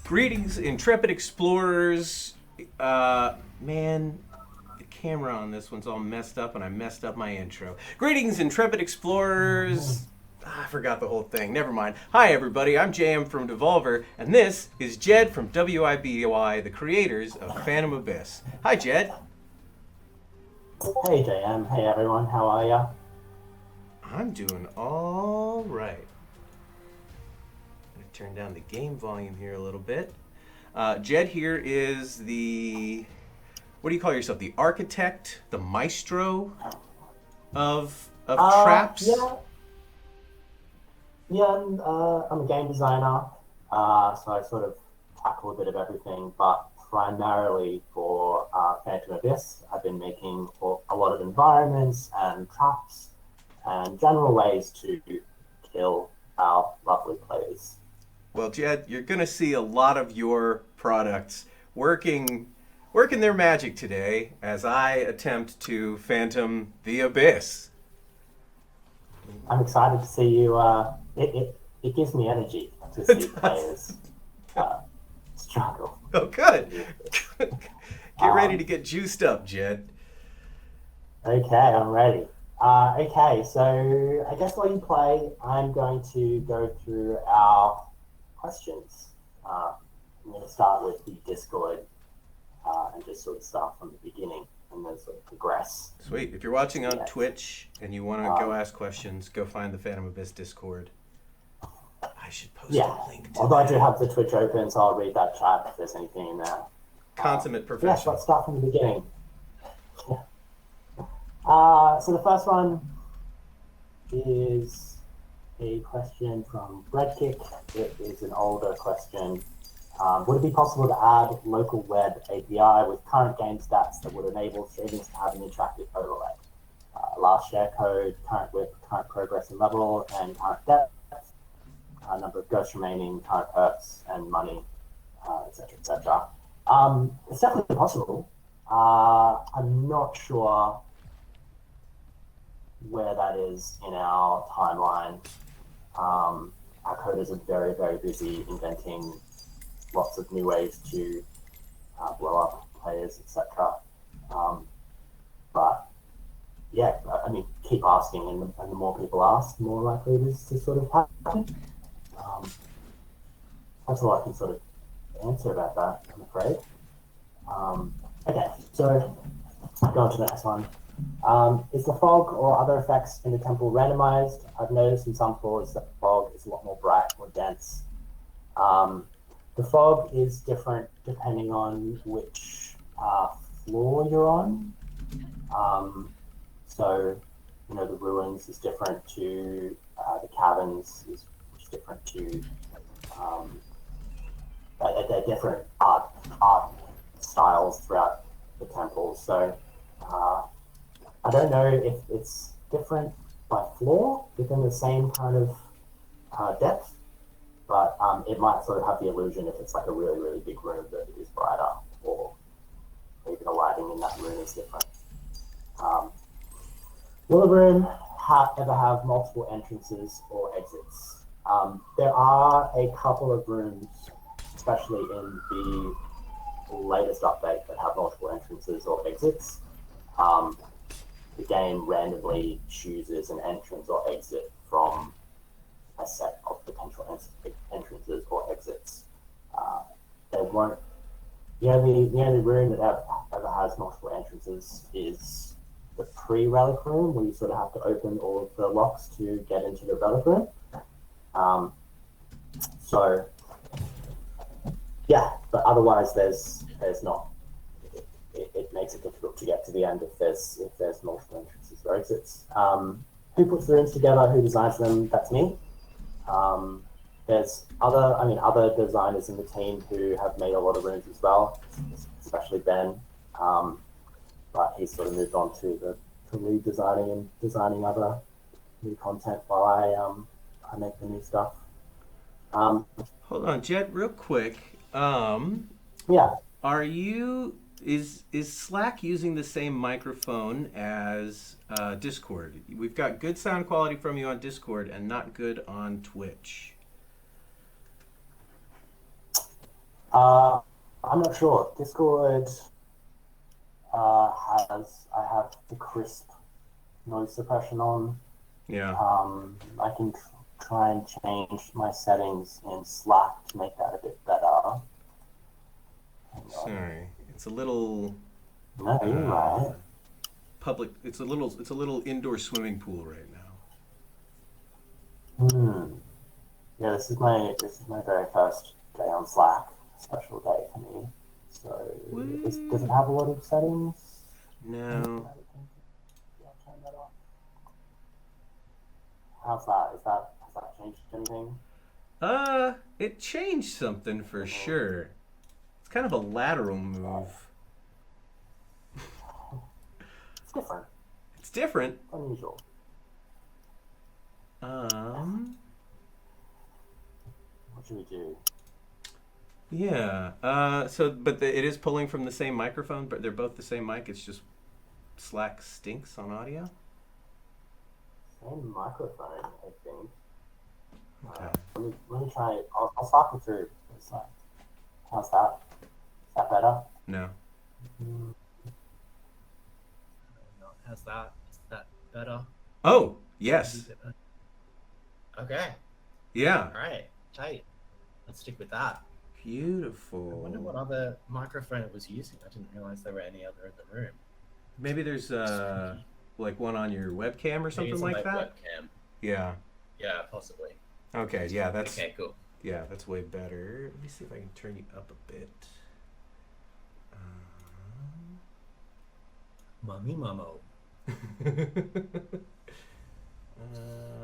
Greetings, intrepid explorers. Man, the camera on this one's all messed up, and I messed up my intro. Greetings, intrepid explorers. I forgot the whole thing. Never mind. Hi, everybody. I'm JM from Devolver, and this is Jed from WIBY, the creators of Phantom Abyss. Hi, Jed. Hey JM, hey everyone, how are ya? I'm doing all right. I'm going to turn down the game volume here a little bit. Jed here is the, what do you call yourself? The architect, the maestro of traps? I'm a game designer, so I sort of tackle a bit of everything, but primarily for Phantom Abyss, I've been making a lot of environments and traps and general ways to kill our lovely players. Well, Jed, you're going to see a lot of your products working their magic today as I attempt to phantom the abyss. I'm excited to see you. It gives me energy to see players struggle. Oh, good. Get ready to get juiced up, Jed. Okay, I'm ready. Okay, so I guess while you play, I'm going to go through our questions. I'm going to start with the Discord and just sort of start from the beginning and then sort of progress. Sweet. If you're watching on Twitch and you want to go ask questions, go find the Phantom Abyss Discord. I should post a link to although I do have the Twitch open, so I'll read that chat if there's anything in there. Consummate professional. Yes, let's start from the beginning. So the first one is a question from Breadkick. It is an older question. Would it be possible to add local web API with current game stats that would enable streamers to have an interactive overlay? Last share code, current width, current progress and level, and current depth, number of ghosts remaining, current perks and money, etc., etc. It's definitely possible. I'm not sure where that is in our timeline. Our coders are very, very busy inventing lots of new ways to blow up players, etc. But yeah, I mean, keep asking, and the more people ask, the more likely it is to sort of happen. That's all I can sort of answer about that, I'm afraid. Okay, so go on to the next one. Is the fog or other effects in the temple randomized? I've noticed in some floors that the fog is a lot more bright or dense. The fog is different depending on which floor you're on. So, you know, the ruins is different to the caverns, is different to they're different art styles throughout the temples. So I don't know if it's different by floor within the same kind of depth, but it might sort of have the illusion if it's like a really, really big room that it is brighter, or maybe the lighting in that room is different. Will a room ever have multiple entrances or exits? There are a couple of rooms, especially in the latest update, that have multiple entrances or exits. The game randomly chooses an entrance or exit from a set of potential entrances or exits. They won't. The only room that ever has multiple entrances is the pre-relic room, where you sort of have to open all of the locks to get into the relic room. So yeah, but otherwise there's not. It makes it difficult to get to the end if there's multiple entrances or exits. Who puts the rooms together? Who designs them? That's me. There's other designers in the team who have made a lot of rooms as well, especially Ben. But he's sort of moved on to lead designing and designing other new content while I make the new stuff. Hold on, Jed, real quick. Yeah. Is Slack using the same microphone as Discord? We've got good sound quality from you on Discord and not good on Twitch. I'm not sure. Discord I have the crisp noise suppression on. Yeah. I can try and change my settings in Slack to make that a bit better. Sorry, it's a little No, you're right. public. It's a little indoor swimming pool right now. Yeah, this is my very first day on Slack. Special day for me. So does it have a lot of settings? No. Yeah, turn that off. How's that? Has that changed anything? It changed something for sure. It's kind of a lateral move. It's different. It's different. Unusual. What should we do? Yeah. But it is pulling from the same microphone, but they're both the same mic. It's just Slack stinks on audio. Same microphone, I think. Okay. Let me try it. I'll cycle through. How's that? Is that better? No. How's that? Is that better? Oh, yes. Okay. Yeah. All right. Tight. Let's stick with that. Beautiful. I wonder what other microphone it was using. I didn't realize there were any other in the room. Maybe there's like one on your webcam or something like that. Webcam. Yeah. Yeah, possibly. Okay. Yeah. That's okay. Cool. Yeah, that's way better. Let me see if I can turn you up a bit. Mummy Mummo.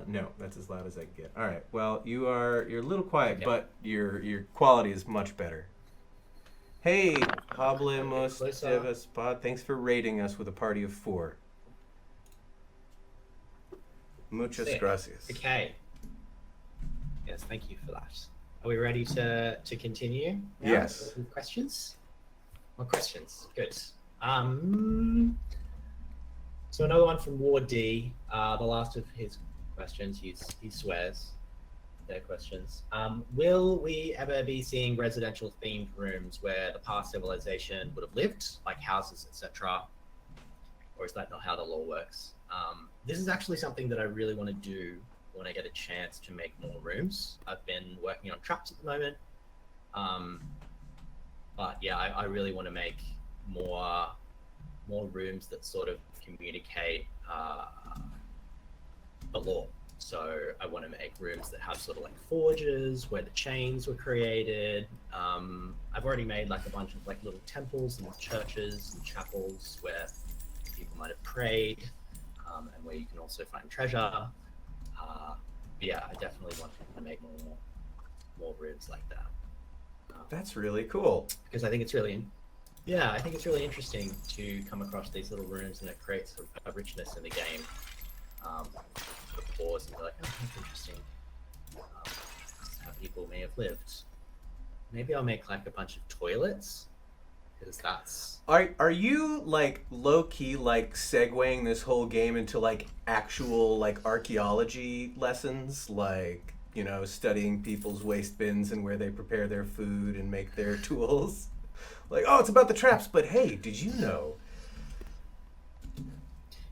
No, that's as loud as I can get. All right. Well, you're a little quiet, but your quality is much better. Hey, Hablemos Devas thanks for rating us with a party of 4. Muchas gracias. Okay. Yes, thank you for that. Are we ready to continue? Now? Yes. With questions? More questions. Good. So another one from Ward D. The last of his questions. He swears their questions. Will we ever be seeing residential themed rooms where the past civilization would have lived, like houses, etc.? Or is that not how the lore works? This is actually something that I really want to do when I get a chance to make more rooms. I've been working on traps at the moment. But yeah, I really want to make more rooms that sort of communicate the lore. So I want to make rooms that have sort of like forges where the chains were created. I've already made like a bunch of like little temples and churches and chapels where people might have prayed, and where you can also find treasure. Yeah, I definitely want to make more rooms like that. That's really cool. Because I think it's really interesting to come across these little rooms, and it creates a richness in the game. Sort of pause and be like, oh, that's interesting. That's how people may have lived. Maybe I'll make like a bunch of toilets, because that's... Are you like low key like segueing this whole game into like actual like archaeology lessons, like, you know, studying people's waste bins and where they prepare their food and make their tools? Like, oh, it's about the traps, but hey, did you know?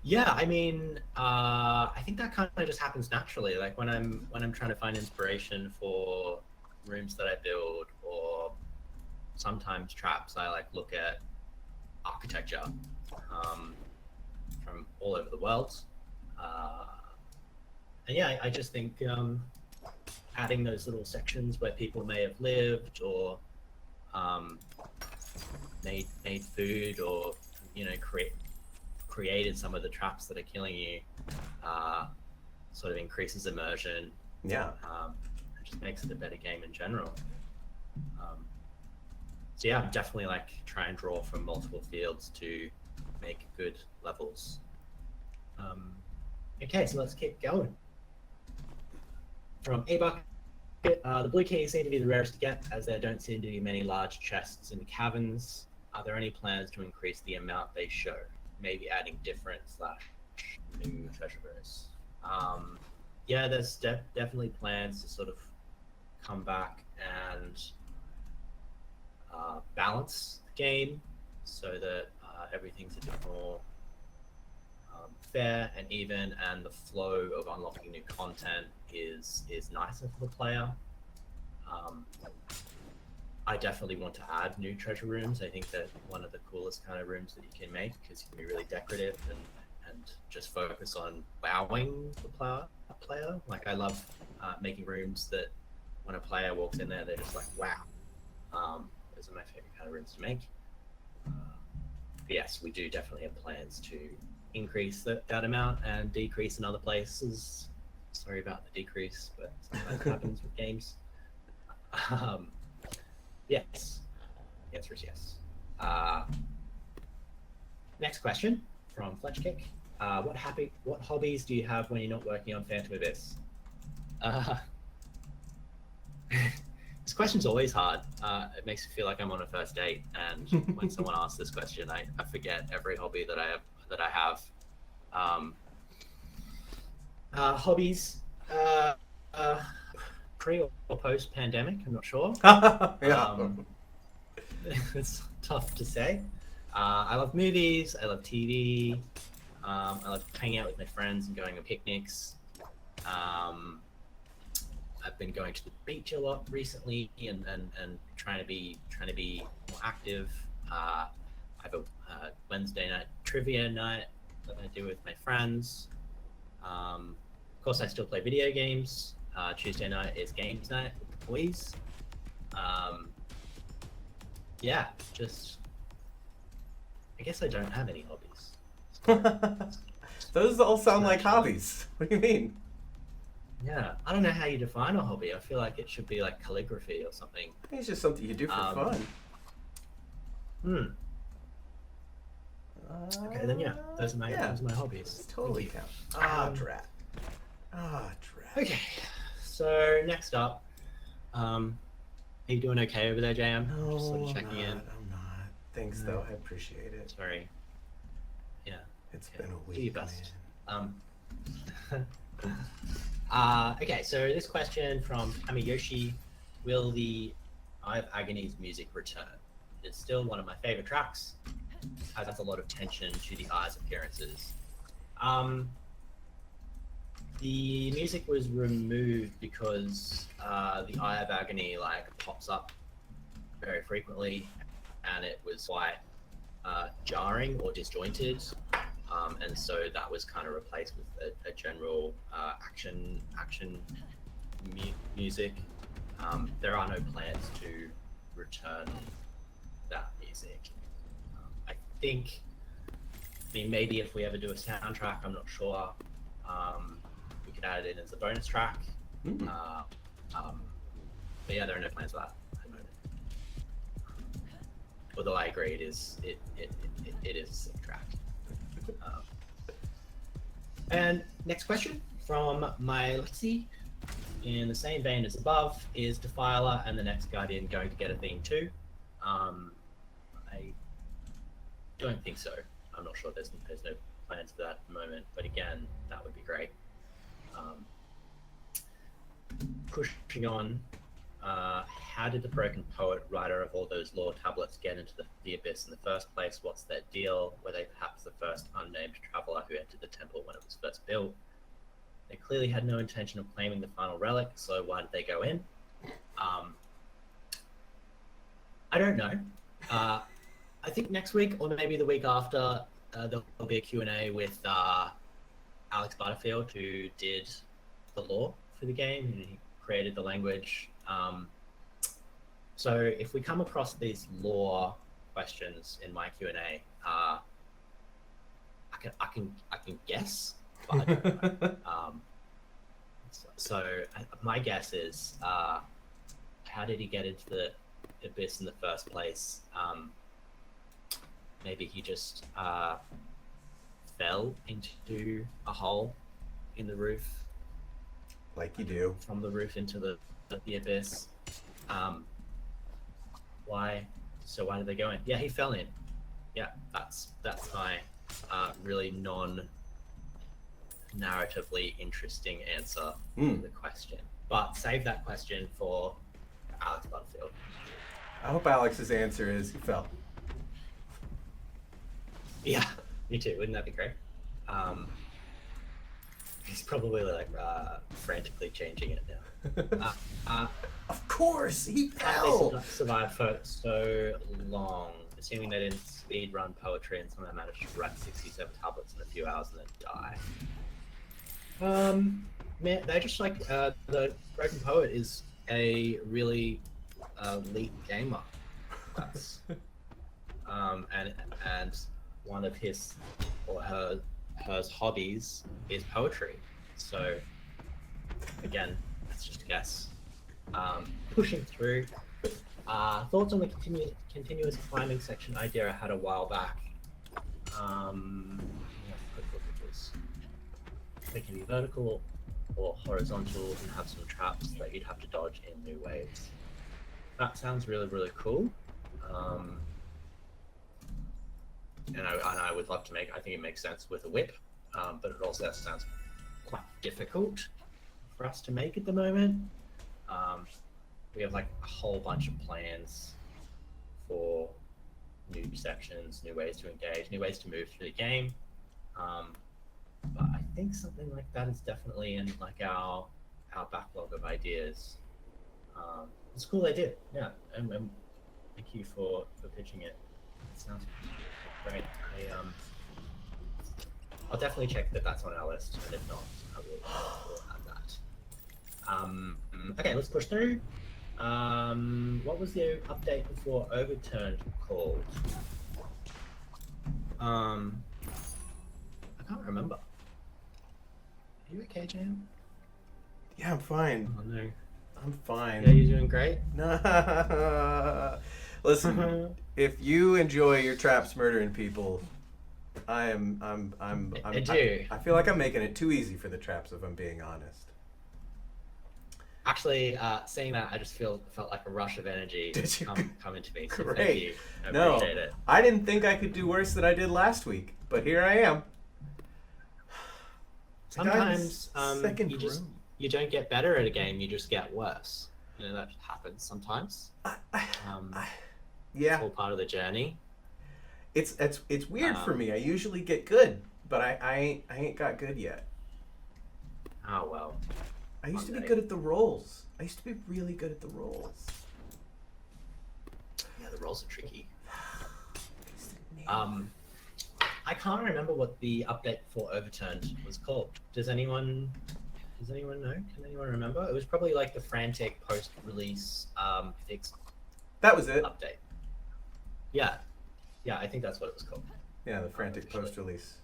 Yeah, I mean, I think that kind of just happens naturally. Like when I'm trying to find inspiration for rooms that I build, or sometimes traps, I like look at architecture from all over the world. And yeah, I just think adding those little sections where people may have lived, or made food, or, you know, created some of the traps that are killing you, sort of increases immersion. Yeah. It just makes it a better game in general. So yeah, definitely like try and draw from multiple fields to make good levels. Okay, so let's keep going. From A-Bucket, the blue keys seem to be the rarest to get, as there don't seem to be many large chests in caverns. Are there any plans to increase the amount they show? Maybe adding different / new treasure rooms. Yeah, there's definitely plans to sort of come back and balance the game so that everything's a bit more fair and even, and the flow of unlocking new content is nicer for the player. I definitely want to add new treasure rooms. I think that one of the coolest kind of rooms that you can make, because you can be really decorative and just focus on wowing the player. Like, I love making rooms that when a player walks in there, they're just like, wow. Those are my favorite kind of rooms to make. But yes, we do definitely have plans to increase that amount and decrease in other places. Sorry about the decrease, but sometimes happens with games. Yes. The answer is yes. Next question from Fletchkick. What hobbies do you have when you're not working on Phantom Abyss? This question's always hard. It makes me feel like I'm on a first date, and when someone asks this question, I forget every hobby that I have. Hobbies, pre or post pandemic, I'm not sure. Yeah. It's tough to say. I love movies. I love TV. I love hanging out with my friends and going on picnics. I've been going to the beach a lot recently and trying to be more active. I have a Wednesday night trivia night that I do with my friends. Of course, I still play video games. Tuesday night is games night with the boys. Yeah, just I guess I don't have any hobbies. Those all sound like hobbies. What do you mean? Yeah, I don't know how you define a hobby. I feel like it should be like calligraphy or something. I think it's just something you do for fun. Okay, then yeah, those are my hobbies. Totally count. Drat. Drat. Okay, so next up, are you doing okay over there, JM? No, Just sort of checking in. I'm not. Thanks, though. I appreciate it. Sorry. Yeah. It's been a week. Do your best. Okay, so this question from Kamiyoshi: will the Eye of Agony's music return? It's still one of my favorite tracks. Has a lot of tension to the Eye's appearances. The music was removed because the Eye of Agony pops up very frequently, and it was quite jarring or disjointed. And so that was kind of replaced with a general action music. There are no plans to return that music. I think, maybe if we ever do a soundtrack, I'm not sure. We could add it in as a bonus track. But yeah, there are no plans for that at the moment. Although I agree, it is a sick track. And next question from my Lexi, in the same vein as above, is Defiler and the Next Guardian going to get a theme too? I don't think so. I'm not sure. There's no plans for that at the moment. But again, that would be great. Pushing on. How did the broken poet, writer of all those lore tablets, get into the abyss in the first place? What's their deal? Were they perhaps the first unnamed traveler who entered the temple when it was first built? They clearly had no intention of claiming the final relic, so why did they go in? I don't know. I think next week, or maybe the week after, there'll be a Q&A with Alex Butterfield, who did the lore for the game, and he created the language. So if we come across these lore questions in my Q&A, I can guess, but I don't know. So my guess is, how did he get into the abyss in the first place? Maybe he just fell into a hole in the roof. Like you do. From the roof into the abyss. Why did they go in? Yeah, he fell in. Yeah, that's my really non-narratively interesting answer to the question. But save that question for Alex Butterfield. I hope Alex's answer is he fell. Yeah, me too. Wouldn't that be great? He's probably like frantically changing it now. Of course, he How fell. they survived for so long, assuming they didn't speed run poetry and somehow managed to write 67 tablets in a few hours and then die. Man, they just like the Broken Poet is a really elite gamer. That's and one of his or her hobbies is poetry. So again, that's just a guess. Pushing through. Thoughts on the continuous climbing section idea I had a while back. Quick look at this. They can be vertical or horizontal and have some traps that you'd have to dodge in new waves. That sounds really, really cool. And I would love to I think it makes sense with a whip, but it also sounds quite difficult for us to make at the moment. We have like a whole bunch of plans for new sections, new ways to engage, new ways to move through the game. But I think something like that is definitely in like our backlog of ideas. It's a cool idea, yeah. And thank you for pitching it. It sounds great. I'll definitely check that that's on our list, and if not, I will add that. Okay, let's push through. What was the update before Overturned called? I can't remember. Are you okay, Jam? Yeah, I'm fine. Oh no. I'm fine. Yeah, you're doing great. Listen, if you enjoy your traps murdering people, I do. I feel like I'm making it too easy for the traps, if I'm being honest. Actually, saying that, I just felt like a rush of energy come into me. So Great. thank you. I No, appreciate it. I didn't think I could do worse than I did last week, but here I am. Sometimes second you don't get better at a game, you just get worse. You know, that happens sometimes. Yeah, It's all part of the journey. it's weird for me. I usually get good, but I ain't got good yet. Oh well. I used to be One day. good at the rolls. I used to be really good at the rolls. Yeah, the rolls are tricky. I can't remember what the update for Overturned was called. Does anyone know? Can anyone remember? It was probably like the frantic post-release fix That was it. update. Yeah, I think that's what it was called. Yeah, the frantic post-release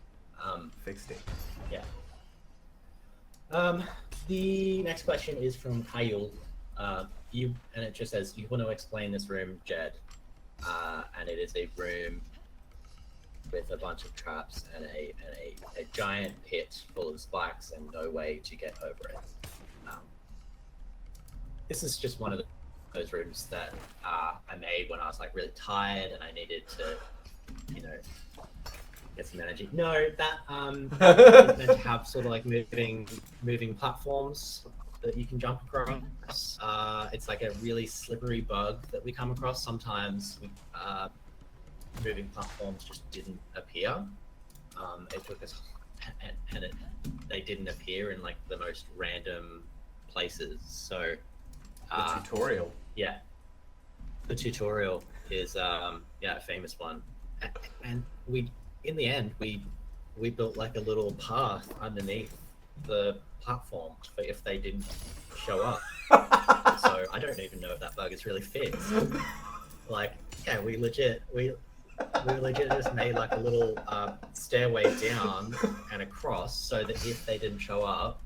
fixed it. Yeah. The next question is from Kayul. And it just says, you want to explain this room, Jed. And it is a room with a bunch of traps and a giant pit full of spikes and no way to get over it. This is just one of those rooms that I made when I was like really tired and I needed to, get some energy. No, that is meant to have sort of like moving platforms that you can jump across. It's like a really slippery bug that we come across sometimes. Moving platforms just didn't appear. It took us, they didn't appear in like the most random places. So The tutorial. yeah, the tutorial is a famous one, and in the end we built like a little path underneath the platform for if they didn't show up. So I don't even know if that bug is really fixed. Like, yeah, we legit just made like a little stairway down and across so that if they didn't show up,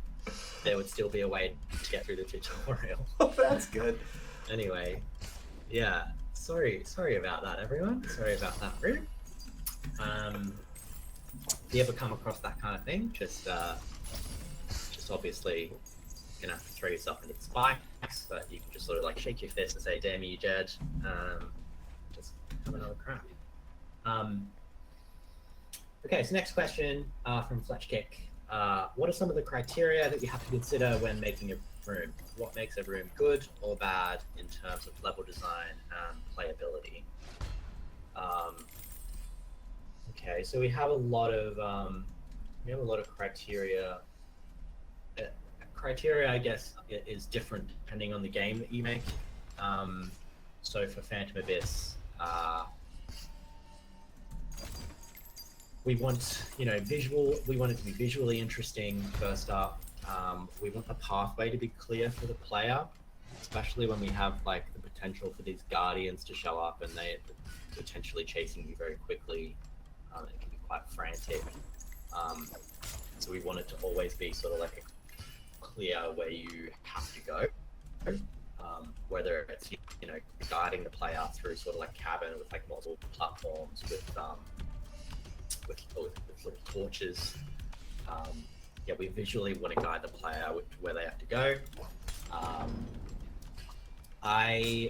there would still be a way to get through the tutorial. Oh, that's good. Anyway, yeah, sorry about that, everyone. Sorry about that room. If you ever come across that kind of thing, just obviously you're gonna have to throw yourself into the spikes, but you can just sort of like shake your fist and say, "Damn you, Jed." Just have another crack. Okay, so next question from Fletch Kick. what are some of the criteria that you have to consider when making a room? What makes a room good or bad in terms of level design and playability? Okay, so we have a lot of criteria. Criteria, I guess, is different depending on the game that you make. So for Phantom Abyss, we want, we want it to be visually interesting first up. We want the pathway to be clear for the player, especially when we have like the potential for these guardians to show up and they're potentially chasing you very quickly. It can be quite frantic. So we want it to always be sort of like a clear where you have to go. Whether it's guiding the player through sort of like cabin with like multiple platforms with little torches. We visually want to guide the player where they have to go.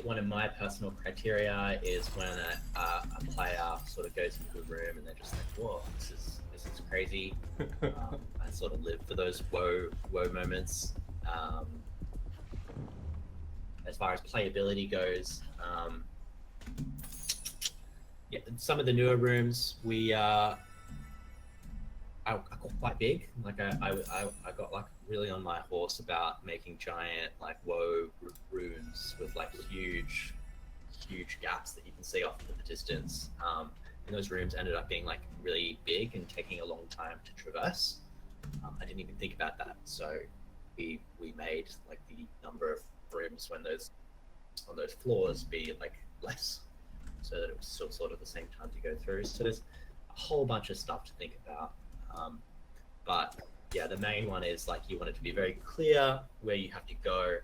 One of my personal criteria is when a player sort of goes into a room and they're just like, "Whoa, this is crazy." I sort of live for those whoa moments. As far as playability goes, some of the newer rooms are quite big. Like I got like really on my horse about making giant like woe rooms with like huge gaps that you can see off in the distance. And those rooms ended up being like really big and taking a long time to traverse. I didn't even think about that, so we made like the number of rooms on those floors be like less, so that it was still sort of the same time to go through. So there's a whole bunch of stuff to think about. But yeah, the main one is like you want it to be very clear where you have to go.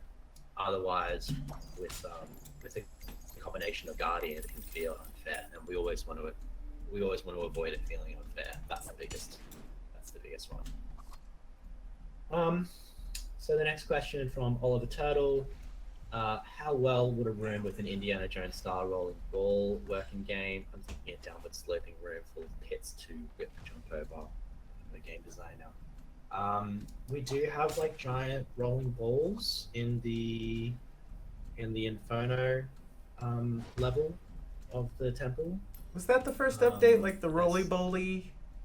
Otherwise, with a combination of guardians, it can feel unfair, and we always want to avoid it feeling unfair. That's the biggest one. So the next question from Oliver Turtle. How well would a room with an Indiana Jones style rolling ball work in game? I'm thinking a downward sloping room full of pits to whip and jump over. I'm a game designer. We do have like giant rolling balls in the Inferno level of the temple. Was that the first update, like the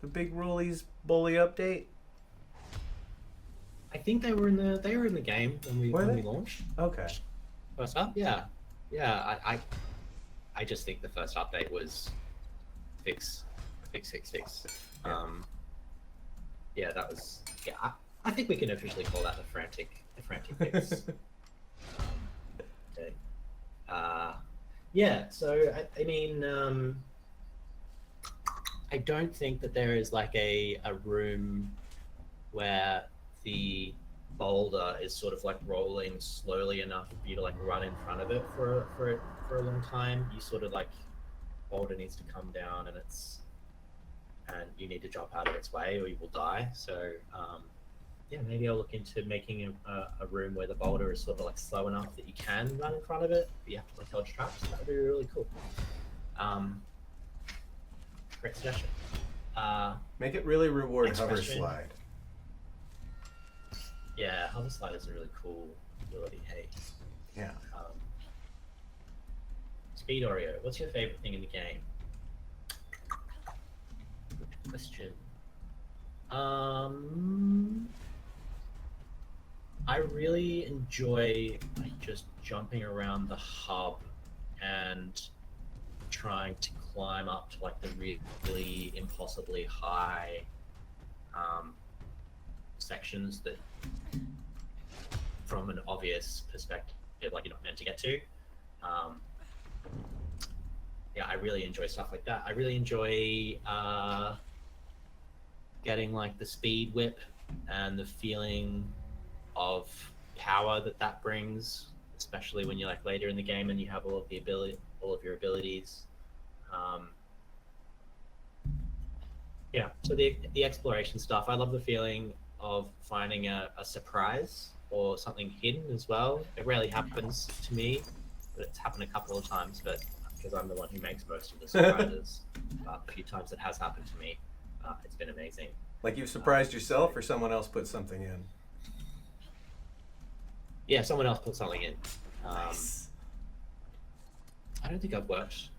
the big rollies bully update? I think they were in the game when we launched. Okay. First up, yeah. I just think the first update was fix. Yeah. That was I think we can officially call that the frantic fix. Okay. So I mean, I don't think that there is like a room where the boulder is sort of like rolling slowly enough for you to like run in front of it for a long time. You sort of like boulder needs to come down and you need to jump out of its way or you will die. So maybe I'll look into making a room where the boulder is sort of like slow enough that you can run in front of it, but you have to like dodge traps. That would be really cool. Great suggestion. Make it really reward Next hover question. slide. Yeah, hover slide is a really cool ability. Hey. Yeah. Speed Oreo, what's your favorite thing in the game? Good question. I really enjoy like just jumping around the hub and trying to climb up to like the really impossibly high sections that from an obvious perspective like you're not meant to get to. I really enjoy stuff like that. I really enjoy getting like the speed whip and the feeling of power that brings, especially when you're like later in the game and you have all of your abilities. So the exploration stuff, I love the feeling of finding a surprise or something hidden as well. It rarely happens to me, but it's happened a couple of times, but because I'm the one who makes most of the surprises, a few times it has happened to me. It's been amazing. Like you've surprised yourself, or someone else put something in? Yeah, someone else put something in. Nice. I don't think I've worked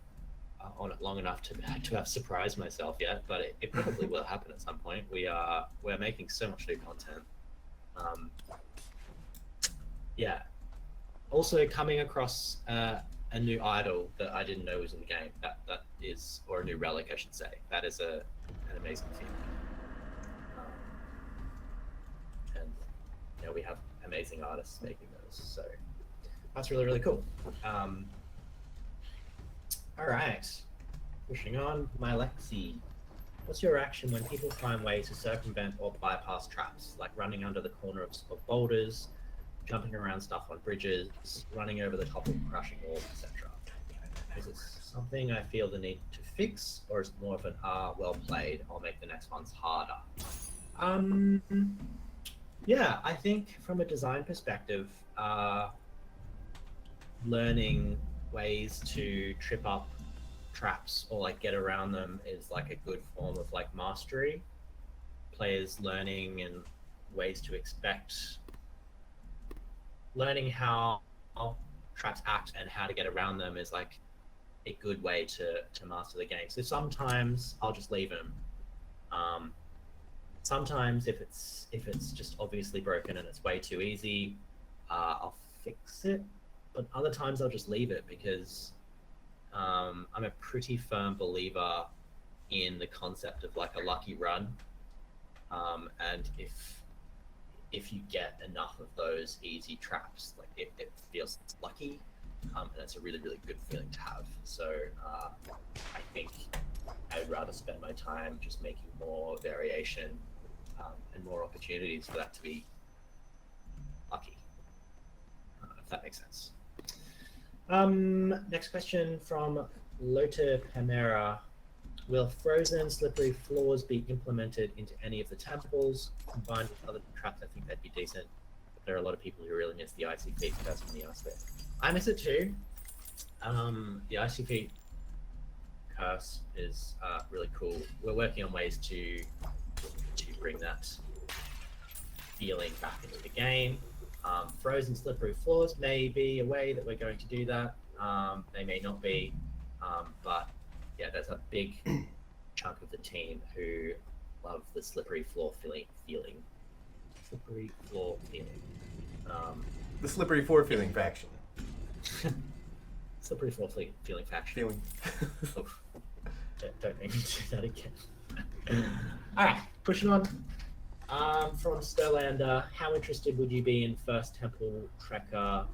on it long enough to have surprised myself yet, but it probably will happen at some point. We're making so much new content. Yeah. Also coming across a new idol that I didn't know was in the game. That is, or a new relic, I should say. That is an amazing feeling. And you know, we have amazing artists making those, so that's really, really cool. All right, pushing on. My Lexi, what's your reaction when people find ways to circumvent or bypass traps, like running under the corner of boulders, jumping around stuff on bridges, running over the top of crushing walls, etc.? Is it something I feel the need to fix, or is it more of an well played, I'll make the next ones harder? Yeah, I think from a design perspective, learning ways to trip up traps or like get around them is like a good form of like mastery. Players learning and ways to expect, learning how traps act and how to get around them is like a good way to master the game. So sometimes I'll just leave them. Sometimes if it's just obviously broken and it's way too easy, I'll fix it. But other times I'll just leave it because I'm a pretty firm believer in the concept of like a lucky run. And if you get enough of those easy traps, like it feels lucky, and it's a really, really good feeling to have. So I think I'd rather spend my time just making more variation and more opportunities for that to be lucky, if that makes sense. Next question from Lota Pamera. Will frozen slippery floors be implemented into any of the temples? Combined with other traps, I think that'd be decent. But there are a lot of people who really miss the icy feet curse from the ice bit. I miss it too. The icy feet curse is really cool. We're working on ways to bring that feeling back into the game. Frozen slippery floors may be a way that we're going to do that. They may not be, but yeah, there's a big chunk of the team who love the slippery floor feeling. Slippery floor feeling. The slippery floor feeling faction. Slippery floor feeling faction. Feeling. Oof. Don't make me do that again. All right, pushing on. From Sterlander, how interested would you be in First Temple Trekker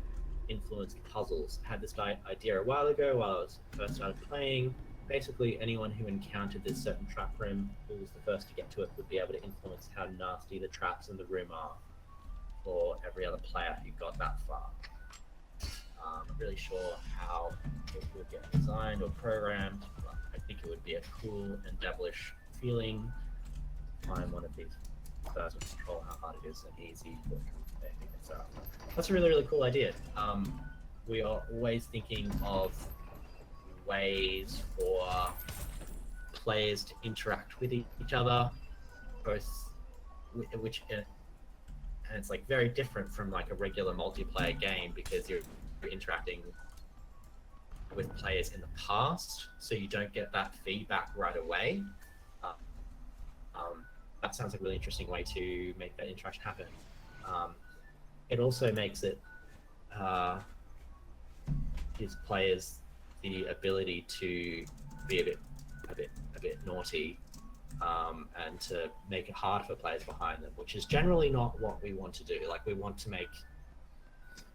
influenced puzzles? I had this idea a while ago while I was first started playing. Basically, anyone who encountered this certain trap room who was the first to get to it would be able to influence how nasty the traps in the room are for every other player who got that far. I'm not really sure how it would get designed or programmed, but I think it would be a cool and devilish feeling. Find one of these first and control how hard it is and easy. So that's a really, really cool idea. We are always thinking of ways for players to interact with each other, both which and it's like very different from like a regular multiplayer game because you're interacting with players in the past, so you don't get that feedback right away. That sounds like a really interesting way to make that interaction happen. It also makes it gives players the ability to be a bit naughty, and to make it hard for players behind them, which is generally not what we want to do. Like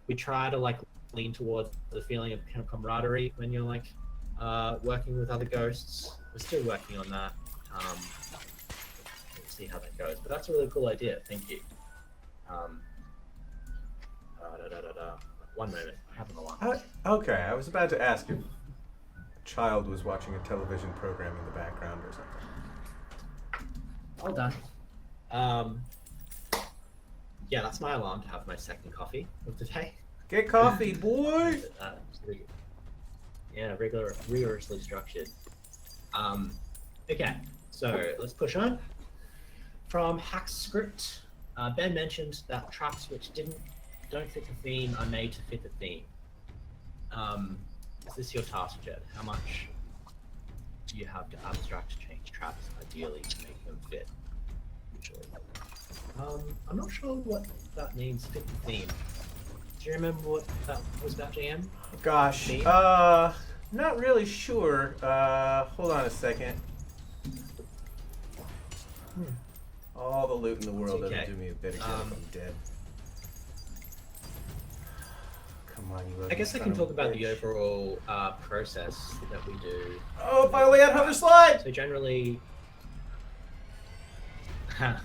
we try to like lean towards the feeling of kind of camaraderie when you're like working with other ghosts. We're still working on that. We'll see how that goes, but that's a really cool idea. Thank you. One moment, I have an alarm. Okay, I was about to ask if a child was watching a television program in the background or something. All done. Yeah, that's my alarm to have my second coffee of the day. Get coffee, boy! Yeah, rigorously structured. Okay, so let's push on. From HackScript, Ben mentioned that traps which don't fit the theme are made to fit the theme. Is this your task, Jed? How much do you have to abstract change traps ideally to make them fit? Usually. I'm not sure what that means, fit the theme. Do you remember what that was about, JM? Gosh, Theme? not really sure. Hold on a second. All the loot in the world okay. doesn't do me a bit of good if I'm dead. Come on, you. I guess I can talk about the overall process that we do. Oh, finally got another slide. So generally, oh,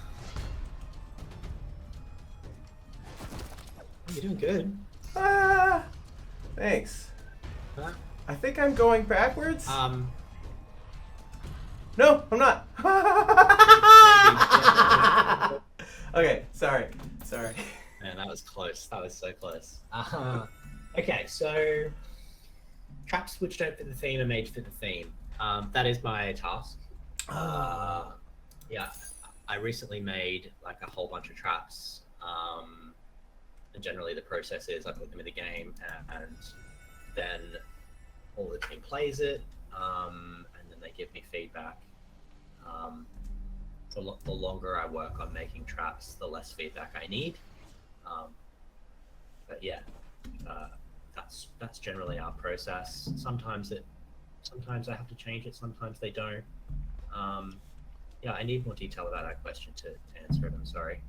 you're doing good. Ah, thanks. Huh? I think I'm going backwards. No, I'm not. Okay, sorry. Man, that was close. That was so close. Okay, so traps which don't fit the theme are made to fit the theme. That is my task. Yeah, I recently made like a whole bunch of traps. And generally the process is I put them in the game and then all the team plays it, and then they give me feedback. The longer I work on making traps, the less feedback I need. But yeah, that's generally our process. Sometimes I have to change it. Sometimes they don't. Yeah, I need more detail about that question to answer it. I'm sorry.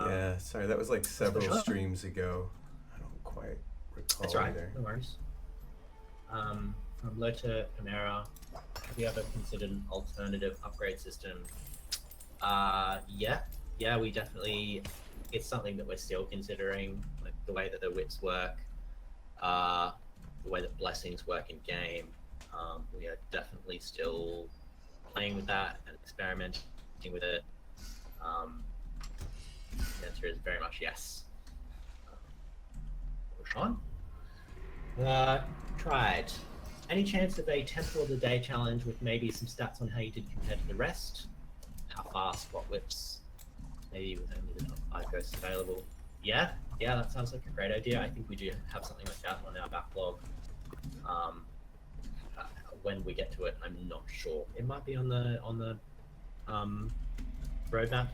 Yeah, sorry. That was like several streams ago. I don't quite recall. That's right. Either. No worries. From Lota Chimera, have you ever considered an alternative upgrade system? Yeah, we definitely. It's something that we're still considering, like the way that the whips work, the way that blessings work in game. We are definitely still playing with that and experimenting with it. The answer is very much yes. Push on. Tried. Any chance of a Temple of the Day challenge with maybe some stats on how you did compared to the rest? How fast, what whips? Maybe with only the top 5 ghosts available. Yeah, that sounds like a great idea. I think we do have something like that on our backlog. When we get to it, I'm not sure. It might be on the roadmap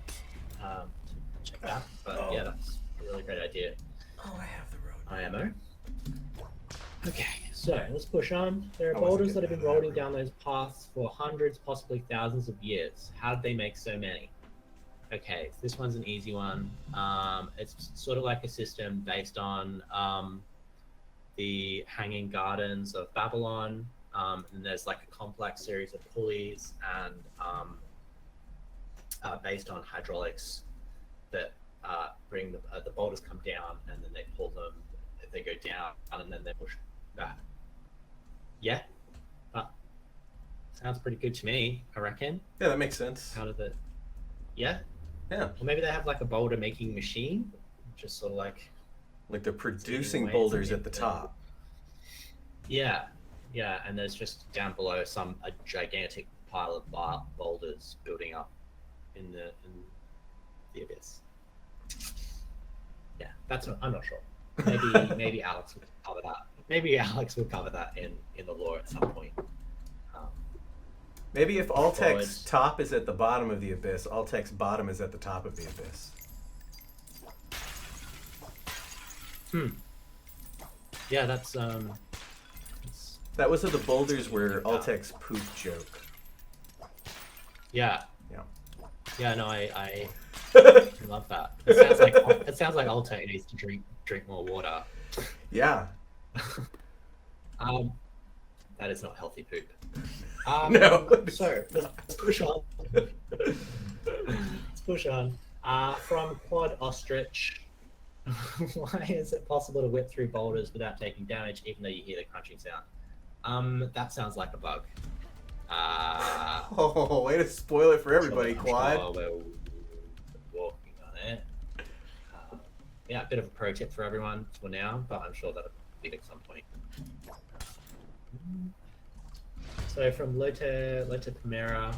to check that. But yeah, that's a really great idea. Oh, I have the road. IMO. Okay, so let's push on. There are boulders that have been rolling down those paths for hundreds, possibly thousands of years. How did they make so many? Okay, this one's an easy one. It's sort of like a system based on the Hanging Gardens of Babylon. And there's like a complex series of pulleys and based on hydraulics that bring the boulders come down and then they pull them. They go down and then they push back. Yeah, sounds pretty good to me. I reckon. Yeah, that makes sense. How did it? Yeah. Yeah. Or maybe they have like a boulder making machine, just sort of like they're producing boulders at the top. Yeah, and there's just down below a gigantic pile of boulders building up in the abyss. Yeah, I'm not sure. Maybe Alex would cover that. Maybe Alex would cover that in the lore at some point. Maybe if Altac's top is at the bottom of the abyss, Altac's bottom is at the top of the abyss. Yeah, that's that was of the boulders where Altac's poop joke. Yeah. Yeah. Yeah, no, I love that. It sounds like Altac needs to drink more water. Yeah. That is not healthy poop. No. So let's push on. Let's push on. From Quad Ostrich. Why is it possible to whip through boulders without taking damage, even though you hear the crunching sound? That sounds like a bug. Oh, way to spoil it for everybody, Quad. Sure we're working on it. Yeah, a bit of a pro tip for everyone for now, but I'm sure that'll be at some point. So from Lota Chimera,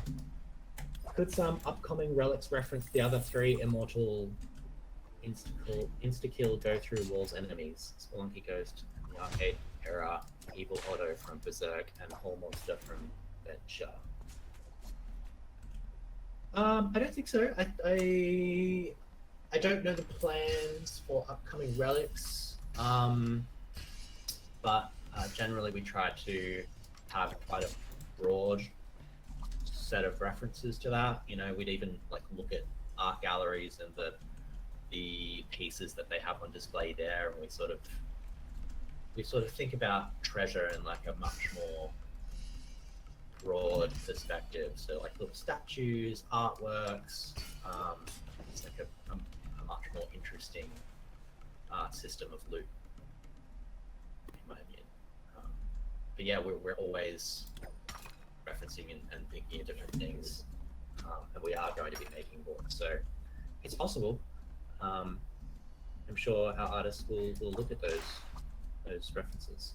Could some upcoming relics reference the other 3 immortal insta-kill go through walls enemies? Spelunky Ghost, the arcade era, Evil Otto from Berserk, and Whole Monster from Venture. I don't think so. I don't know the plans for upcoming relics, but generally we try to have quite a broad set of references to that. You know, we'd even like look at art galleries and the pieces that they have on display there, and we sort of think about treasure in like a much more broad perspective. So like little statues, artworks, it's like a much more interesting system of loot, in my opinion. But yeah, we're always referencing and thinking of different things, and we are going to be making more. So it's possible. I'm sure our artists will look at those references.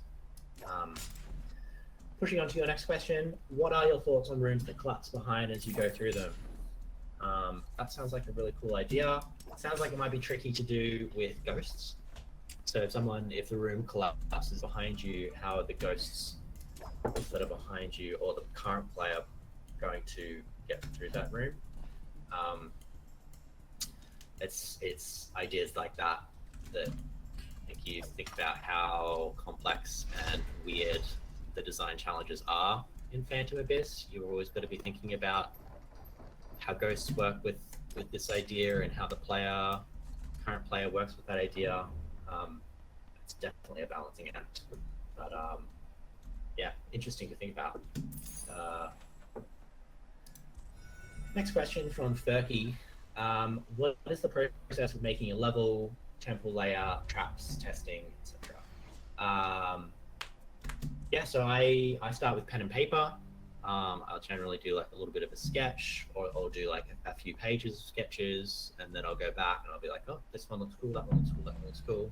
Pushing on to your next question, what are your thoughts on rooms that collapse behind as you go through them? That sounds like a really cool idea. It sounds like it might be tricky to do with ghosts. So if the room collapses behind you, how are the ghosts that are behind you or the current player going to get through that room? It's ideas like that make you think about how complex and weird the design challenges are in Phantom Abyss. You're always going to be thinking about how ghosts work with this idea and how the current player works with that idea. It's definitely a balancing act, but yeah, interesting to think about. Next question from Ferky. What is the process of making a level, temple layout, traps, testing, etc.? Yeah, so I start with pen and paper. I'll generally do like a little bit of a sketch, or I'll do like a few pages of sketches, and then I'll go back and I'll be like, oh, this one looks cool, that one looks cool, that one looks cool.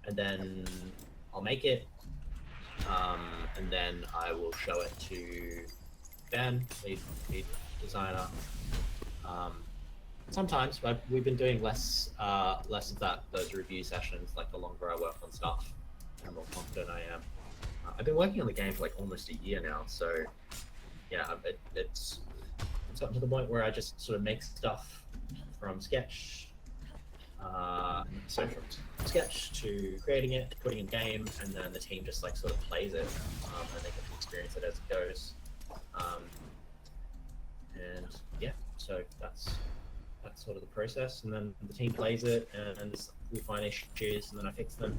And then I'll make it, and then I will show it to Ben, lead designer. Sometimes, but we've been doing less of those review sessions. Like the longer I work on stuff, the more confident I am. I've been working on the game for like almost a year now, so yeah, it's gotten to the point where I just sort of make stuff from sketch. So from sketch to creating it, putting in game, and then the team just like sort of plays it, and they get to experience it as it goes. And yeah, so that's sort of the process, and then the team plays it, and we find issues, and then I fix them,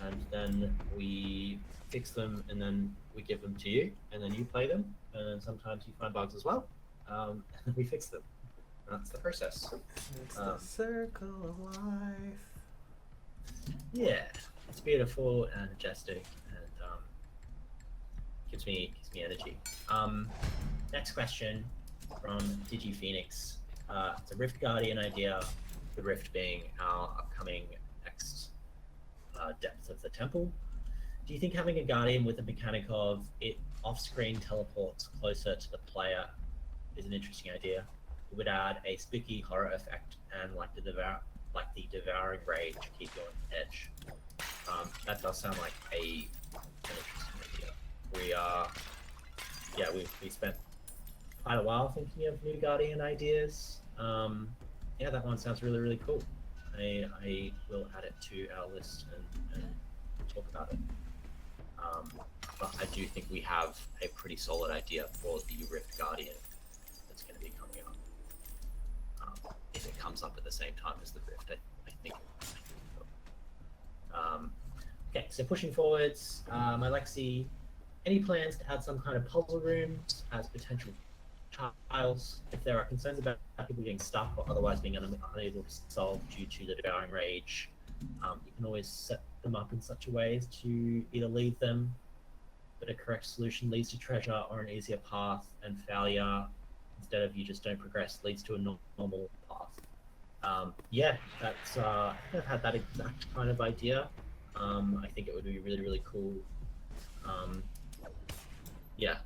and then we fix them, and then we give them to you, and then you play them, and then sometimes you find bugs as well, and then we fix them. That's the process. It's the circle of life. Yeah, it's beautiful and majestic, and gives me energy. Next question from DigiPhoenix. It's a Rift Guardian idea, the Rift being our upcoming next depth of the temple. Do you think having a Guardian with the mechanic of it off-screen teleports closer to the player is an interesting idea? It would add a spooky horror effect and like the devouring rage to keep you on the edge. That does sound like an interesting idea. We spent quite a while thinking of new Guardian ideas. Yeah, that one sounds really, really cool. I will add it to our list and talk about it. But I do think we have a pretty solid idea for the Rift Guardian that's going to be coming up. If it comes up at the same time as the Rift, I think it will. Okay, so pushing forwards, my Lexi, any plans to add some kind of puzzle rooms as potential tiles if there are concerns about people getting stuck or otherwise being unable to solve due to the devouring rage? You can always set them up in such a way as to either lead them, but a correct solution leads to treasure, or an easier path and failure instead of you just don't progress leads to a normal path. Yeah, that's I've had that exact kind of idea. I think it would be really, really cool. Yeah,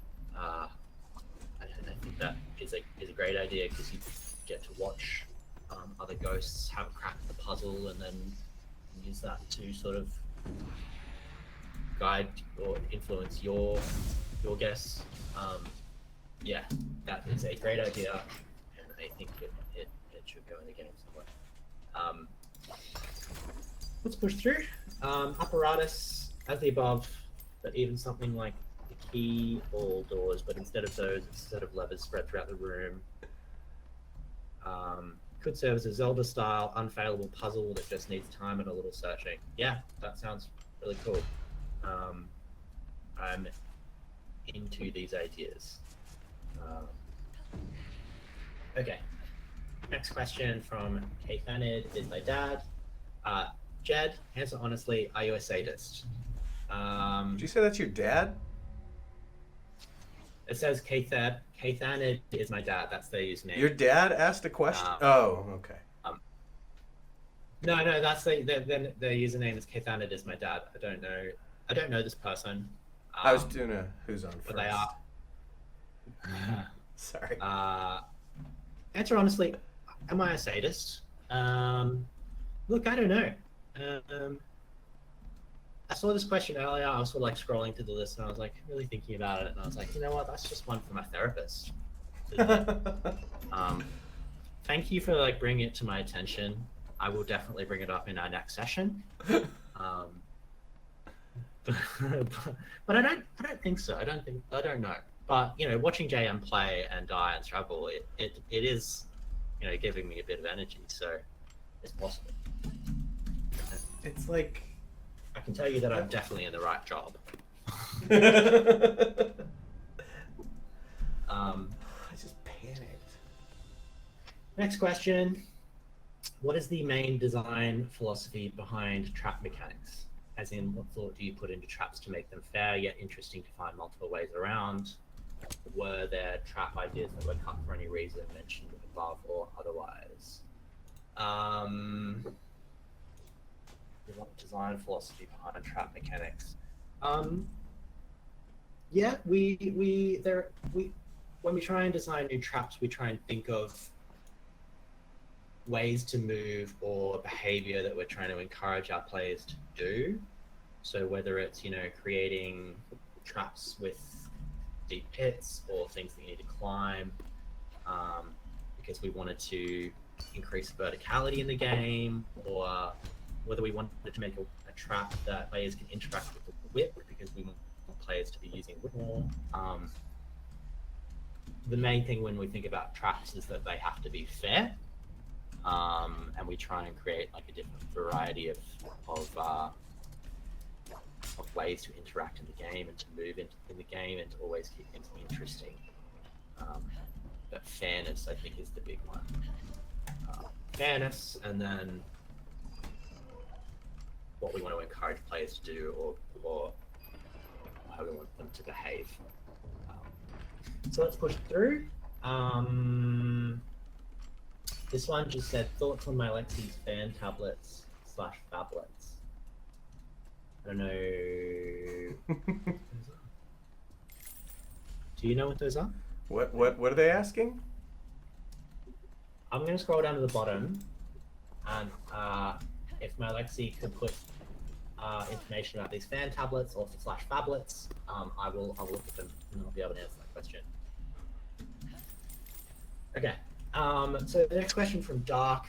think that is a great idea because you get to watch other ghosts have a crack at the puzzle and then use that to sort of guide or influence your guess. Yeah, that is a great idea, and I think it should go in the game somewhere. Let's push through. Apparatus, as the above, but even something like the key or doors, but instead of those, it's a set of levers spread throughout the room. Could serve as a Zelda-style, unfailable puzzle that just needs time and a little searching. Yeah, that sounds really cool. I'm into these ideas. Okay. Next question from Kathanid is my dad. Jed, answer honestly, are you a sadist? Did you say that's your dad? It says Kathanid is my dad. That's their username. Your dad asked a question? Oh, okay. No, that's their username is Kathanid is my dad. I don't know this person. I was doing a who's on but first. they are. Sorry. Answer honestly, am I a sadist? Look, I don't know. I saw this question earlier. I was sort of like scrolling through the list and I was like really thinking about it. And I was like, you know what? That's just one for my therapist. Thank you for like bringing it to my attention. I will definitely bring it up in our next session. But I don't think so. I don't know. But you know, watching JM play and die and struggle, it is, you know, giving me a bit of energy. So it's possible. It's like I can tell you that I'm definitely in the right job. I just panicked. Next question. What is the main design philosophy behind trap mechanics? As in, what thought do you put into traps to make them fair yet interesting to find multiple ways around? Were there trap ideas that were cut for any reason mentioned above or otherwise? What design philosophy behind trap mechanics? Yeah, when we try and design new traps, we try and think of ways to move or behavior that we're trying to encourage our players to do. So whether it's, you know, creating traps with deep pits or things that you need to climb, because we wanted to increase verticality in the game, or whether we wanted to make a trap that players can interact with the whip because we want players to be using whip more. The main thing when we think about traps is that they have to be fair, and we try and create like a different variety of ways to interact in the game and to move in the game and to always keep things interesting. But fairness, I think, is the big one. Fairness, and then what we want to encourage players to do, or how we want them to behave. So let's push through. This one just said, thoughts on my Lexi's fan tablets / phablets. I don't know. Do you know what those are? What are they asking? I'm going to scroll down to the bottom, and if my Lexi could put information about these fan tablets or / phablets, I will look at them and I'll be able to answer that question. Okay. So the next question from Dark,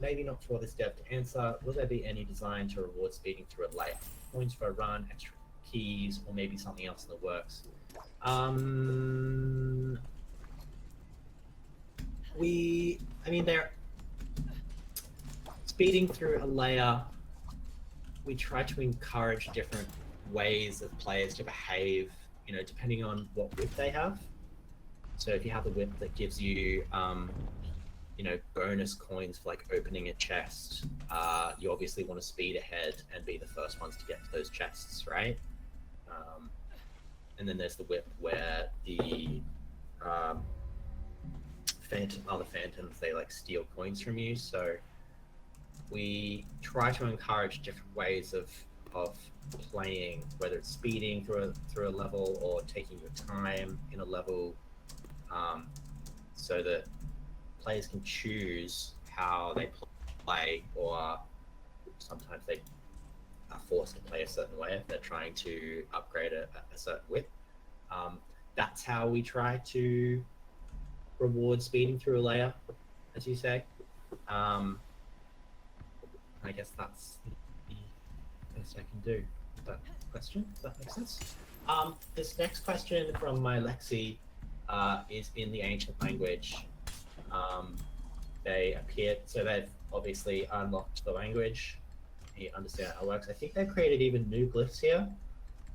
maybe not for this dev to answer. Will there be any design to reward speeding through a layer? Points for a run, extra keys, or maybe something else in the works? They're speeding through a layer. We try to encourage different ways of players to behave, you know, depending on what whip they have. So if you have a whip that gives you, you know, bonus coins for like opening a chest, you obviously want to speed ahead and be the first ones to get to those chests, right? And then there's the whip where the other phantoms, they like steal coins from you. So we try to encourage different ways of playing, whether it's speeding through a level or taking your time in a level, so that players can choose how they play, or sometimes they are forced to play a certain way if they're trying to upgrade a certain whip. That's how we try to reward speeding through a layer, as you say. I guess that's the best I can do with that question. Does that make sense? This next question from my Lexi is in the ancient language. They appeared, so they've obviously unlocked the language. You understand how it works. I think they've created even new glyphs here.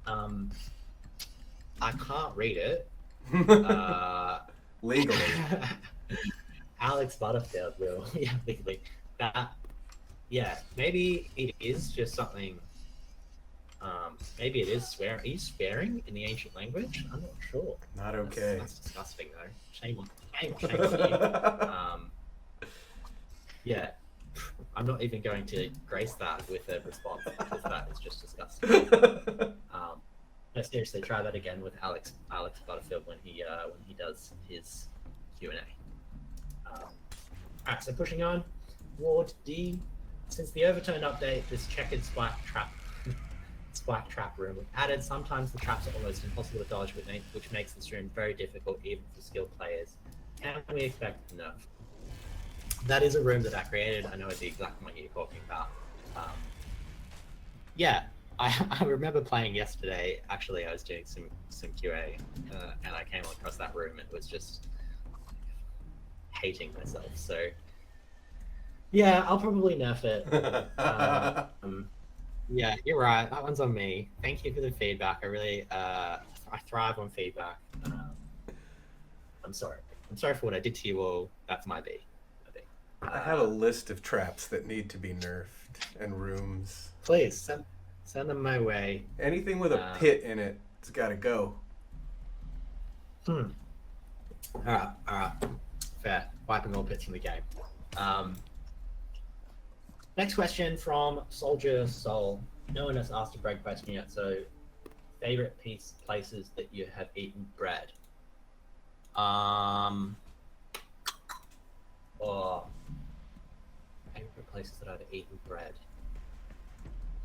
I can't read it. Legally. Alex Butterfield will. Yeah, legally. Yeah, maybe it is just something. Maybe it is swearing. Are you swearing in the ancient language? I'm not sure. Not okay. That's disgusting, though. Shame on you. Yeah, I'm not even going to grace that with a response because that is just disgusting. No, seriously, try that again with Alex Butterfield when he does his Q&A. Alright, so pushing on. Ward D. Since the overturned update, this checkered spike trap room was added. Sometimes the traps are almost impossible to dodge, which makes this room very difficult even for skilled players. Can we expect a nerf? That is a room that I created. I know the exact one you're talking about. Yeah, I remember playing yesterday. Actually, I was doing some QA, and I came across that room and was just hating myself. So yeah, I'll probably nerf it. Yeah, you're right. That one's on me. Thank you for the feedback. I really I thrive on feedback. I'm sorry. I'm sorry for what I did to you all. That's my B. I have a list of traps that need to be nerfed and rooms. Please send them my way. Anything with a pit in it, it's got to go. All right. Fair. Wiping all pits in the game. Next question from Soldier Soul. No one has asked a break question yet, so favorite places that you have eaten bread. Or favorite places that I've eaten bread.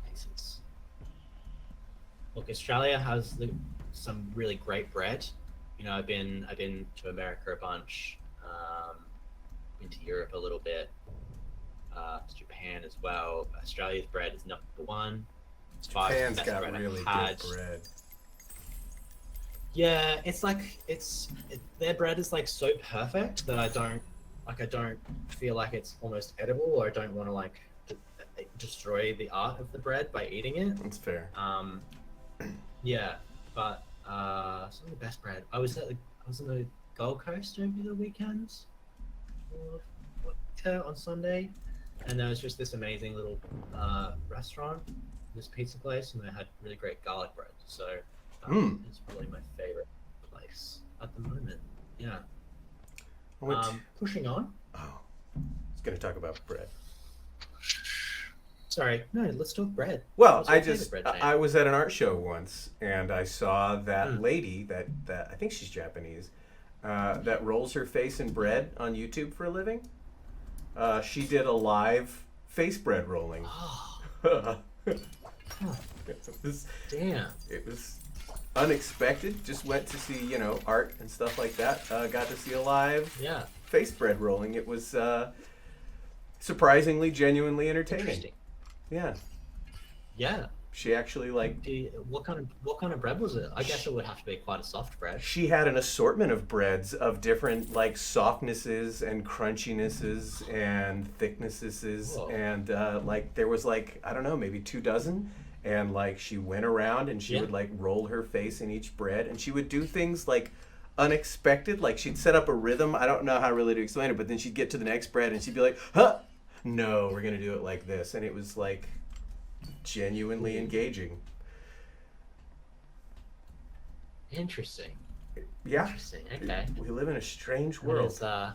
Places. Look, Australia has some really great bread. You know, I've been to America a bunch. Been to Europe a little bit. To Japan as well. Australia's bread is number one. Japan's got really good bread. Yeah, it's like their bread is like so perfect that I don't feel like it's almost edible, or I don't want to like destroy the art of the bread by eating it. That's fair. Yeah, but some of the best bread. I was on the Gold Coast over the weekend, on Sunday, and there was just this amazing little restaurant, this pizza place, and they had really great garlic bread. So it's probably my favorite place at the moment. Yeah. Pushing on. Oh, I was going to talk about bread. Sorry, no, let's talk bread. Well, I was at an art show once, and I saw that lady that I think she's Japanese, that rolls her face in bread on YouTube for a living. She did a live face bread rolling. Damn. It was unexpected. Just went to see, art and stuff like that. Got to see a live face bread rolling. It was surprisingly, genuinely entertaining. Yeah. Yeah. She actually what kind of bread was it? I guess it would have to be quite a soft bread. She had an assortment of breads of different softnesses and crunchinesses and thicknesses. Whoa. And there was I don't know, maybe 2 dozen. And she went around and she would roll her face in each bread, and she would do things unexpected. She'd set up a rhythm. I don't know how really to explain it, but then she'd get to the next bread and she'd be like, huh, no, we're gonna do it like this. And it was genuinely engaging. Interesting. Yeah. Interesting. Okay. We live in a strange world. Yeah,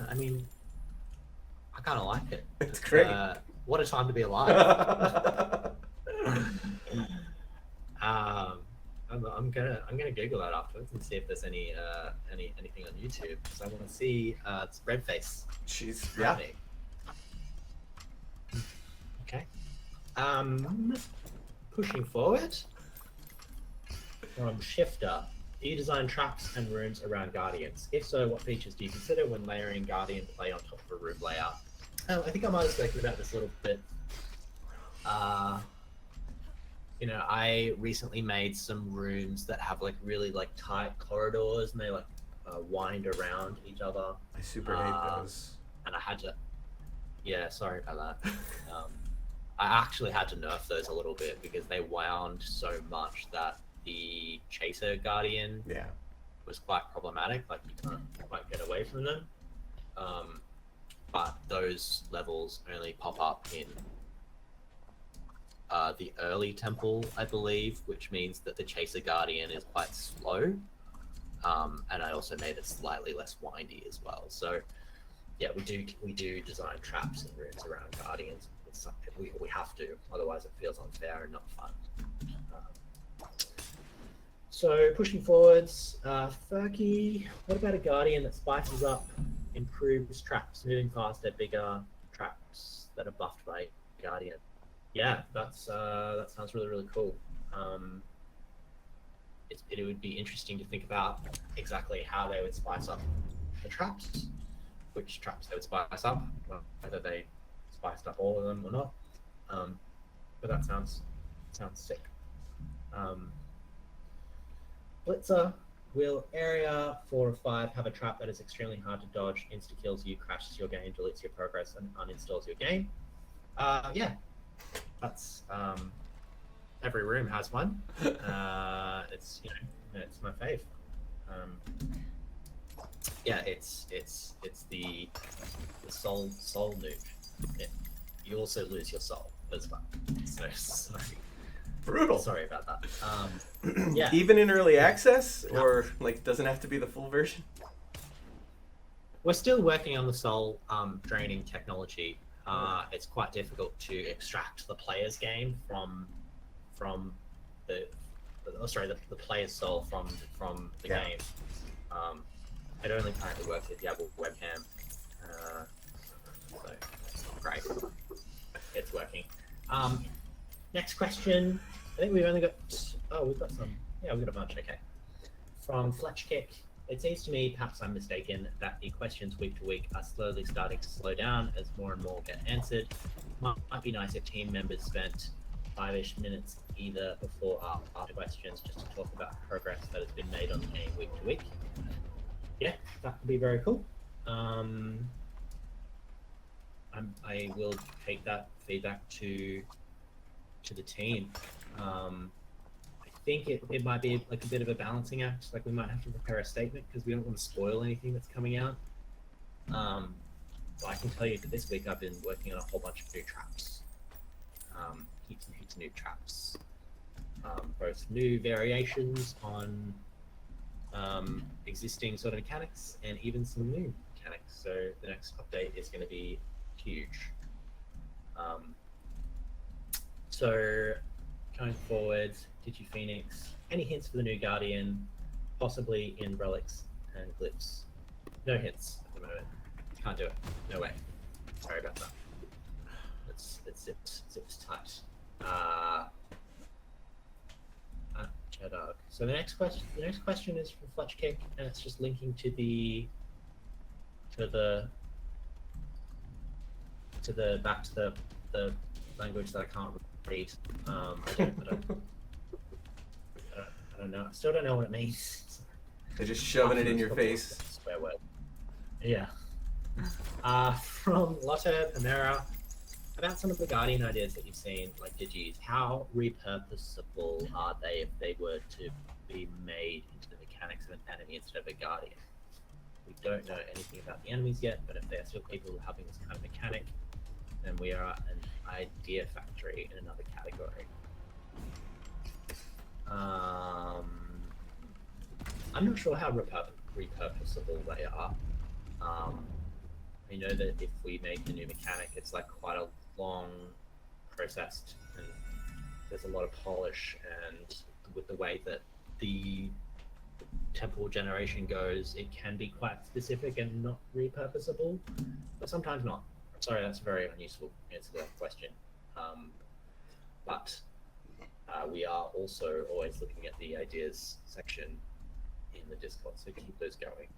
I mean, I kind of like it. It's great. What a time to be alive. I'm I'm gonna Google that afterwards and see if there's anything on YouTube because I want to see red face. She's yeah. Okay. Pushing forward from Shifter. Do you design traps and rooms around Guardians? If so, what features do you consider when layering Guardian play on top of a room layout? I think I might have spoken about this a little bit. I recently made some rooms that have like really like tight corridors and they like wind around each other. I super hate those. And I had to. Yeah, sorry about that. I actually had to nerf those a little bit because they wound so much that the Chaser Guardian was quite problematic. Like you can't quite get away from them. But those levels only pop up in the early temple, I believe, which means that the Chaser Guardian is quite slow. And I also made it slightly less windy as well. So yeah, we do design traps and rooms around Guardians. It's something we have to, otherwise it feels unfair and not fun. So pushing forwards, Ferky, what about a Guardian that spices up, improves traps, moving faster, bigger traps that are buffed by Guardian? Yeah, that sounds really, really cool. It would be interesting to think about exactly how they would spice up the traps, which traps they would spice up, whether they spiced up all of them or not. But that sounds sick. Blitzer, will area 4 or 5 have a trap that is extremely hard to dodge, insta-kills you, crashes your game, deletes your progress, and uninstalls your game? Yeah. That's every room has one. It's it's my fave. Yeah, it's the soul nuke. You also lose your soul as well. So sorry. Brutal. Sorry about that. Yeah. Even in early access, or like doesn't have to be the full version. We're still working on the soul draining technology. It's quite difficult to extract the player's game from the player's soul from the game. It only currently works if you have a webcam. So it's not great. It's working. Next question. I think we've only got we've got some. Yeah, we've got a bunch. Okay. From Fletch Kick. It seems to me, perhaps I'm mistaken, that the questions week to week are slowly starting to slow down as more and more get answered. Might be nice if team members spent 5-ish minutes either before or after questions just to talk about progress that has been made on the game week to week. Yeah, that would be very cool. I will take that feedback to the team. I think it might be like a bit of a balancing act. Like we might have to prepare a statement because we don't want to spoil anything that's coming out. So I can tell you that this week I've been working on a whole bunch of new traps. Heaps and heaps of new traps. Both new variations on existing sort of mechanics and even some new mechanics. So the next update is going to be huge. So going forward, DigiPhoenix, any hints for the new Guardian, possibly in relics and glyphs? No hints at the moment. Can't do it. No way. Sorry about that. It's zipped tight. Dog. So the next question is from Fletch Kick, and it's just linking to the language that I can't read. I don't know. I still don't know what it means. They're just shoving it in your face. Swear word. Yeah. From Lotte Panera, about some of the Guardian ideas that you've seen, like Digis, how repurposable are they if they were to be made into the mechanics of an enemy instead of a Guardian? We don't know anything about the enemies yet, but if they are still capable of having this kind of mechanic, then we are an idea factory in another category. I'm not sure how repurposable they are. I know that if we make a new mechanic, it's like quite a long process, and there's a lot of polish, and with the way that the temple generation goes, it can be quite specific and not repurposable, but sometimes not. Sorry, that's a very unuseful answer to that question. But we are also always looking at the ideas section in the Discord, so keep those going.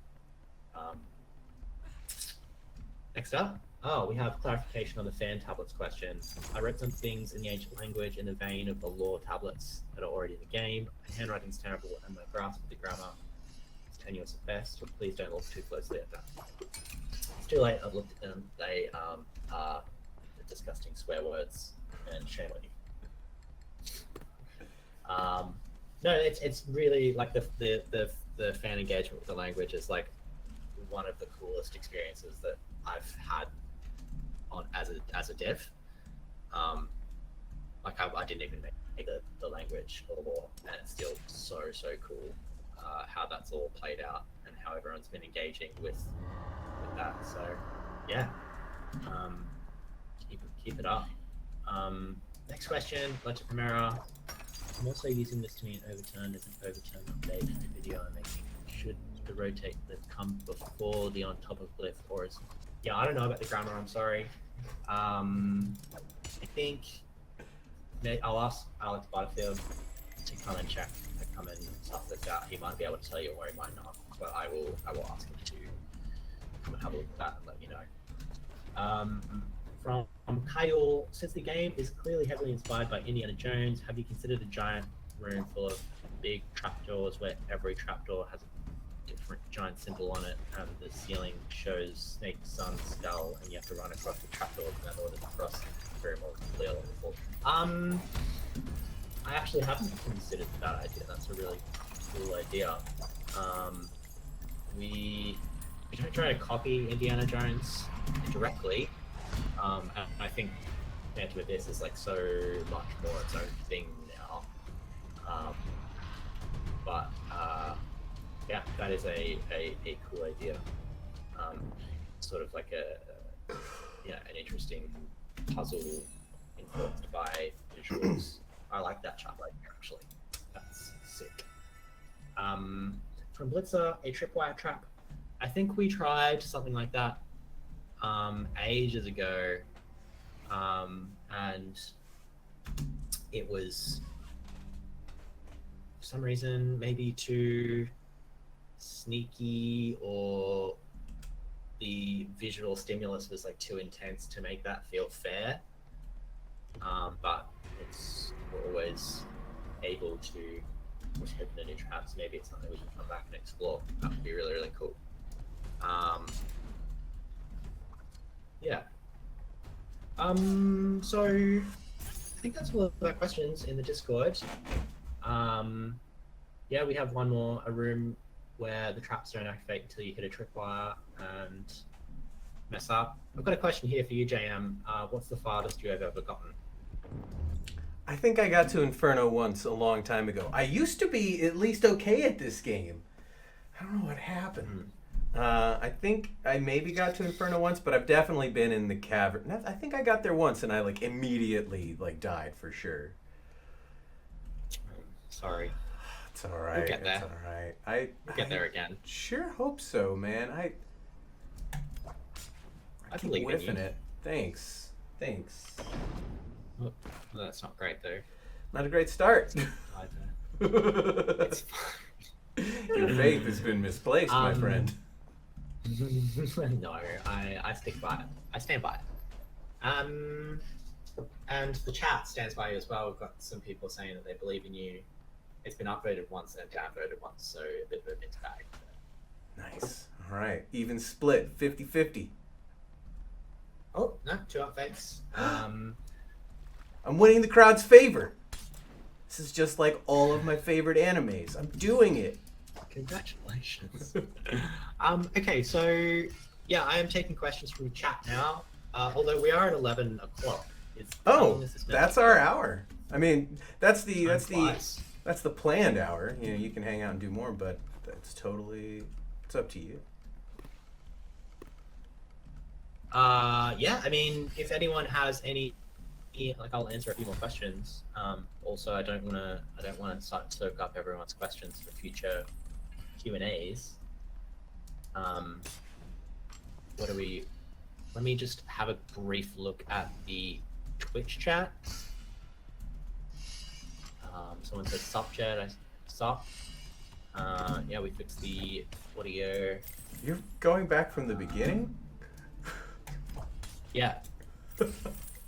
Next up, we have clarification on the fan tablets question. I wrote some things in the ancient language in the vein of the lore tablets that are already in the game. My handwriting's terrible and my grasp of the grammar is tenuous at best, so please don't look too closely at that. It's too late, I've looked at them. They are disgusting swear words, and shame on you. No, it's really like the fan engagement with the language is like one of the coolest experiences that I've had on as a dev. Like I didn't even make the language or lore, and it's still so cool how that's all played out and how everyone's been engaging with that. So yeah, keep it up. Next question, Letter Primera. I'm also using this to mean overturned as an overturned update in the video I'm making. Should the rotate glyph come before the on top of glyph, or is... Yeah, I don't know about the grammar, I'm sorry. I think I'll ask Alex Butterfield to come and check, to come and suss this out. He might be able to tell you, or he might not, but I will ask him to come and have a look at that and let you know. From Kyle, since the game is clearly heavily inspired by Indiana Jones, have you considered a giant room full of big trapdoors where every trapdoor has a different giant symbol on it, and the ceiling shows Snake, Sun, Skull, and you have to run across the trapdoors in order to cross very more clearly. I actually haven't considered that idea. That's a really cool idea. We don't try to copy Indiana Jones directly. And I think compared with this is like so much more its own thing now. But yeah, that is a cool idea. Sort of like an interesting puzzle influenced by visuals. I like that chapter actually. That's sick. From Blitzer, a tripwire trap. I think we tried something like that ages ago, and it was for some reason maybe too sneaky, or the visual stimulus was like too intense to make that feel fair. But we're always able to open the new traps. Maybe it's something we can come back and explore. That would be really cool. Yeah. So I think that's all of our questions in the Discord. Yeah, we have one more, a room where the traps don't activate until you hit a tripwire and mess up. I've got a question here for you, JM. What's the farthest you have ever gotten? I think I got to Inferno once a long time ago. I used to be at least okay at this game. I don't know what happened. I think I maybe got to Inferno once, but I've definitely been in the cavern. I think I got there once and I like immediately like died for sure. Sorry. It's all right. We'll get there. It's all right. I get there again. Sure hope so, man. I keep believe in whiffing you. it. Thanks. Well, that's not great though. Not a great start. It's fine. Your faith has been misplaced, my friend. No, I stick by it. I stand by it. And the chat stands by you as well. We've got some people saying that they believe in you. It's been upvoted once and downvoted once, so a bit of a mixed bag. Nice. All right. Even split, 50-50. Oh, no, 2 upvotes. I'm winning the crowd's favor. This is just like all of my favorite animes. I'm doing it. Congratulations. Okay, so yeah, I am taking questions from chat now. Although we are at 11 o'clock. That's our hour. I mean, that's the planned hour. You know, you can hang out and do more, but it's up to you. Yeah, I mean, if anyone has any, like, I'll answer a few more questions, or also I don't want to soak up everyone's questions for future Q&As. What do we? Let me just have a brief look at the Twitch chat. Someone said sup chat. I sup. Yeah, we fixed the audio. You're going back from the beginning? Yeah.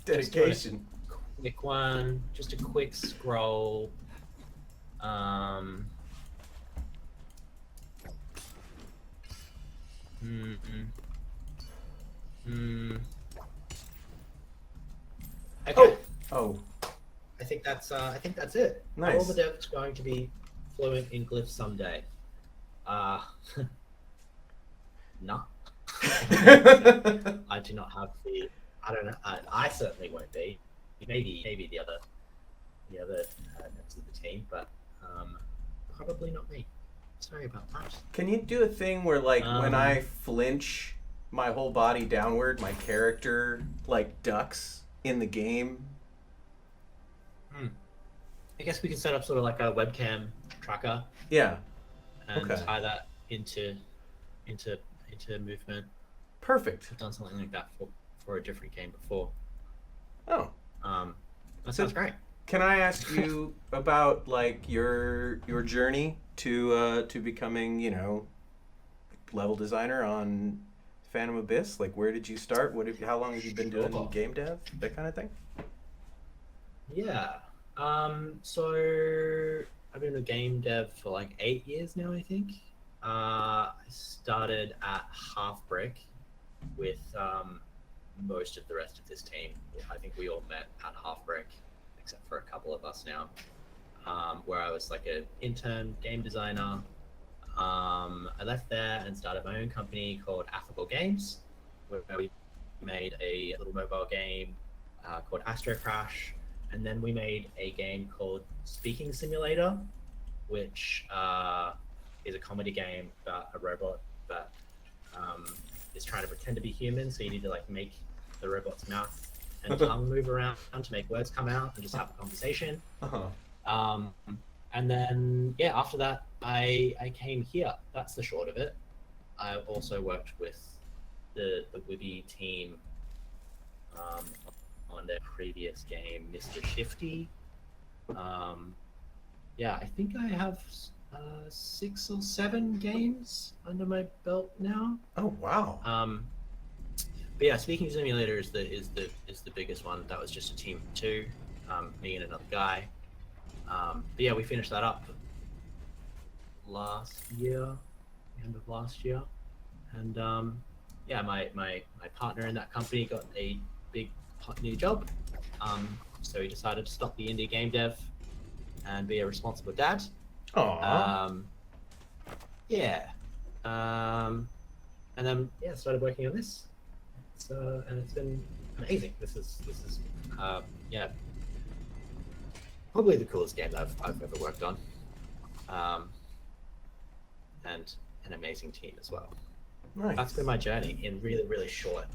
Dedication. Quick one, just a quick scroll. Okay. Oh. I think that's it. Nice. All the devs going to be fluent in Glyph someday. No. I do not have the. I don't know. I certainly won't be. Maybe the other members of the team, but probably not me. Sorry about that. Can you do a thing where, like, when I flinch my whole body downward, my character, like, ducks in the game? I guess we can set up sort of like a webcam tracker. Yeah. And Okay. tie that into movement. Perfect. I've done something like that for a different game before. Oh. That sounds great. Can I ask you about, like, your journey to becoming, you know, level designer on Phantom Abyss? Like, where did you start? How long have you been doing game dev? That kind of thing? Yeah. So I've been a game dev for like 8 years now, I think. I started at Half Brick with most of the rest of this team. I think we all met at Half Brick, except for a couple of us now, where I was like an intern game designer. I left there and started my own company called Affable Games, where we made a little mobile game called Astro Crash. And then we made a game called Speaking Simulator, which is a comedy game about a robot that is trying to pretend to be human. So you need to like make the robot's mouth and tongue move around to make words come out and just have a conversation. And then after that, I came here. That's the short of it. I also worked with the WIBY team on their previous game, Mr. Shifty. I think I have 6 or 7 games under my belt now. Oh wow. But yeah, Speaking Simulator is the biggest one. That was just a team of 2, me and another guy. But yeah, we finished that up last year, end of last year, and my partner in that company got a big hot new job, so he decided to stop the indie game dev and be a responsible dad. Aww. And then started working on this. And it's been amazing. This is probably the coolest game that I've ever worked on, and an amazing team as well. Nice. That's been my journey in really shortness.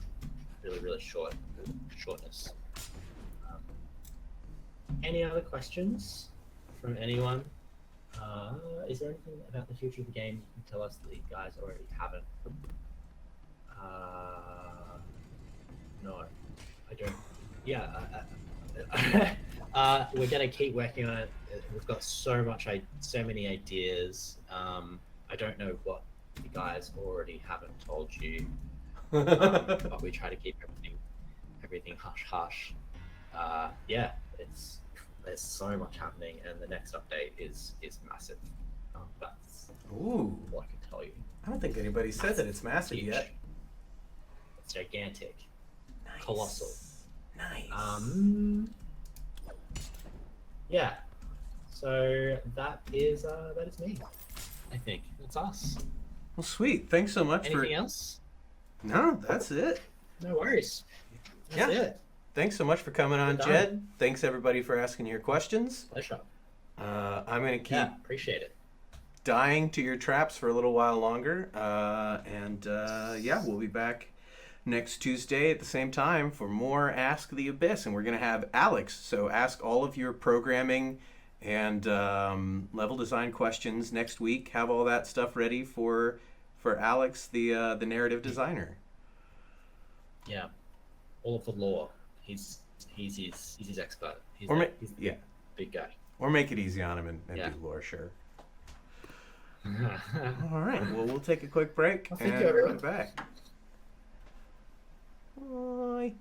Any other questions from anyone? Is there anything about the future of the game you can tell us that you guys already haven't? No, I don't. Yeah, we're gonna keep working on it. We've got so many ideas. I don't know what you guys already haven't told you, but we try to keep everything hush hush. There's so much happening, and the next update is massive. That's all I can tell you. I don't think anybody said that it's massive Huge. yet. It's gigantic. Nice. Colossal. Nice. Yeah. So that is me. I think that's us. Well, sweet. Thanks so much Anything else? No, that's it. No worries. That's it. Thanks so much for coming on, Done. Jed. Thanks everybody for asking your questions. Pleasure. I'm gonna keep Appreciate it. dying to your traps for a little while longer, and we'll be back next Tuesday at the same time for more Ask the Abyss. And we're going to have Alex. So ask all of your programming and level design questions next week. Have all that stuff ready for Alex, the narrative designer. Yeah, all of the lore. He's his expert. He's yeah, big guy. Or make it easy on him and Yeah. do lore, sure. All right. Well, we'll take a quick break Thank and you, we'll everyone. be back. Bye.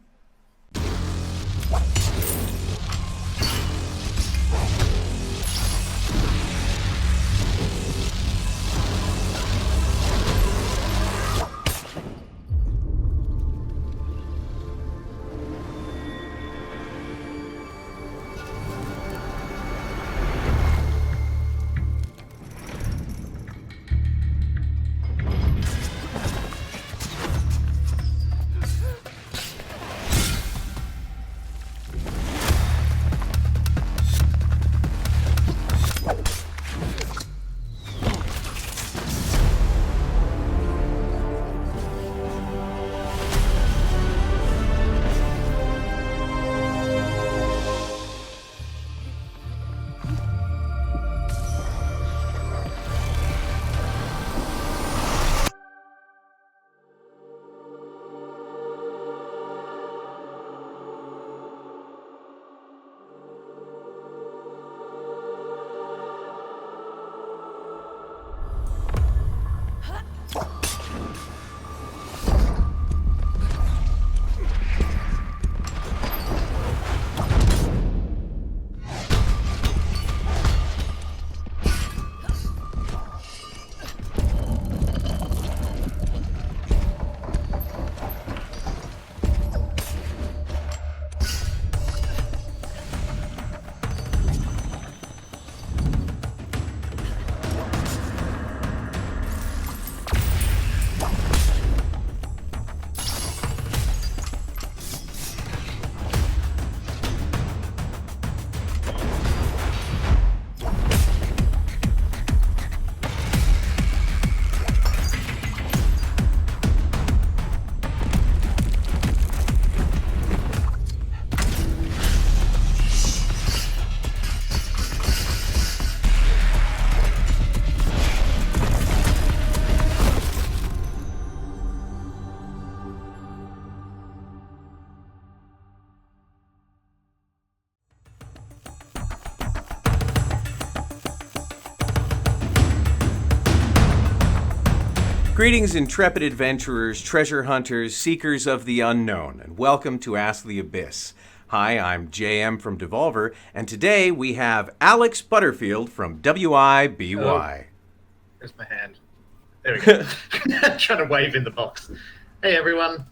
Greetings, intrepid adventurers, treasure hunters, seekers of the unknown, and welcome to Ask the Abyss. Hi, I'm JM from Devolver, and today we have Alex Butterfield from WIBY. Hello. There's my hand. There we go. Trying to wave in the box. Hey, everyone.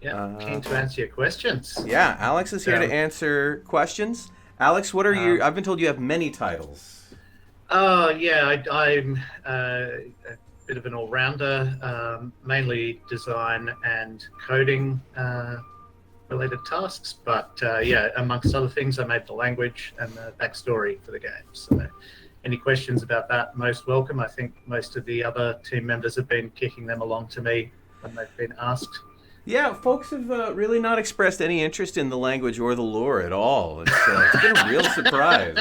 Keen to answer your questions. Yeah, Alex is here to answer questions. Alex, what are your... I've been told you have many titles. Oh, yeah, I'm a bit of an all-rounder, mainly design and coding related tasks. But yeah, amongst other things, I made the language and the backstory for the game. So any questions about that, most welcome. I think most of the other team members have been kicking them along to me when they've been asked. Yeah, folks have really not expressed any interest in the language or the lore at all. It's been a real surprise.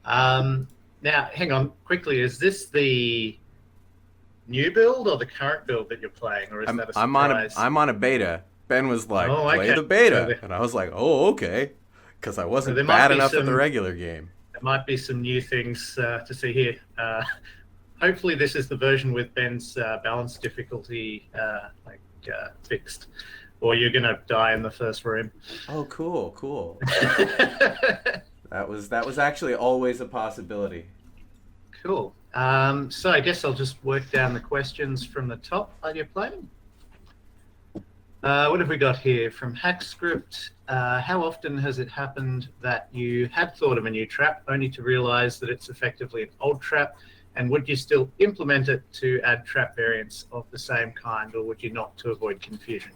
Now, hang on quickly. Is this the new build or the current build that you're playing, or is that a surprise? I'm on a beta. Ben was like, play the beta. And I was like, oh, okay. Because I wasn't bad enough at the regular game. There might be some new things to see here. Hopefully this is the version with Ben's balance difficulty fixed, or you're going to die in the first room. Oh, cool. That was actually always a possibility. Cool. So I guess I'll just work down the questions from the top while you're playing. What have we got here? From HackScript, how often has it happened that you had thought of a new trap only to realize that it's effectively an old trap? And would you still implement it to add trap variants of the same kind, or would you not, to avoid confusion?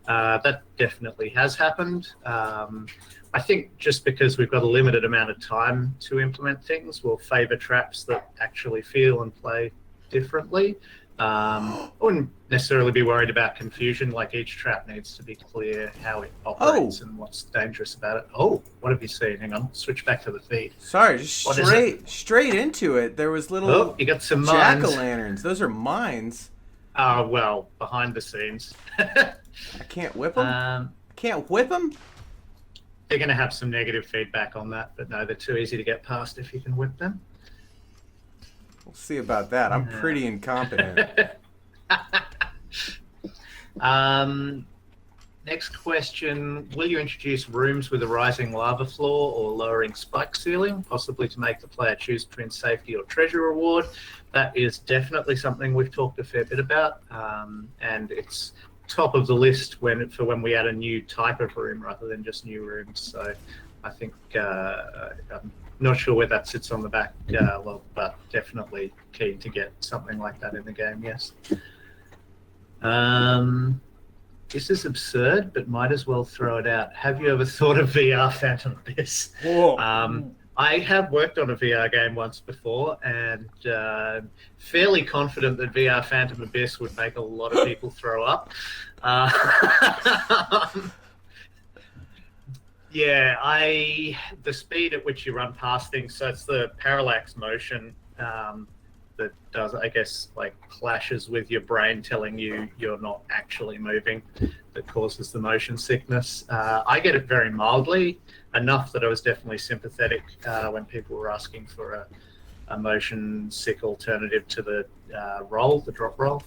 That definitely has happened. I think just because we've got a limited amount of time to implement things, we'll favor traps that actually feel and play differently. I wouldn't necessarily be worried about confusion. Like each trap needs to be clear how it operates and what's dangerous about it. Oh, what have you seen? Hang on, switch back to the feed. Sorry, just What is it? straight into it. There was little Oh, you got some mines. jack-o'-lanterns. Those are mines. Well, behind the scenes. I can't whip them. Can't whip them. They're going to have some negative feedback on that, but no, they're too easy to get past if you can whip them. We'll see about that. I'm pretty incompetent. Next question. Will you introduce rooms with a rising lava floor or lowering spike ceiling, possibly to make the player choose between safety or treasure reward? That is definitely something we've talked a fair bit about, and it's top of the list for when we add a new type of room rather than just new rooms. So I think I'm not sure where that sits on the back log, but definitely keen to get something like that in the game, yes. This is absurd, but might as well throw it out. Have you ever thought of VR Phantom Abyss? I have worked on a VR game once before, and fairly confident that VR Phantom Abyss would make a lot of people throw up. Yeah, the speed at which you run past things, so it's the parallax motion that does, I guess, like clashes with your brain telling you you're not actually moving, that causes the motion sickness. I get it very mildly, enough that I was definitely sympathetic when people were asking for a motion sick alternative to the drop roll.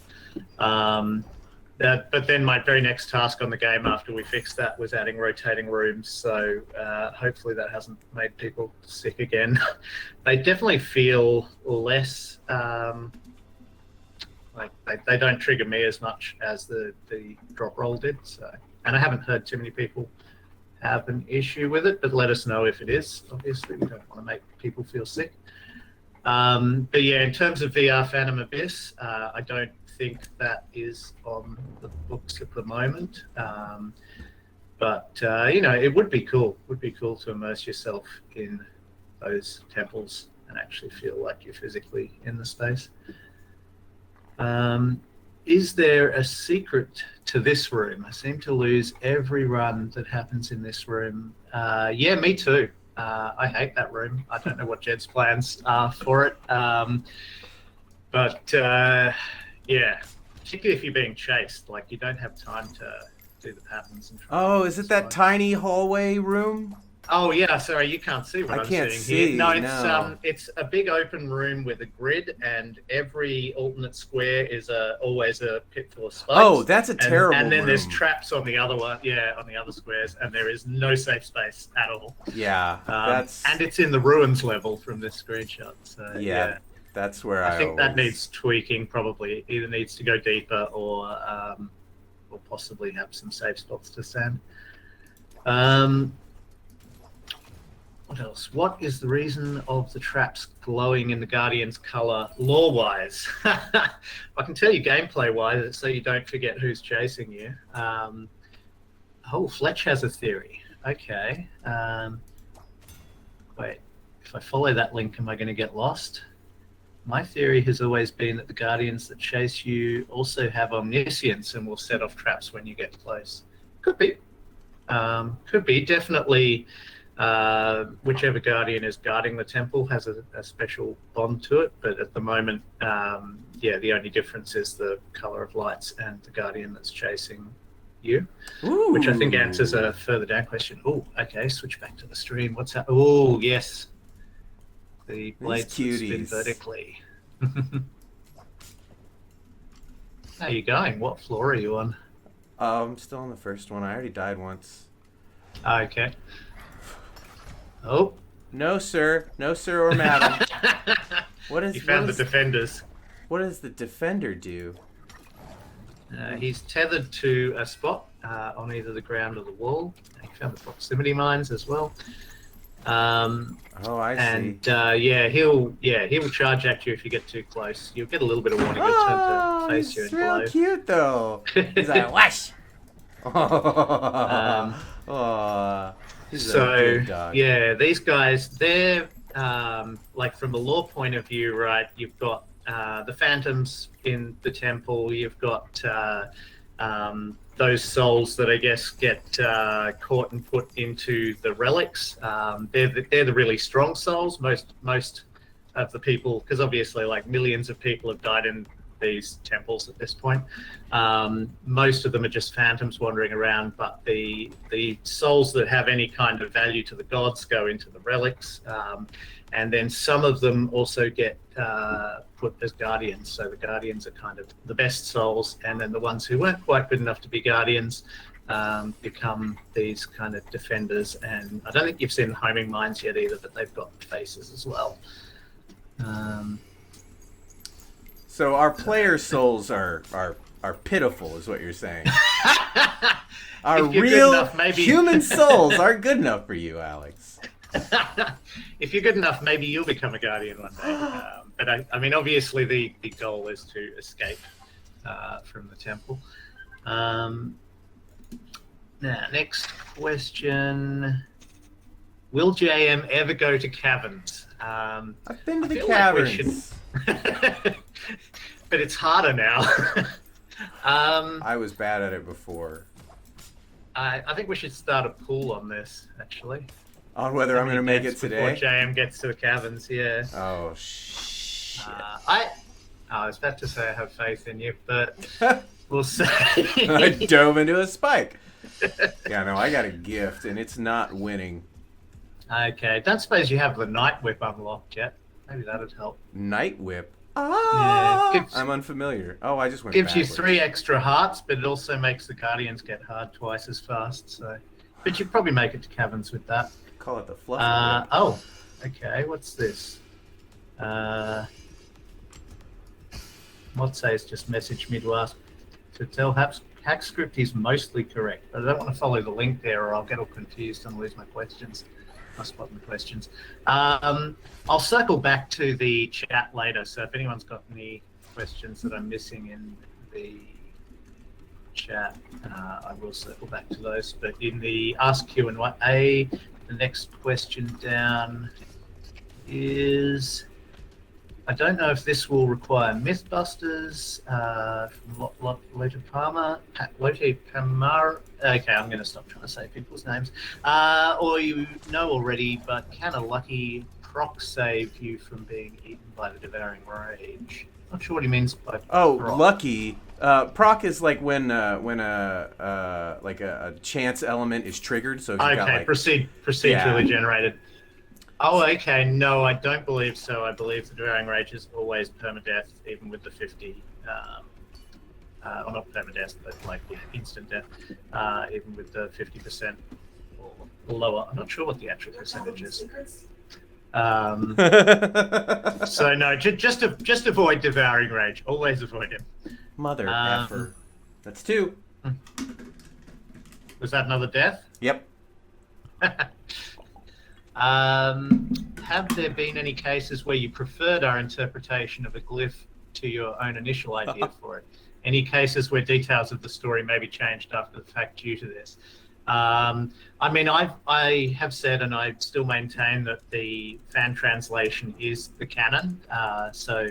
But then my very next task on the game after we fixed that was adding rotating rooms, so hopefully that hasn't made people sick again. They definitely feel less like they don't trigger me as much as the drop roll did. So, and I haven't heard too many people have an issue with it, but let us know if it is. Obviously, we don't want to make people feel sick. But yeah, in terms of VR Phantom Abyss, I don't think that is on the books at the moment. But it would be cool. Would be cool to immerse yourself in those temples and actually feel like you're physically in the space. Is there a secret to this room? I seem to lose every run that happens in this room. Yeah, me too. I hate that room. I don't know what Jed's plans are for it. But yeah, particularly if you're being chased, like you don't have time to do the patterns. And is it that tiny hallway room? Oh yeah, sorry, you can't see what I I'm can't seeing see, here. No, no. It's a big open room with a grid, and every alternate square is always a pit full of spikes. Oh, that's a terrible And then room. there's traps on the other one, on the other squares, and there is no safe space at all. Yeah, and it's in the ruins level from this screenshot. So yeah. That's where I think that needs tweaking. Probably either needs to go deeper or possibly have some safe spots to stand. What else? What is the reason of the traps glowing in the Guardian's color lore-wise? I can tell you gameplay-wise, it's so you don't forget who's chasing you. Fletch has a theory. Okay. Wait, if I follow that link, am I going to get lost? My theory has always been that the Guardians that chase you also have omniscience and will set off traps when you get close. Could be. Could be. Definitely. Whichever Guardian is guarding the temple has a special bond to it, but at the moment, the only difference is the color of lights and the Guardian that's chasing you. Ooh. Which I think answers a further down question. Oh, okay, switch back to the stream. What's that? Oh, yes. The blades spin vertically. How are you going? What floor are you on? I'm still on the first one. I already died once. Okay. Oh. No, sir. No, sir or madam. You found the defenders. What does the defender do? He's tethered to a spot on either the ground or the wall. He found the proximity mines as well. I see. And he'll charge at you if you get too close. You'll get a little bit of warning. He'll turn to face you and blow. He's real cute though. He's like, whoosh. He's a good dog. Yeah, these guys, they're like from a lore point of view, right? You've got the phantoms in the temple. You've got those souls that I guess get caught and put into the relics. They're the really strong souls. Most of the people, because obviously like millions of people have died in these temples at this point. Most of them are just phantoms wandering around, but the souls that have any kind of value to the gods go into the relics. And then some of them also get put as guardians. So the guardians are kind of the best souls, and then the ones who weren't quite good enough to be guardians become these kind of defenders. And I don't think you've seen the homing mines yet either, but they've got faces as well. So our player souls are pitiful, is what you're saying. Our real enough, human souls are good enough for you, Alex. If you're good enough, maybe you'll become a guardian one day. But I mean, obviously the goal is to escape from the temple. Now, next question. Will JM ever go to Caverns? I've been to the Caverns. But it's harder now. I was bad at it before. I think we should start a pool on this, actually. On whether I'm going to make it today? Before JM gets to the Caverns, yeah. Oh, shit. I was about to say I have faith in you, but we'll see. I dove into a spike. Yeah, no, I got a gift, and it's not winning. Okay, don't suppose you have the Night Whip unlocked yet. Maybe that'd help. Night Whip? Yeah, I'm unfamiliar. Oh, I just went gives backwards. You 3 extra hearts, but it also makes the Guardians get hard twice as fast. So, but you'd probably make it to Caverns with that. Call it the Fluffy Whip. Oh, okay. What's this? Motsay's just messaged me to ask to tell Hackscript is mostly correct, but I don't want to follow the link there, or I'll get all confused and lose my questions. My spot in the questions. I'll circle back to the chat later, so if anyone's got any questions that I'm missing in the chat, I will circle back to those. But in the Ask Q&A, the next question down is, I don't know if this will require Mythbusters from Lotte Palmer. Okay, I'm going to stop trying to say people's names. Or you know already, but can a lucky proc save you from being eaten by the Devouring Rage? Not sure what he means by proc. Lucky. Proc is like when a chance element is triggered. So if you got like, procedurally generated. Oh, okay. No, I don't believe so. I believe the Devouring Rage is always permadeath, even with the 50. Or not permadeath, but like instant death, even with the 50% or lower. I'm not sure what the actual percentage is. So no, just avoid Devouring Rage. Always avoid him. Mother effer. That's 2. Was that another death? Yep. Have there been any cases where you preferred our interpretation of a glyph to your own initial idea for it? Any cases where details of the story may be changed after the fact due to this? I mean, I have said, and I still maintain, that the fan translation is the canon. So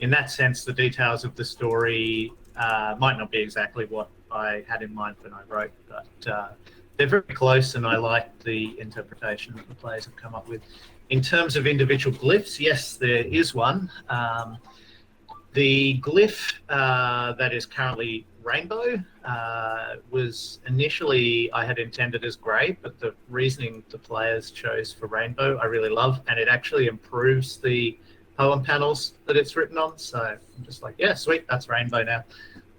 in that sense, the details of the story might not be exactly what I had in mind when I wrote, but they're very close, and I like the interpretation that the players have come up with. In terms of individual glyphs, yes, there is one. The glyph that is currently rainbow was initially I had intended as grey, but the reasoning the players chose for rainbow I really love, and it actually improves the poem panels that it's written on. So I'm just like, yeah, sweet, that's rainbow now.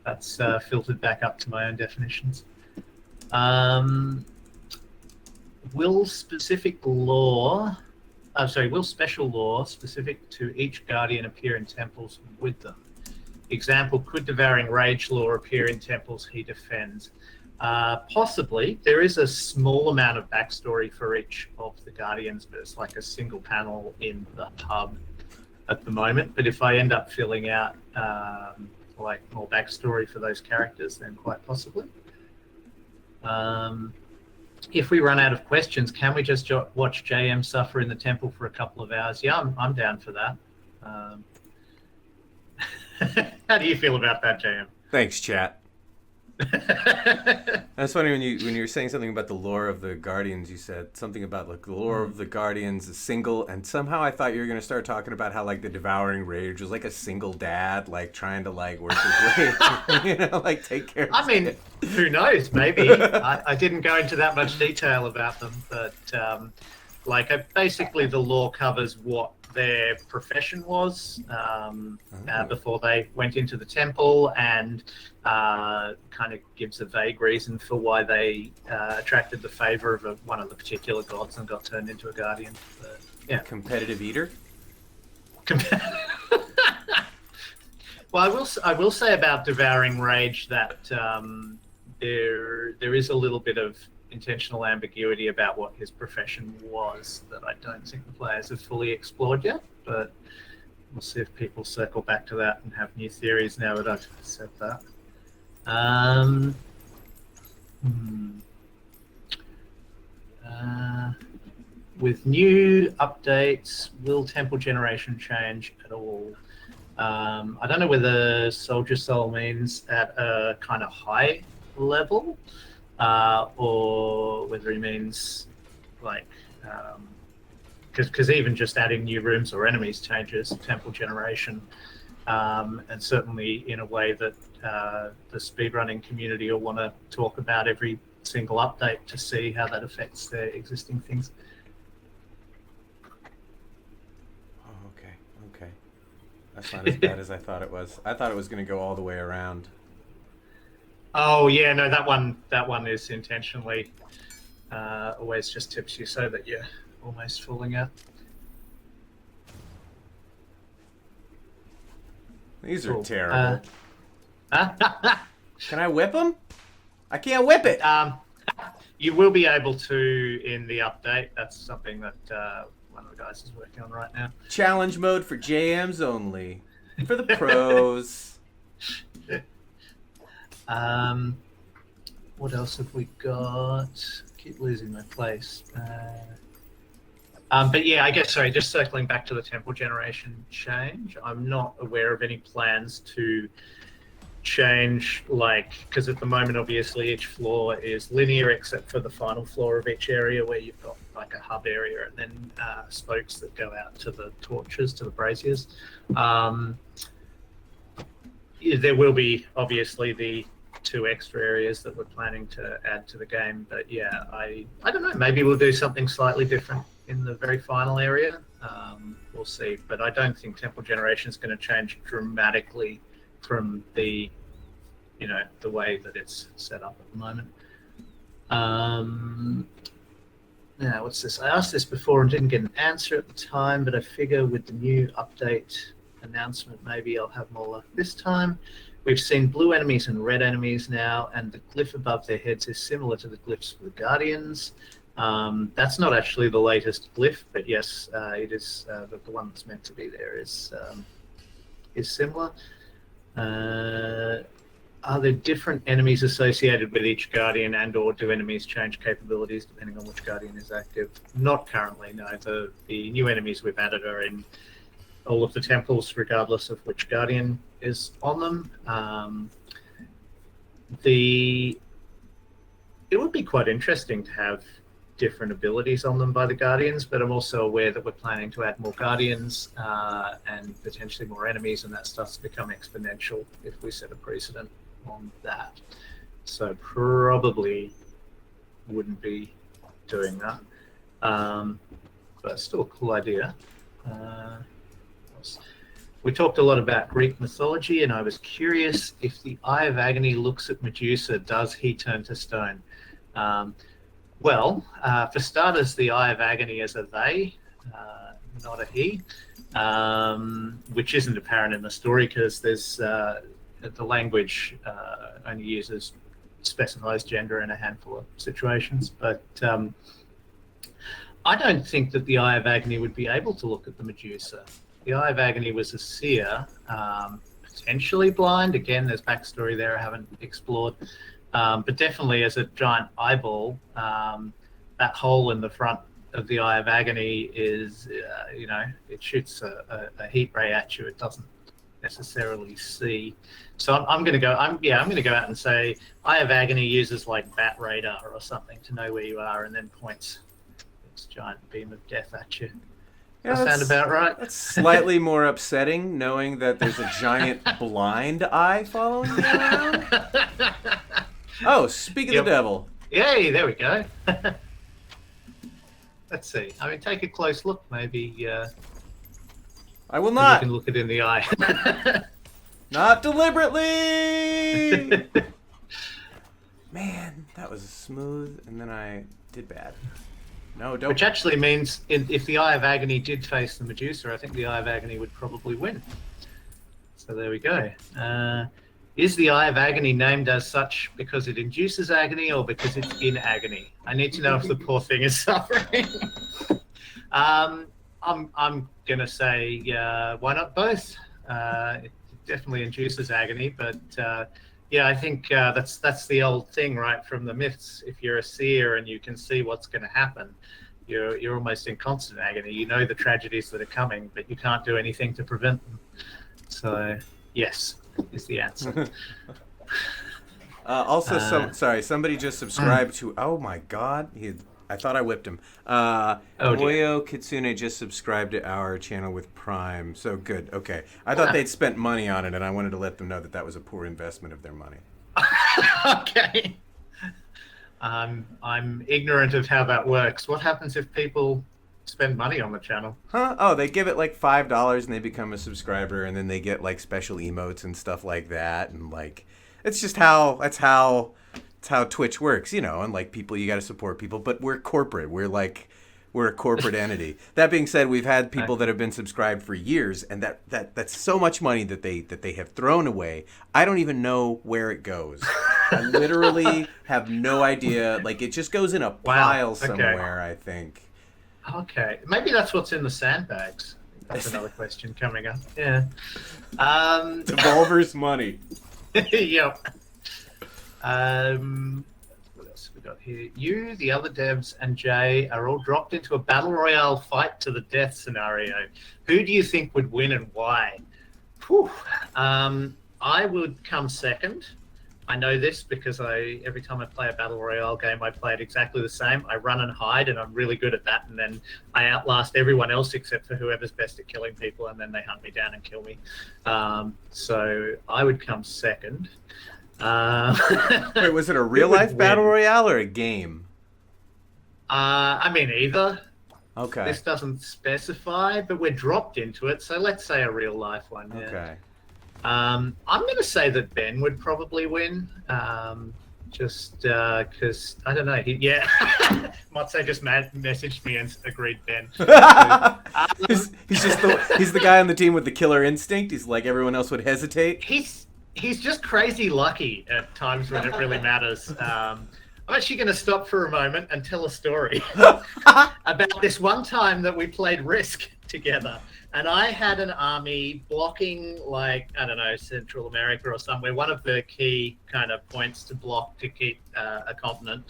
That's filtered back up to my own definitions. Will special lore specific to each guardian appear in temples with them? Example, could Devouring Rage lore appear in temples he defends? Possibly. There is a small amount of backstory for each of the guardians, but it's like a single panel in the hub at the moment. But if I end up filling out like more backstory for those characters, then quite possibly. If we run out of questions, can we just watch JM suffer in the temple for a couple of hours? Yeah, I'm down for that. How do you feel about that, JM? Thanks, chat. That's funny when you were saying something about the lore of the Guardians. You said something about like the lore of the Guardians is single, and somehow I thought you were gonna start talking about how like the Devouring Rage was like a single dad, like trying to like work his way, like take care. I mean, who knows? Maybe I didn't go into that much detail about them, but basically the lore covers what their profession was before they went into the temple, and kind of gives a vague reason for why they attracted the favor of one of the particular gods and got turned into a guardian. But, yeah, competitive eater. Well, I will say about Devouring Rage that there is a little bit of intentional ambiguity about what his profession was that I don't think the players have fully explored yet, but we'll see if people circle back to that and have new theories now that I've said that. With new updates, will temple generation change at all? I don't know whether Soldier Soul means at a kind of high level, or whether he means like, because even just adding new rooms or enemies changes temple generation, and certainly in a way that the speedrunning community will want to talk about every single update to see how that affects their existing things. Oh, okay. That's not as bad as I thought it was. I thought it was going to go all the way around. Oh yeah, no, that one is intentionally always just tips you so that you're almost falling out. These are terrible. Can I whip them? I can't whip it. You will be able to in the update. That's something that one of the guys is working on right now. Challenge mode for JMs only. For the pros. What else have we got? Keep losing my place. But yeah, I guess, sorry, just circling back to the temple generation change, I'm not aware of any plans to change, because at the moment, obviously, each floor is linear except for the final floor of each area where you've got like a hub area and then spokes that go out to the torches, to the braziers. There will be, obviously, the 2 extra areas that we're planning to add to the game, but yeah, I don't know, maybe we'll do something slightly different in the very final area. We'll see, but I don't think temple generation is going to change dramatically from the way that it's set up at the moment. Now, what's this? I asked this before and didn't get an answer at the time, but I figure with the new update announcement, maybe I'll have more luck this time. We've seen blue enemies and red enemies now, and the glyph above their heads is similar to the glyphs for the Guardians. That's not actually the latest glyph, but yes, it is the one that's meant to be there is similar. Are there different enemies associated with each Guardian, and/or do enemies change capabilities depending on which Guardian is active? Not currently, no. The new enemies we've added are in all of the temples, regardless of which Guardian is on them. It would be quite interesting to have different abilities on them by the Guardians, but I'm also aware that we're planning to add more Guardians and potentially more enemies, and that starts to become exponential if we set a precedent on that. So probably wouldn't be doing that, but still a cool idea. We talked a lot about Greek mythology, and I was curious if the Eye of Agony looks at Medusa, does he turn to stone? Well, for starters, the Eye of Agony is a they, not a he, which isn't apparent in the story because there's the language only specifies gender in a handful of situations. But I don't think that the Eye of Agony would be able to look at the Medusa. The Eye of Agony was a seer, potentially blind. Again, there's backstory there I haven't explored. But definitely as a giant eyeball, that hole in the front of the Eye of Agony is, it shoots a heat ray at you. It necessarily see. So I'm going to go. I'm going to go out and say Eye of Agony uses like bat radar or something to know where you are, and then points its giant beam of death at you. Yeah, That sound about right? That's slightly more upsetting, knowing that there's a giant blind eye following me around. Oh, speak of the devil. Yay, there we go. Let's see. I mean, take a close look, maybe. I will not. You can look it in the eye. Not deliberately! Man, that was smooth, and then I did bad. No, don't. Which actually means if the Eye of Agony did face the Medusa, I think the Eye of Agony would probably win. So there we go. Is the Eye of Agony named as such because it induces agony or because it's in agony? I need to know if the poor thing is suffering. I'm gonna say why not both? It definitely induces agony, but yeah, I think that's the old thing, right, from the myths. If you're a seer and you can see what's going to happen, you're almost in constant agony. You know the tragedies that are coming, but you can't do anything to prevent them. So yes, is the answer. Also, somebody just subscribed to. Oh my God, I thought I whipped him. Moyo Kitsune just subscribed to our channel with Prime. So good. Okay. I thought they'd spent money on it, and I wanted to let them know that that was a poor investment of their money. Okay. I'm ignorant of how that works. What happens if people spend money on the channel? Huh? Oh, they give it like $5 and they become a subscriber, and then they get like special emotes and stuff like that, and like it's just that's how Twitch works, you know, and like people, you got to support people, but we're corporate. We're a corporate entity. That being said, we've had people that have been subscribed for years, and that's so much money that they have thrown away. I don't even know where it goes. I literally have no idea. Like, it just goes in a pile somewhere, I think. Okay. Maybe that's what's in the sandbags. That's another question coming up. Yeah. Devolver's money. Yep. What else have we got here? You, the other devs, and Jay are all dropped into a battle royale fight to the death scenario. Who do you think would win and why? Whew. I would come second. I know this because every time I play a battle royale game, I play it exactly the same. I run and hide, and I'm really good at that. And then I outlast everyone else except for whoever's best at killing people, and then they hunt me down and kill me. So I would come second. Wait, was it a real life battle royale or a game? I mean, either. Okay. This doesn't specify, but we're dropped into it, so let's say a real life one. Yeah. Okay. I'm going to say that Ben would probably win, just because I don't know. Motse just messaged me and agreed Ben. He's the guy on the team with the killer instinct. He's like everyone else would hesitate. He's just crazy lucky at times when it really matters. I'm actually going to stop for a moment and tell a story about this one time that we played Risk together. And I had an army blocking, like, I don't know, Central America or somewhere, one of the key kind of points to block to keep a continent.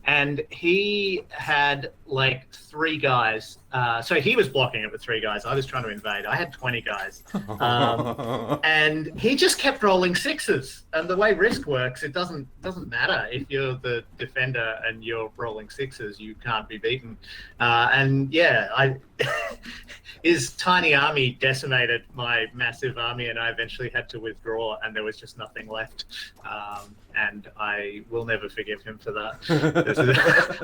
And he had like 3 guys. So he was blocking it with 3 guys. I was trying to invade. I had 20 guys. And he just kept rolling 6s. And the way Risk works, it doesn't matter. If you're the defender and you're rolling 6s, you can't be beaten. And yeah, his tiny army decimated my massive army, and I eventually had to withdraw, and there was just nothing left. And I will never forgive him for that.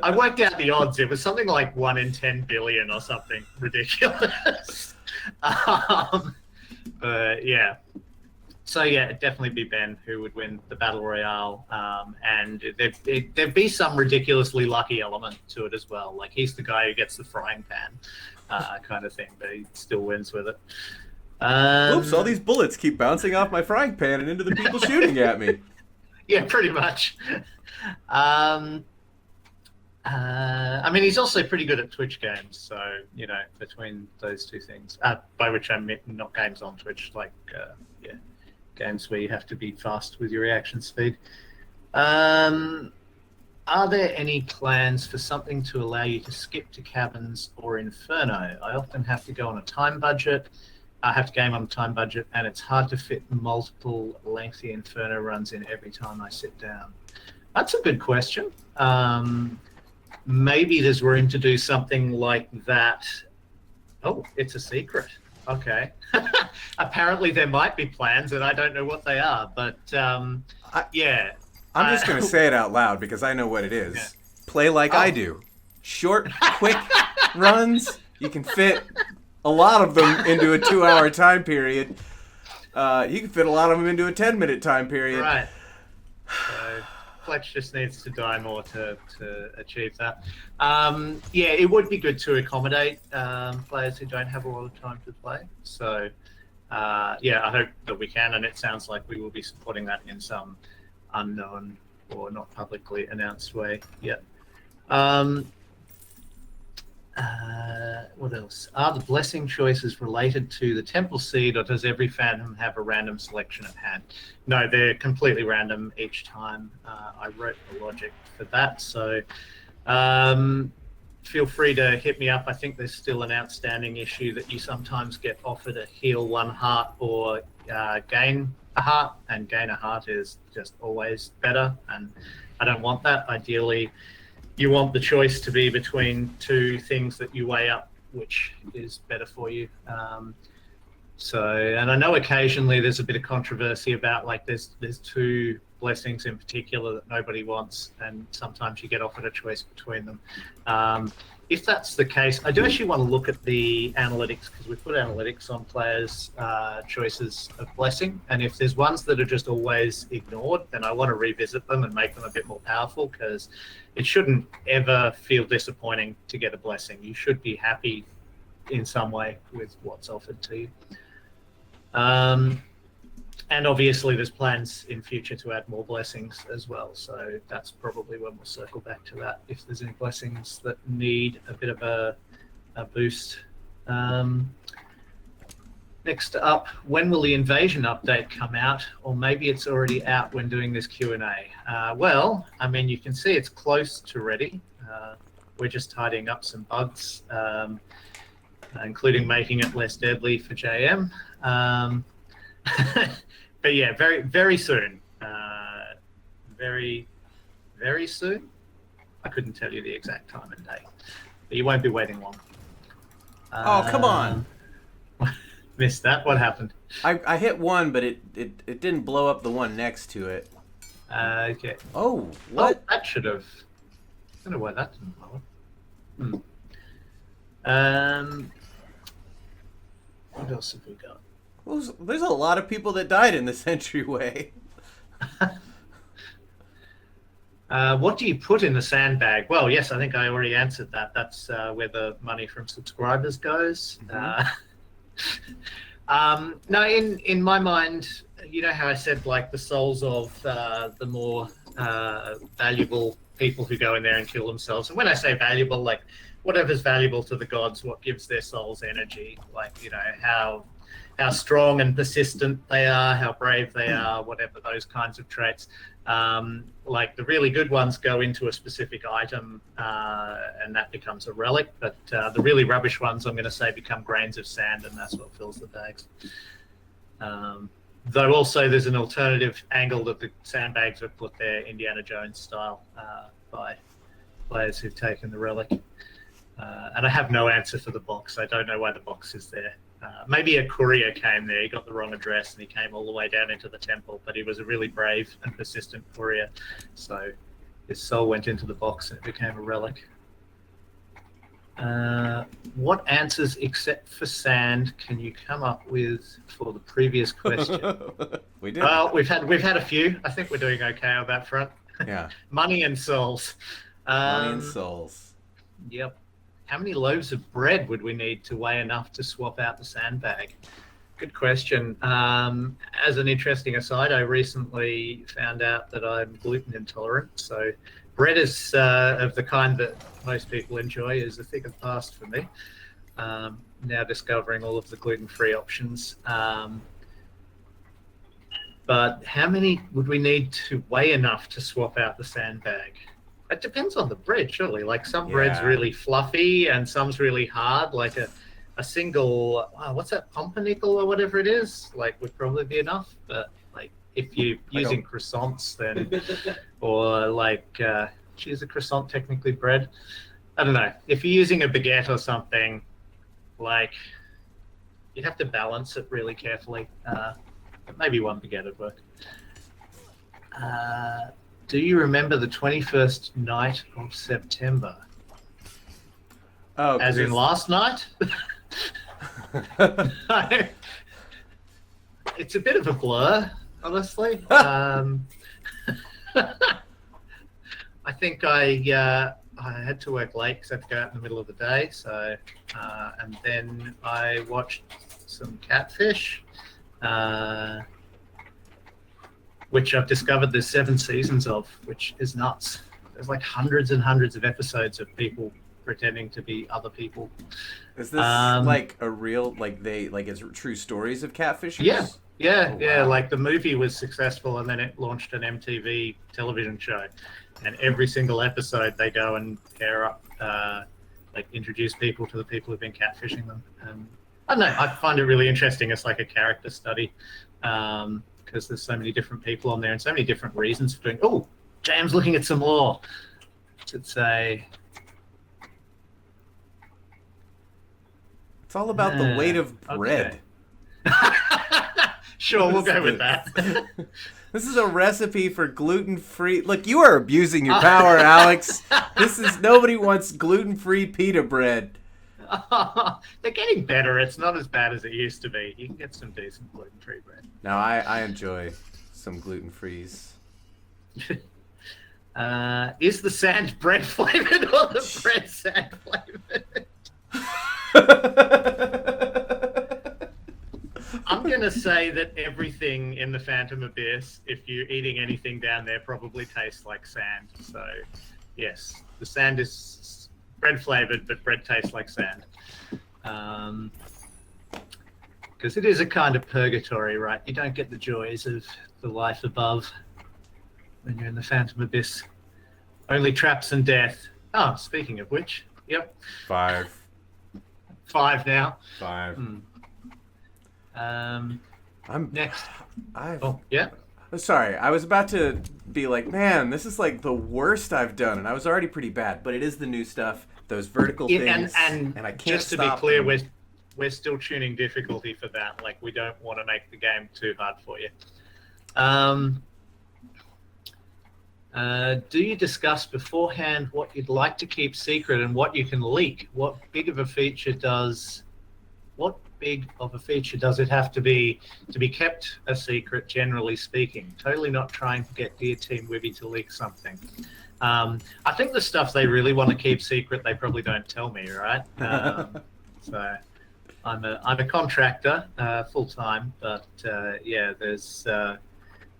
I worked out the odds. It was something like 1 in 10 billion or something ridiculous. But yeah. So yeah, it'd definitely be Ben who would win the Battle Royale. And there'd be some ridiculously lucky element to it as well. Like, he's the guy who gets the frying pan kind of thing, but he still wins with it. Oops, all these bullets keep bouncing off my frying pan and into the people shooting at me. Yeah, pretty much. I mean, he's also pretty good at Twitch games, so, you know, between those two things, by which I mean not games on Twitch, like, games where you have to be fast with your reaction speed. Are there any plans for something to allow you to skip to Caverns or Inferno? I often have to go on a time budget, I have to game on a time budget, and it's hard to fit multiple lengthy Inferno runs in every time I sit down. That's a good question. Maybe there's room to do something like that. Oh, it's a secret. Okay. Apparently there might be plans, and I don't know what they are, but yeah. I'm just going to say it out loud because I know what it is. Yeah. Play like I do. Short, quick runs. You can fit a lot of them into a 2-hour time period. You can fit a lot of them into a 10-minute time period. Right. So Fletch just needs to die more to achieve that. Yeah, it would be good to accommodate players who don't have a lot of time to play. So, yeah, I hope that we can, and it sounds like we will be supporting that in some unknown or not publicly announced way yet. What else? Are the blessing choices related to the temple seed, or does every phantom have a random selection at hand? No, they're completely random each time. I wrote the logic for that, so feel free to hit me up. I think there's still an outstanding issue that you sometimes get offered a heal 1 heart or gain a heart, and gain a heart is just always better, and I don't want that. Ideally, you want the choice to be between 2 things that you weigh up, which is better for you. And I know occasionally there's a bit of controversy about, like, there's 2 blessings in particular that nobody wants, and sometimes you get offered a choice between them. If that's the case, I do actually want to look at the analytics, because we put analytics on players' choices of blessing, and if there's ones that are just always ignored, then I want to revisit them and make them a bit more powerful, because it shouldn't ever feel disappointing to get a blessing. You should be happy in some way with what's offered to you. And obviously there's plans in future to add more blessings as well, so that's probably when we'll circle back to that if there's any blessings that need a bit of a boost. Next up, when will the invasion update come out? Or maybe it's already out when doing this Q&A. Well, I mean, you can see it's close to ready. We're just tidying up some bugs, including making it less deadly for JM. But yeah, very, very soon. Very, very soon. I couldn't tell you the exact time and date, but you won't be waiting long. Oh, come on. Missed that. What happened? I hit 1, but it didn't blow up the one next to it. Okay. Oh, what? Oh, that should have. I don't know why that didn't blow up. What else have we got? Well, there's a lot of people that died in this entryway. What do you put in the sandbag? Well, yes, I think I already answered that. That's where the money from subscribers goes. Mm-hmm. No, in my mind, you know how I said, like, the souls of the more valuable people who go in there and kill themselves. And when I say valuable, like, whatever's valuable to the gods, what gives their souls energy, like, you know, how strong and persistent they are, how brave they are, whatever those kinds of traits. Like, the really good ones go into a specific item, and that becomes a relic. But the really rubbish ones, I'm going to say, become grains of sand, and that's what fills the bags. Though also there's an alternative angle that the sandbags are put there, Indiana Jones style, by players who've taken the relic. And I have no answer for the box. I don't know why the box is there. Maybe a courier came there, he got the wrong address, and he came all the way down into the temple, but he was a really brave and persistent courier, so his soul went into the box and it became a relic. What answers except for sand can you come up with for the previous question? We did. Well, we've had a few. I think we're doing okay on that front. Yeah. Money and souls. Money and souls. Yep. How many loaves of bread would we need to weigh enough to swap out the sandbag? Good question. As an interesting aside, I recently found out that I'm gluten intolerant. So bread is of the kind that most people enjoy is a thing of the past for me. Now discovering all of the gluten-free options. But how many would we need to weigh enough to swap out the sandbag? It depends on the bread, surely. Like, some bread's really fluffy and some's really hard. Like a a single, what's that, pumpernickel or whatever it is, like would probably be enough. But like if you're using croissants, then or like, is a croissant technically bread? I don't know. If you're using a baguette or something, like you'd have to balance it really carefully. But maybe one baguette would work. Do you remember the 21st night of September? Oh, as in last night? It's a bit of a blur, honestly. I think I had to work late because I had to go out in the middle of the day. So, and then I watched some Catfish, which I've discovered there's 7 seasons of, which is nuts. There's like hundreds and hundreds of episodes of people pretending to be other people. Is this like a real, like they, like it's true stories of catfishers? Yeah. Oh, wow. Like the movie was successful and then it launched an MTV television show. And every single episode they go and pair up, like introduce people to the people who've been catfishing them. I don't know, I find it really interesting. It's like a character study. Because there's so many different people on there and so many different reasons for doing. Oh, James looking at some lore. It's a. It's all about the weight of bread. Okay. Sure, we'll go with that. This is a recipe for gluten-free. Look, you are abusing your power, Alex. Nobody wants gluten-free pita bread. They're getting better. It's not as bad as it used to be. You can get some decent gluten-free bread. No, I enjoy some gluten-frees. Is the sand bread flavored or the bread sand flavored? I'm going to say that everything in the Phantom Abyss, if you're eating anything down there, probably tastes like sand. So, yes, the sand is bread flavored, but bread tastes like sand. Because it is a kind of purgatory, right? You don't get the joys of the life above when you're in the Phantom Abyss. Only traps and death. Oh, speaking of which, yep. 5 now. 5. I'm next. Yeah. Sorry, I was about to be like, man, this is like the worst I've done, and I was already pretty bad. But it is the new stuff, those vertical things, and I can't just to stop be clear, them. we're still tuning difficulty for that. Like, we don't want to make the game too hard for you. Do you discuss beforehand what you'd like to keep secret and what you can leak? What big of a feature does it have to be kept a secret, generally speaking? Totally not trying to get Dear Team WIBY to leak something. I think the stuff they really want to keep secret, they probably don't tell me, right? So I'm a contractor, full time, but yeah, there's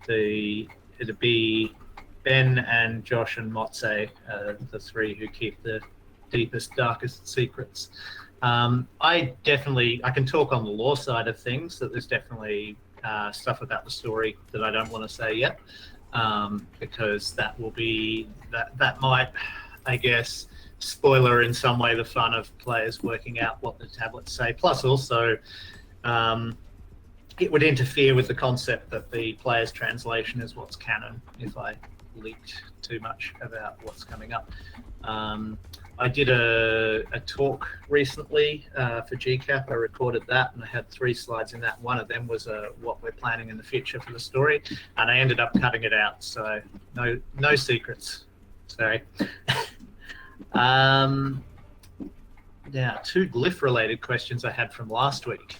it'd be Ben and Josh and Motse, the 3 who keep the deepest, darkest secrets. I can talk on the lore side of things, that there's definitely stuff about the story that I don't want to say yet, because that might, I guess, spoiler in some way the fun of players working out what the tablets say. Plus also, it would interfere with the concept that the player's translation is what's canon if I leaked too much about what's coming up. I did a talk recently for GCAP. I recorded that, and I had 3 slides in that. One of them was what we're planning in the future for the story, and I ended up cutting it out. So no secrets. Sorry. Now, 2 glyph-related questions I had from last week.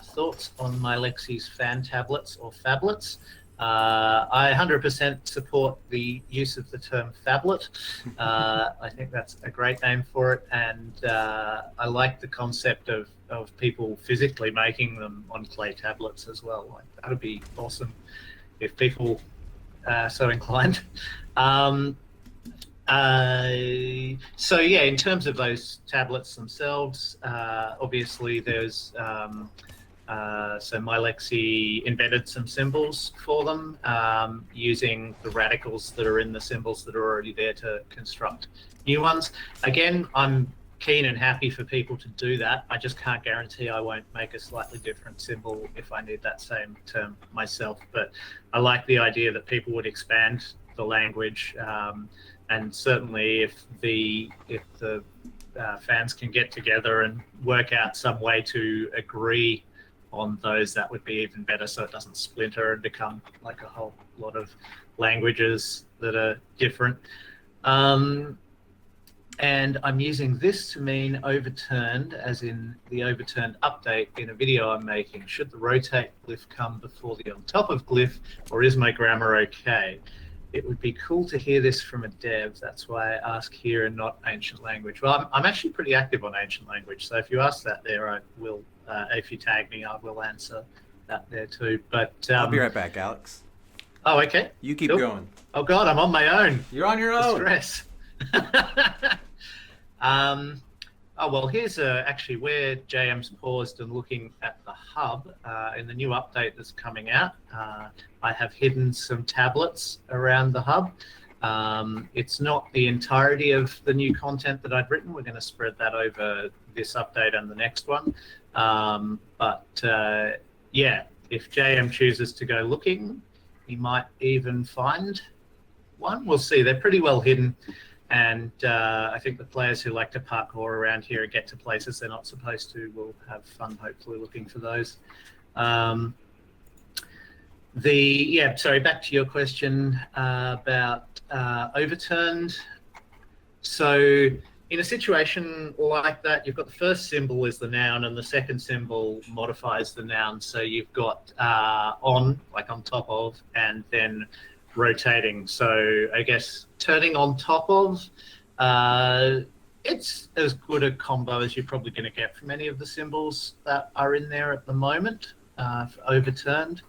Thoughts on my Lexi's fan tablets or phablets? I 100% support the use of the term phablet. I think that's a great name for it, and I like the concept of people physically making them on clay tablets as well. Like, that would be awesome if people are so inclined. So yeah, in terms of those tablets themselves, obviously there's so MyLexi invented some symbols for them, using the radicals that are in the symbols that are already there to construct new ones. Again, I'm keen and happy for people to do that. I just can't guarantee I won't make a slightly different symbol if I need that same term myself. But I like the idea that people would expand the language, and certainly if the fans can get together and work out some way to agree on those, that would be even better, so it doesn't splinter and become like a whole lot of languages that are different. And I'm using this to mean overturned, as in the overturned update in a video I'm making. Should the rotate glyph come before the on top of glyph, or is my grammar okay? It would be cool to hear this from a dev. That's why I ask here and not ancient language. Well, I'm actually pretty active on ancient language, so if you ask that there, I will. If you tag me, I will answer that there too. But I'll be right back, Alex. Oh, okay. You keep Cool. going. Oh God, I'm on my own. You're on your own. Stress. Oh, well, here's actually where JM's paused and looking at the hub. In the new update that's coming out, I have hidden some tablets around the hub. It's not the entirety of the new content that I've written. We're going to spread that over this update and the next one. Yeah, if JM chooses to go looking, he might even find one. We'll see. They're pretty well hidden. And I think the players who like to parkour around here and get to places they're not supposed to will have fun, hopefully, looking for those. Sorry, back to your question about overturned. So in a situation like that, you've got the first symbol is the noun and the second symbol modifies the noun. So you've got on, like on top of, and then rotating. So I guess turning on top of, it's as good a combo as you're probably going to get from any of the symbols that are in there at the moment for overturned.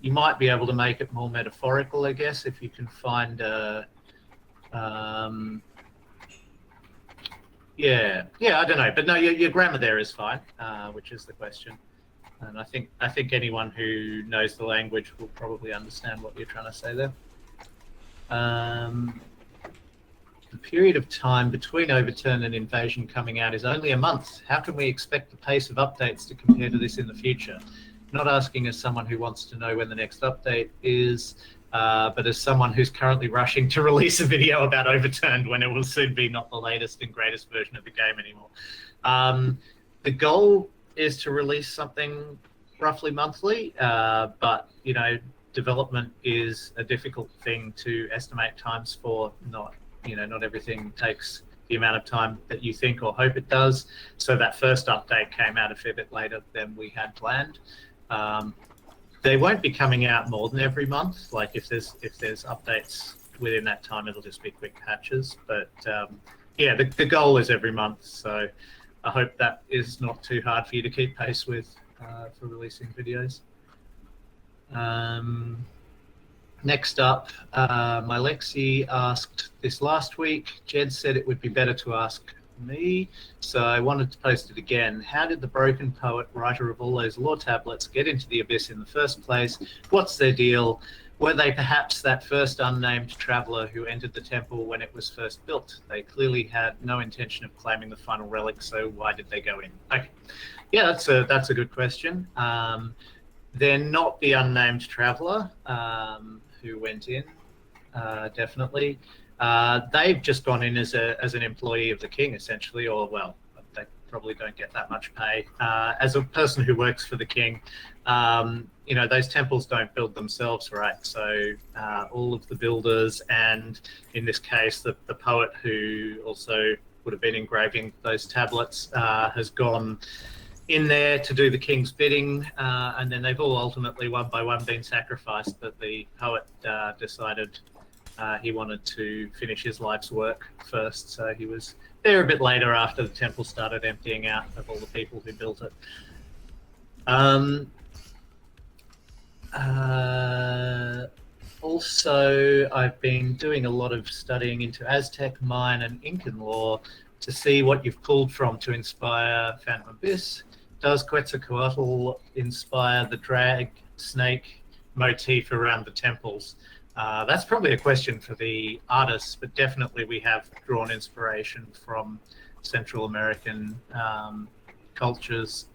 You might be able to make it more metaphorical, I guess, if you can find a I don't know, but no, your grammar there is fine, which is the question. And I think anyone who knows the language will probably understand what you're trying to say there. The period of time between overturn and invasion coming out is only a month. How can we expect the pace of updates to compare to this in the future? Not asking as someone who wants to know when the next update is, but as someone who's currently rushing to release a video about overturned when it will soon be not the latest and greatest version of the game anymore. The goal is to release something roughly monthly, but development is a difficult thing to estimate times for. Not everything takes the amount of time that you think or hope it does. So that first update came out a fair bit later than we had planned. They won't be coming out more than every month. Like if there's updates within that time, it'll just be quick patches. But the goal is every month. So I hope that is not too hard for you to keep pace with for releasing videos. Next up, my Lexi asked this last week. Jed said it would be better to ask me, so I wanted to post it again. How did the broken poet, writer of all those lore tablets, get into the abyss in the first place? What's their deal? Were they perhaps that first unnamed traveler who entered the temple when it was first built? They clearly had no intention of claiming the final relic, so why did they go in? Okay, yeah, that's a good question. They're not the unnamed traveler who went in, definitely. They've just gone in as an employee of the king, essentially, or well, they probably don't get that much pay. As a person who works for the king, those temples don't build themselves, right? So all of the builders, and in this case, the poet who also would have been engraving those tablets, has gone in there to do the king's bidding, and then they've all ultimately, one by one, been sacrificed. But the poet decided he wanted to finish his life's work first, so he was there a bit later after the temple started emptying out of all the people who built it. Also, I've been doing a lot of studying into Aztec, Mayan, and Incan lore to see what you've pulled from to inspire Phantom Abyss. Does Quetzalcoatl inspire the drag snake motif around the temples? That's probably a question for the artists, but definitely we have drawn inspiration from Central American cultures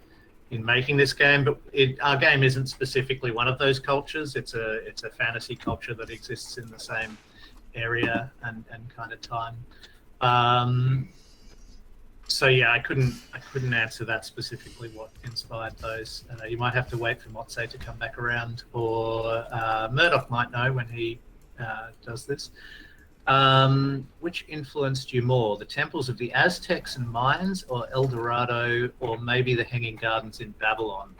in making this game. But our game isn't specifically one of those cultures. It's a fantasy culture that exists in the same area and kind of time. So yeah, I couldn't answer that specifically. What inspired those? You might have to wait for Motse to come back around, or Murdoch might know when he does this. Which influenced you more, the temples of the Aztecs and Mayans, or El Dorado, or maybe the Hanging Gardens in Babylon?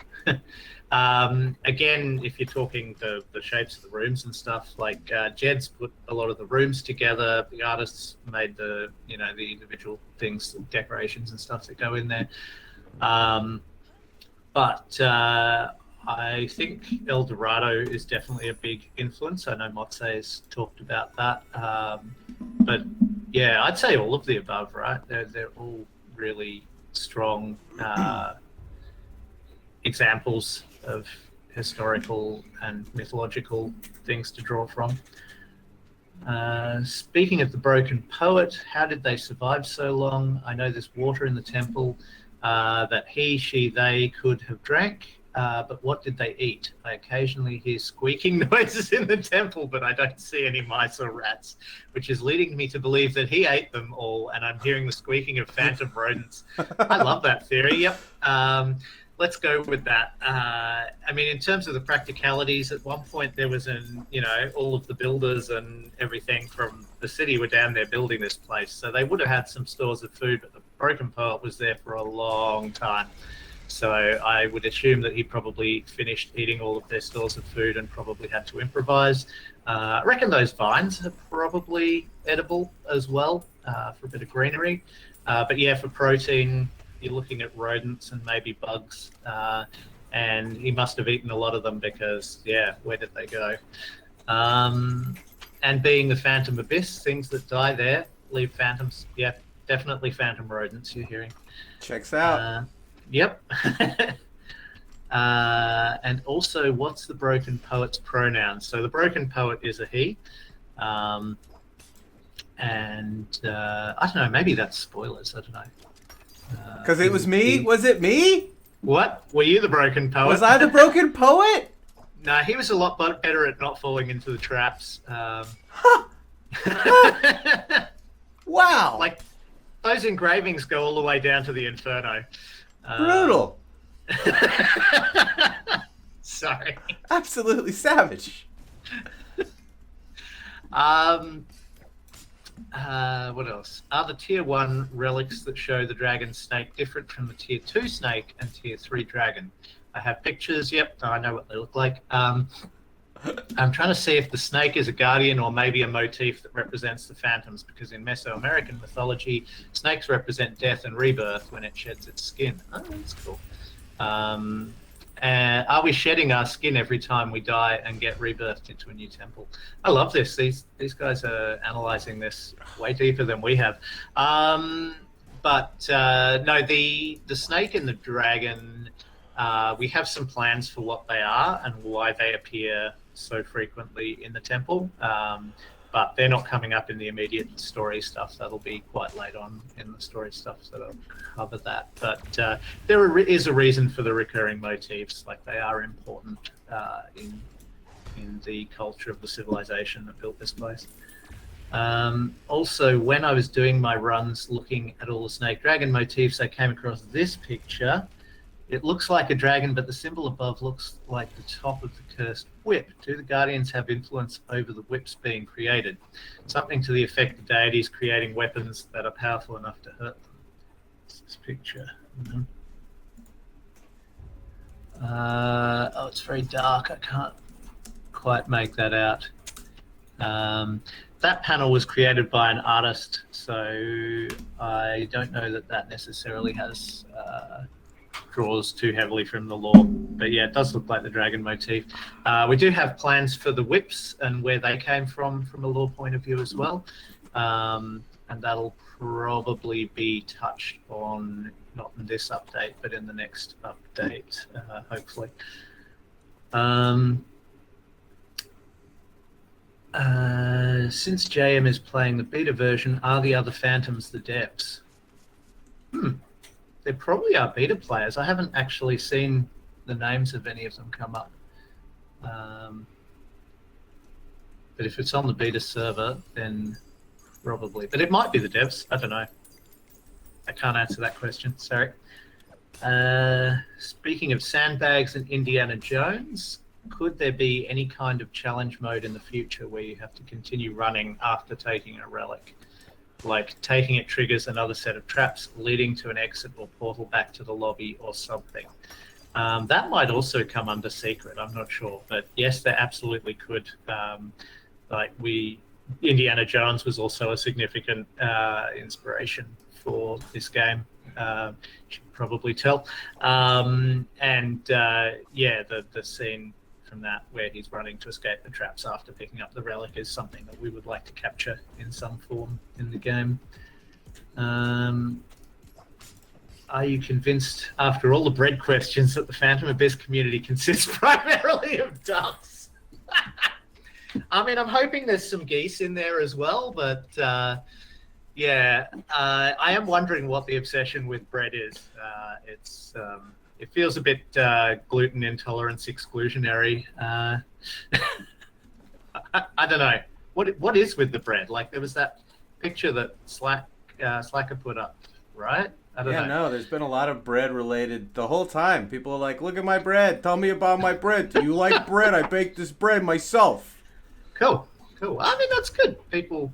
Again, if you're talking the shapes of the rooms and stuff, like Jed's put a lot of the rooms together. The artists made the individual things, decorations and stuff that go in there. But I think El Dorado is definitely a big influence. I know Motse has talked about that. But yeah, I'd say all of the above, right? They're all really strong examples of historical and mythological things to draw from. Speaking of the broken poet, how did they survive so long? I know there's water in the temple that he, she, they could have drank, but what did they eat? I occasionally hear squeaking noises in the temple, but I don't see any mice or rats, which is leading me to believe that he ate them all, and I'm hearing the squeaking of phantom rodents. I love that theory. Yep. Let's go with that. I mean, in terms of the practicalities, at one point there was all of the builders and everything from the city were down there building this place. So they would have had some stores of food, but the broken poet was there for a long time. So I would assume that he probably finished eating all of their stores of food and probably had to improvise. I reckon those vines are probably edible as well for a bit of greenery. But yeah, for protein, you're looking at rodents and maybe bugs, and he must have eaten a lot of them because, yeah, where did they go? And being the Phantom Abyss, things that die there leave phantoms. Yeah, definitely phantom rodents you're hearing. Checks out. Yep. And also, what's the broken poet's pronoun? So the broken poet is a he. And I don't know, maybe that's spoilers. I don't know. Because it was me? Was it me? What? Were you the broken poet? Was I the broken poet? No, he was a lot better at not falling into the traps. Wow. Like, those engravings go all the way down to the Inferno. Brutal. Sorry. Absolutely savage. What else? Are the tier 1 relics that show the dragon snake different from the tier 2 snake and tier 3 dragon? I have pictures. Yep, I know what they look like. I'm trying to see if the snake is a guardian or maybe a motif that represents the phantoms, because in Mesoamerican mythology, snakes represent death and rebirth when it sheds its skin. Oh, that's cool. Are we shedding our skin every time we die and get rebirthed into a new temple? I love this. These guys are analyzing this way deeper than we have. But no, the snake and the dragon, we have some plans for what they are and why they appear so frequently in the temple. But they're not coming up in the immediate story stuff. That'll be quite late on in the story stuff, so that'll cover that. But there is a reason for the recurring motifs. Like, they are important in the culture of the civilization that built this place. Also, when I was doing my runs looking at all the snake dragon motifs, I came across this picture. It looks like a dragon, but the symbol above looks like the top of the cursed whip. Do the guardians have influence over the whips being created? Something to the effect of deities creating weapons that are powerful enough to hurt them. What's this picture? Oh, it's very dark. I can't quite make that out. That panel was created by an artist, so I don't know that necessarily has... draws too heavily from the lore, but yeah, it does look like the dragon motif. We do have plans for the whips and where they came from a lore point of view as well, and that'll probably be touched on, not in this update, but in the next update, hopefully. Since JM is playing the beta version, are the other Phantoms the devs? They probably are beta players. I haven't actually seen the names of any of them come up. But if it's on the beta server, then probably. But it might be the devs. I don't know. I can't answer that question. Sorry. Speaking of sandbags and Indiana Jones, could there be any kind of challenge mode in the future where you have to continue running after taking a relic? Like taking it triggers another set of traps leading to an exit or portal back to the lobby or something. That might also come under secret. I'm not sure. But yes, there absolutely could. Indiana Jones was also a significant inspiration for this game. You should probably tell. The scene from that where he's running to escape the traps after picking up the relic is something that we would like to capture in some form in the game. Are you convinced, after all the bread questions, that the Phantom Abyss community consists primarily of ducks? I mean, I'm hoping there's some geese in there as well, but I am wondering what the obsession with bread is. It feels a bit gluten intolerance exclusionary. I don't know. What is with the bread? Like, there was that picture that Slacker put up, right? I don't know. No, there's been a lot of bread related the whole time. People are like, look at my bread. Tell me about my bread. Do you like bread? I baked this bread myself. Cool. I mean, that's good. People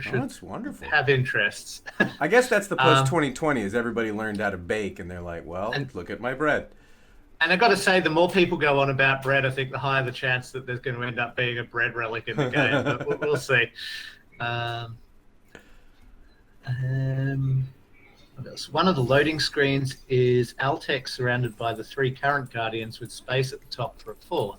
should that's wonderful. Have interests. I guess that's the post-2020 is everybody learned how to bake, and they're like, well, look at my bread. And I've got to say, the more people go on about bread, I think the higher the chance that there's going to end up being a bread relic in the game. But we'll see. What else? One of the loading screens is Altac surrounded by the 3 current Guardians with space at the top for a 4th.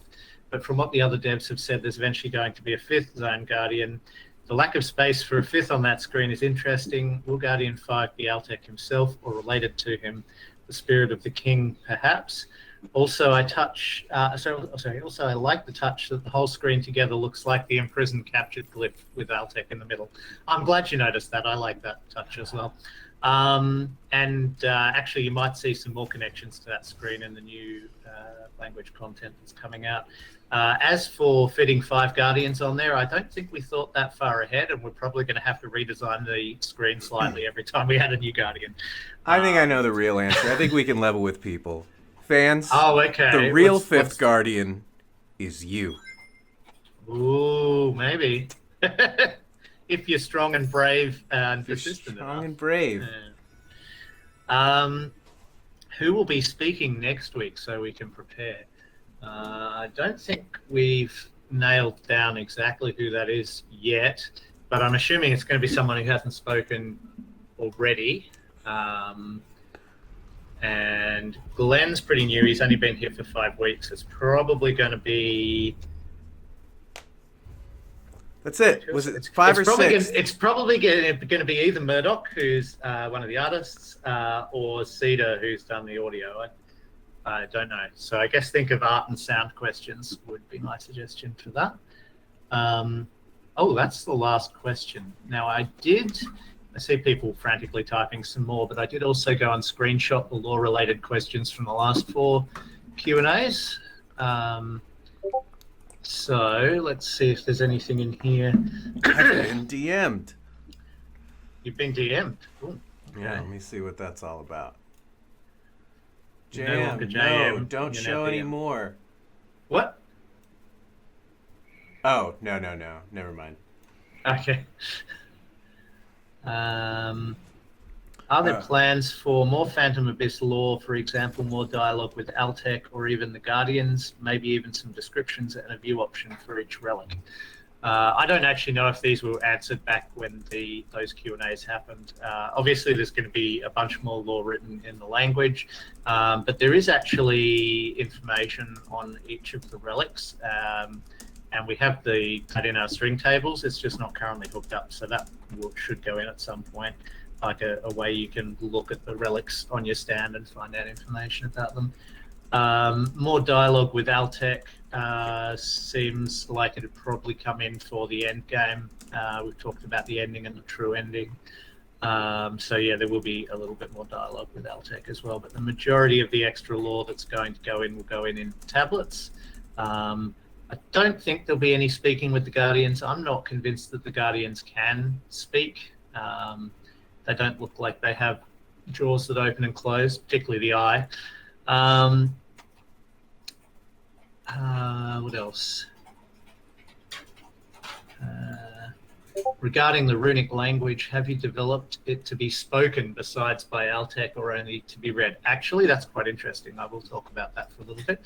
But from what the other devs have said, there's eventually going to be a 5th Zone Guardian. The lack of space for a 5th on that screen is interesting. Will Guardian 5 be Altac himself or related to him? The spirit of the king, perhaps? Also, I like the touch that the whole screen together looks like the imprisoned captured glyph with Altac in the middle. I'm glad you noticed that. I like that touch as well. Actually, you might see some more connections to that screen in the new language content that's coming out. As for fitting 5 Guardians on there, I don't think we thought that far ahead, and we're probably going to have to redesign the screen slightly every time we add a new Guardian. I think I know the real answer. I think we can level with people. Fans, okay. The real 5th Guardian is you. Ooh, maybe. If you're strong and brave and persistent enough. Strong and brave. Who will be speaking next week so we can prepare? I don't think we've nailed down exactly who that is yet, but I'm assuming it's going to be someone who hasn't spoken already. And Glenn's pretty new. He's only been here for 5 weeks. It's probably going to be... That's it. Was it 5 or 6? It's probably going to be either Murdoch, who's one of the artists, or Cedar, who's done the audio. I don't know. So I guess think of art and sound questions would be my suggestion for that. That's the last question. Now, I see people frantically typing some more, but I did also go and screenshot the law-related questions from the last 4 Q&As. So let's see if there's anything in here. I've been DM'd. You've been DM'd? Cool. Okay. Yeah, let me see what that's all about. No, don't show anymore. What? Oh, no. Never mind. Okay. Are there plans for more Phantom Abyss lore, for example, more dialogue with Altac or even the Guardians, maybe even some descriptions and a view option for each relic? I don't actually know if these were answered back when those Q&As happened. Obviously, there's going to be a bunch more lore written in the language, but there is actually information on each of the relics, and we have that in our string tables. It's just not currently hooked up, so that should go in at some point, like a way you can look at the relics on your stand and find out information about them. More dialogue with Altac. seems like it'd probably come in for the end game. We've talked about the ending and the true ending. So yeah, there will be a little bit more dialogue with Altac as well, but the majority of the extra lore that's going to go in will go in tablets. I don't think there'll be any speaking with the Guardians. I'm not convinced that the Guardians can speak. They don't look like they have jaws that open and close, particularly the eye. What else? Regarding the runic language, have you developed it to be spoken besides by Altac or only to be read? Actually, that's quite interesting. I will talk about that for a little bit.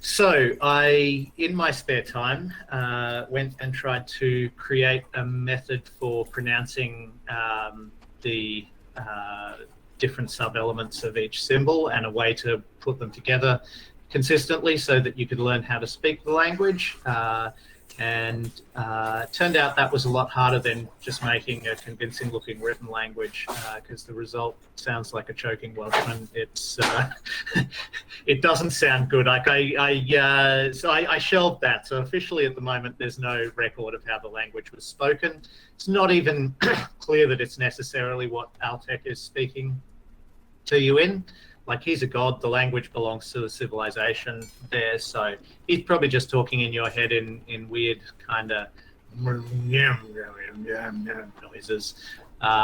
So I, in my spare time, went and tried to create a method for pronouncing the different sub-elements of each symbol and a way to put them together consistently so that you could learn how to speak the language. And it turned out that was a lot harder than just making a convincing looking written language, because the result sounds like a choking Welshman. It's it doesn't sound good. Like so I shelved that. So officially at the moment there's no record of how the language was spoken. It's not even clear that it's necessarily what Altac is speaking to you in. Like, he's a god, the language belongs to the civilization there, so he's probably just talking in your head in weird kind of noises. Yeah,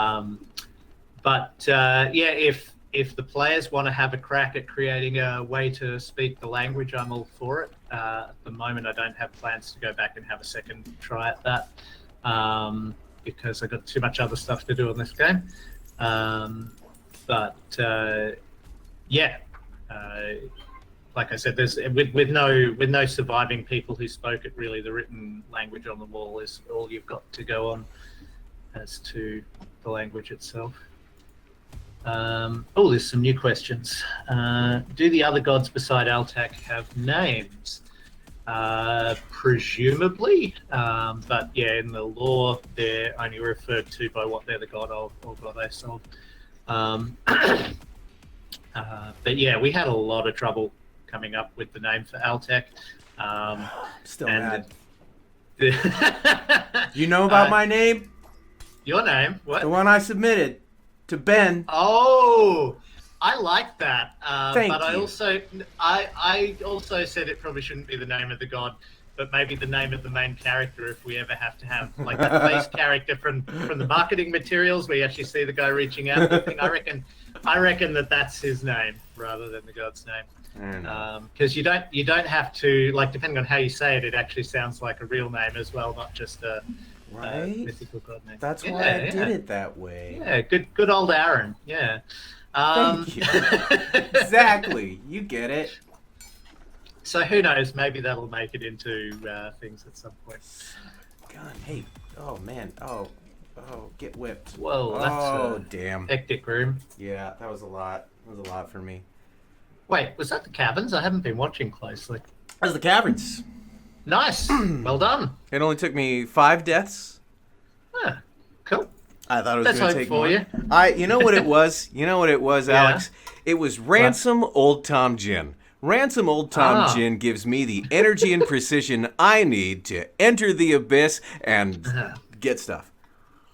if the players want to have a crack at creating a way to speak the language, I'm all for it. At the moment, I don't have plans to go back and have a second try at that, because I've got too much other stuff to do in this game. Yeah, like I said, there's with no surviving people who spoke it. Really, the written language on the wall is all you've got to go on as to the language itself. There's some new questions. Do the other gods beside Altac have names? Presumably, but yeah, in the lore, they're only referred to by what they're the god of or goddess of. But yeah, we had a lot of trouble coming up with the name for Altac. Still mad. You know about my name? Your name? What? The one I submitted to Ben. Oh, I like that. Thank but you. I also said it probably shouldn't be the name of the god, but maybe the name of the main character if we ever have to have like that base character from the marketing materials where you actually see the guy reaching out. I reckon that's his name rather than the god's name, because you don't have to, like, depending on how you say it, it actually sounds like a real name as well, not just a mythical god name. That's why I did it that way. Yeah, good old Aaron. Yeah. Thank you. Exactly. You get it. So who knows? Maybe that'll make it into things at some point. God, hey. Oh, man. Oh, get whipped. Whoa, that's damn. Hectic room. Yeah, that was a lot. That was a lot for me. Wait, was that the Caverns? I haven't been watching closely. That was the Caverns. Nice. Well done. It only took me 5 deaths. Ah, cool. I thought it was Let's going to hope take for more. you. You know what it was? You know what it was, Yeah. Alex? It was Ransom Old Tom Gin. Ransom Old Tom Gin gives me the energy and precision I need to enter the abyss and get stuff.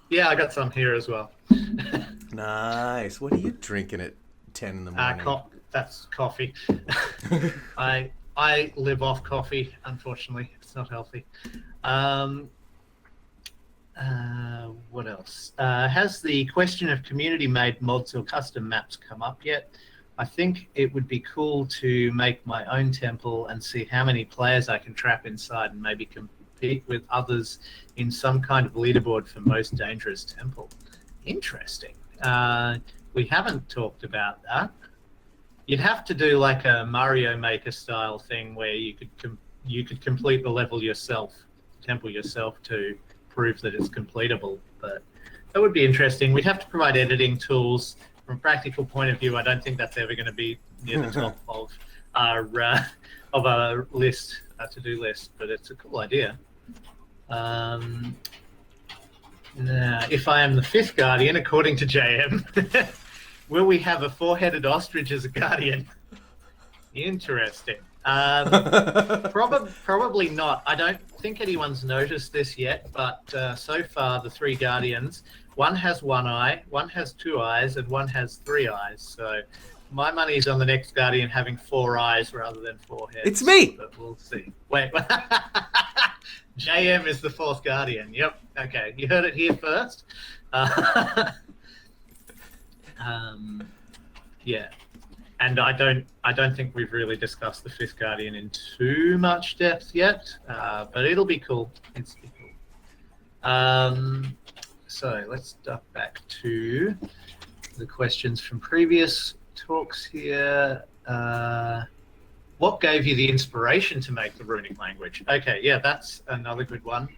Yeah, I got some here as well. Nice. What are you drinking at 10 in the morning? That's coffee. I live off coffee, unfortunately. It's not healthy. What else? Has the question of community-made mods or custom maps come up yet? I think it would be cool to make my own temple and see how many players I can trap inside and maybe compete with others in some kind of leaderboard for most dangerous temple. Interesting. We haven't talked about that. You'd have to do like a Mario Maker style thing where you could complete the level yourself, temple yourself, to prove that it's completable. But that would be interesting. We'd have to provide editing tools. From a practical point of view, I don't think that's ever going to be near the top of our list, to-do list. But it's a cool idea. Now, if I am the 5th guardian, according to JM, will we have a 4-headed ostrich as a guardian? Interesting. Probably not. I don't think anyone's noticed this yet, but so far the three guardians, one has one eye, one has two eyes, and one has three eyes. So my money's on the next guardian having four eyes rather than four heads. It's me. But we'll see. Wait. JM is the fourth guardian. Yep. Okay. You heard it here first. Yeah. And I don't think we've really discussed the fifth guardian in too much depth yet, but it'll be cool. It's cool. So let's duck back to the questions from previous talks here. What gave you the inspiration to make the runic language? Okay, yeah, that's another good one.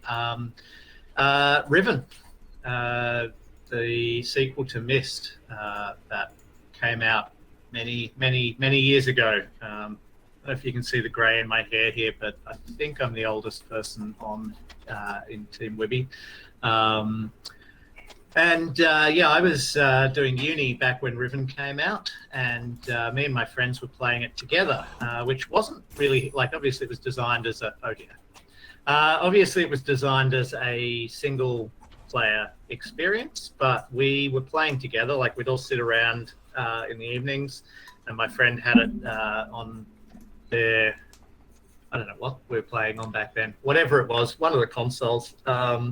Riven, the sequel to Myst that came out many years ago. I don't know if you can see the grey in my hair here, but I think I'm the oldest person on in Team WIBY. Yeah, I was doing uni back when Riven came out, and me and my friends were playing it together, which wasn't really, like, obviously it was designed as a, oh dear. Obviously it was designed as a single player experience, but we were playing together, like we'd all sit around in the evenings, and my friend had it on their, I don't know what we were playing on back then, whatever it was, one of the consoles. Yeah,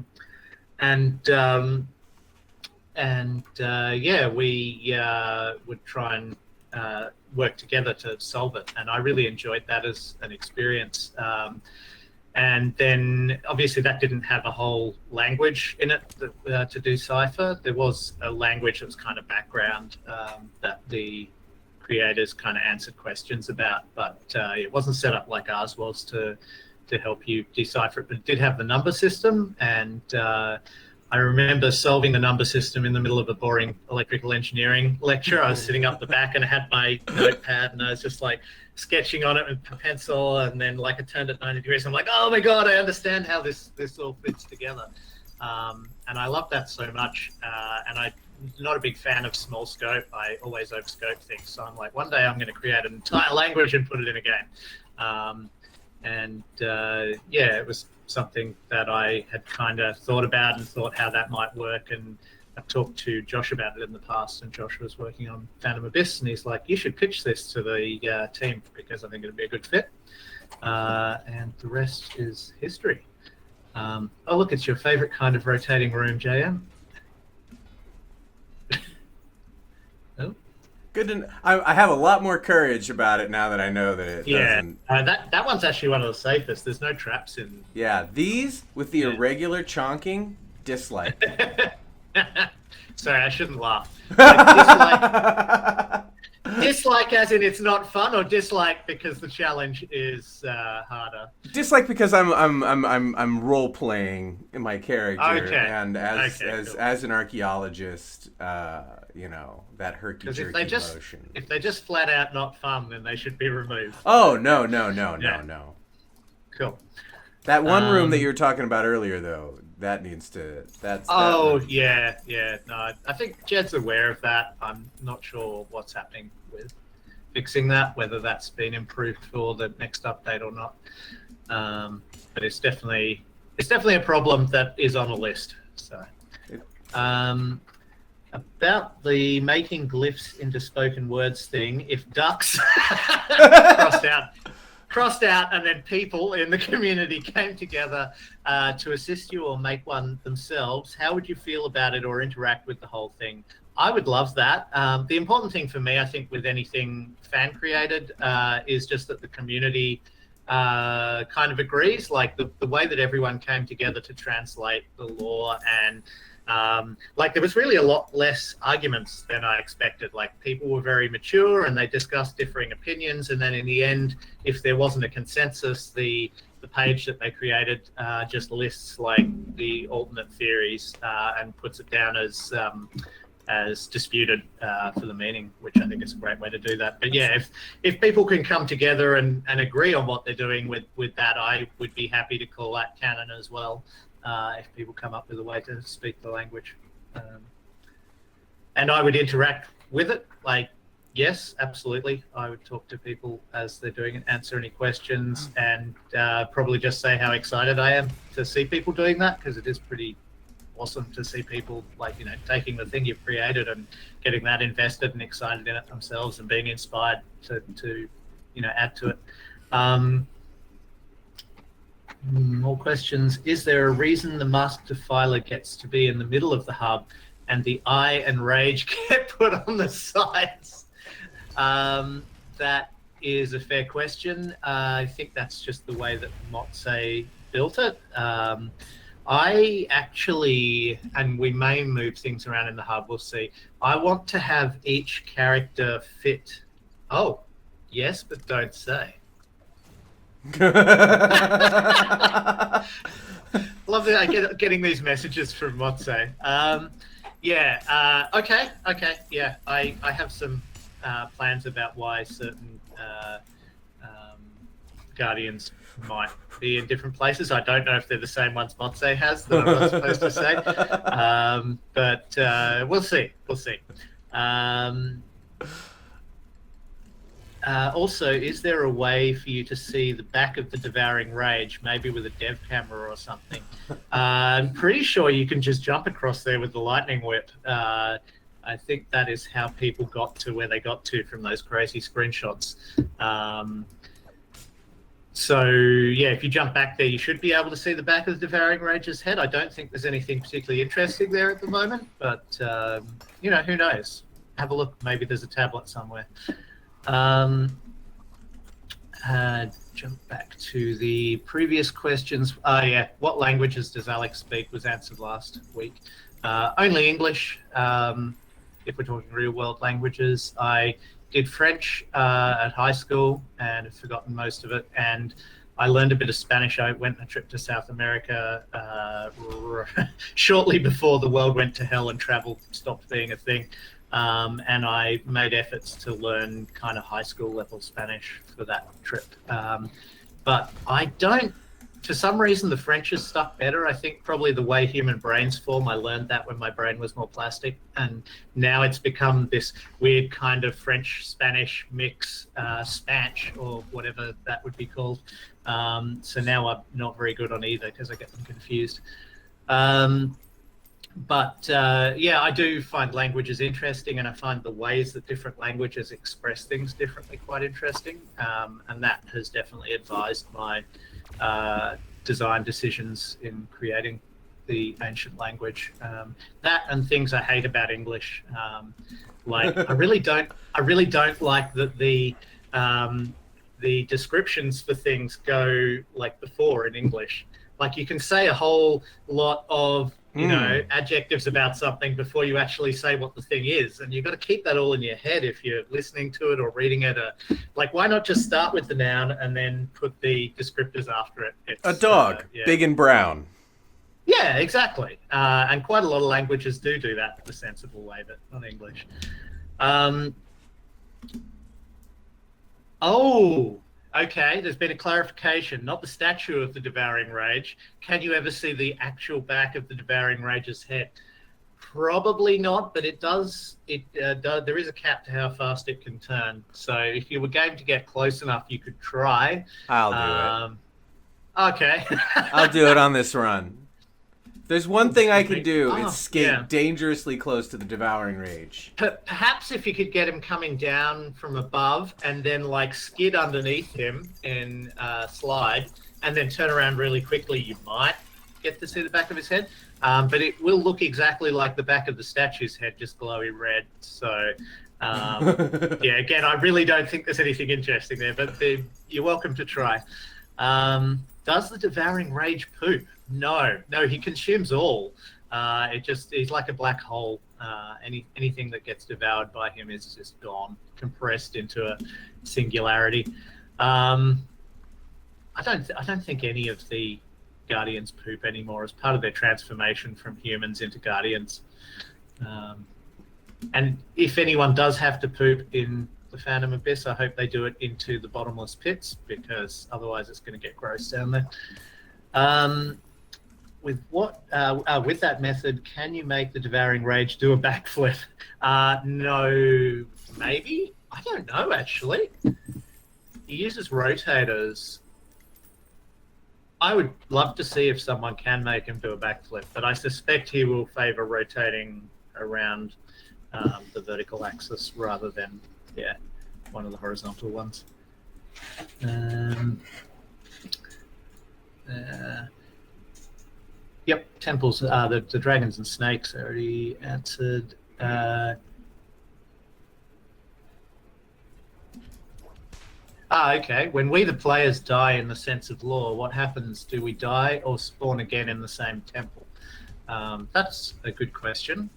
we would try and work together to solve it, and I really enjoyed that as an experience. And then obviously that didn't have a whole language in it to do cipher. There was a language that was kind of background that the creators kind of answered questions about, but it wasn't set up like ours was to help you decipher it. But it did have the number system, and I remember solving the number system in the middle of a boring electrical engineering lecture. I was sitting up the back and I had my notepad and I was just like sketching on it with a pencil, and then like I turned it 90 degrees. I'm like, oh my God, I understand how this all fits together. And I love that so much. And I'm not a big fan of small scope. I always overscope things. So I'm like, one day I'm going to create an entire language and put it in a game. Yeah, it was something that I had kind of thought about and thought how that might work. And I've talked to Josh about it in the past, and Josh was working on Phantom Abyss, and he's like, you should pitch this to the team because I think it'd be a good fit. And the rest is history. Oh, look, it's your favorite kind of rotating room, JM. Oh. Good to I have a lot more courage about it now that I know that it doesn't. That one's actually one of the safest. There's no traps in. Yeah, these with the irregular chonking, dislike. Sorry, I shouldn't laugh. Dislike as in it's not fun, or dislike because the challenge is harder? Dislike because I'm role playing in my character, okay. And as cool. as an archaeologist, you know, that herky-jerky motion. If they just flat out not fun, then they should be removed. Oh no. Cool. That one room that you were talking about earlier, though, that needs to. Yeah. No, I think Jed's aware of that. I'm not sure what's happening with fixing that, whether that's been improved for the next update or not. But it's definitely a problem that is on a list. So, about the making glyphs into spoken words thing, if ducks crossed out, and then people in the community came together to assist you or make one themselves, how would you feel about it or interact with the whole thing? I would love that. The important thing for me, I think, with anything fan created is just that the community kind of agrees, like the way that everyone came together to translate the lore, and like there was really a lot less arguments than I expected. Like people were very mature and they discussed differing opinions, and then in the end, if there wasn't a consensus, the page that they created just lists like the alternate theories and puts it down as disputed for the meaning, which I think is a great way to do that. But yeah, if people can come together and agree on what they're doing with that, I would be happy to call that canon as well. If people come up with a way to speak the language. And I would interact with it. Like, Yes, absolutely. I would talk to people as they're doing it, answer any questions, and probably just say how excited I am to see people doing that, because it is pretty awesome to see people taking the thing you've created and getting that invested and excited in it themselves and being inspired to add to it. More questions. Is there a reason the masked defiler gets to be in the middle of the hub and the eye and rage get put on the sides? That is a fair question. I think that's just the way that Motse built it. I actually, and we may move things around in the hub, we'll see. I want to have each character fit. Oh, yes, but don't say. Love that I getting these messages from Motse. Okay. Yeah, I have some plans about why certain Guardians might be in different places. I don't know if they're the same ones Motse has that I'm not supposed to say. But we'll see. We'll see. Also, is there a way for you to see the back of the Devouring Rage, maybe with a dev camera or something? I'm pretty sure you can just jump across there with the lightning whip. I think that is how people got to where they got to from those crazy screenshots. So, yeah, if you jump back there, you should be able to see the back of the Devouring Rage's head. I don't think there's anything particularly interesting there at the moment, but, who knows? Have a look. Maybe there's a tablet somewhere. Jump back to the previous questions. What languages does Alex speak was answered last week. Only English, if we're talking real-world languages. I did French at high school and have forgotten most of it, and I learned a bit of Spanish. I went on a trip to South America shortly before the world went to hell and travel stopped being a thing. And I made efforts to learn kind of high school level Spanish for that trip. But I don't, for some reason, the French is stuck better. I think probably the way human brains form, I learned that when my brain was more plastic. And now it's become this weird kind of French-Spanish mix, Spanch, or whatever that would be called. So now I'm not very good on either because I get them confused. But I do find languages interesting, and I find the ways that different languages express things differently quite interesting. And that has definitely advised my design decisions in creating the ancient language. That and things I hate about English. I really don't like that the descriptions for things go like before in English. Like you can say a whole lot of adjectives about something before you actually say what the thing is. And you've got to keep that all in your head if you're listening to it or reading it. Why not just start with the noun and then put the descriptors after it? It's, a dog, big and brown. Yeah, exactly. And quite a lot of languages do that in a sensible way, but not English. Okay, there's been a clarification. Not the statue of the Devouring Rage. Can you ever see the actual back of the Devouring Rage's head? Probably not, but it does. There is a cap to how fast it can turn. So if you were game to get close enough, you could try. I'll do it. Okay. I'll do it on this run. There's one thing I can do. It's skate dangerously close to the Devouring Rage. Perhaps if you could get him coming down from above and then skid underneath him and slide and then turn around really quickly, you might get to see the back of his head. But it will look exactly like the back of the statue's head, just glowy red. So, again, I really don't think there's anything interesting there, but you're welcome to try. Does the Devouring Rage poop? No, he consumes all. He's like a black hole. Anything that gets devoured by him is just gone, compressed into a singularity. I don't think any of the Guardians poop anymore as part of their transformation from humans into Guardians. And if anyone does have to poop in the Phantom Abyss, I hope they do it into the bottomless pits, because otherwise it's going to get gross down there. With that method, can you make the Devouring Rage do a backflip? No, maybe. I don't know, actually. He uses rotators. I would love to see if someone can make him do a backflip, but I suspect he will favor rotating around the vertical axis rather than, one of the horizontal ones. Yep, temples. The dragons and snakes already answered. Okay. When we, the players, die in the sense of lore, what happens? Do we die or spawn again in the same temple? That's a good question.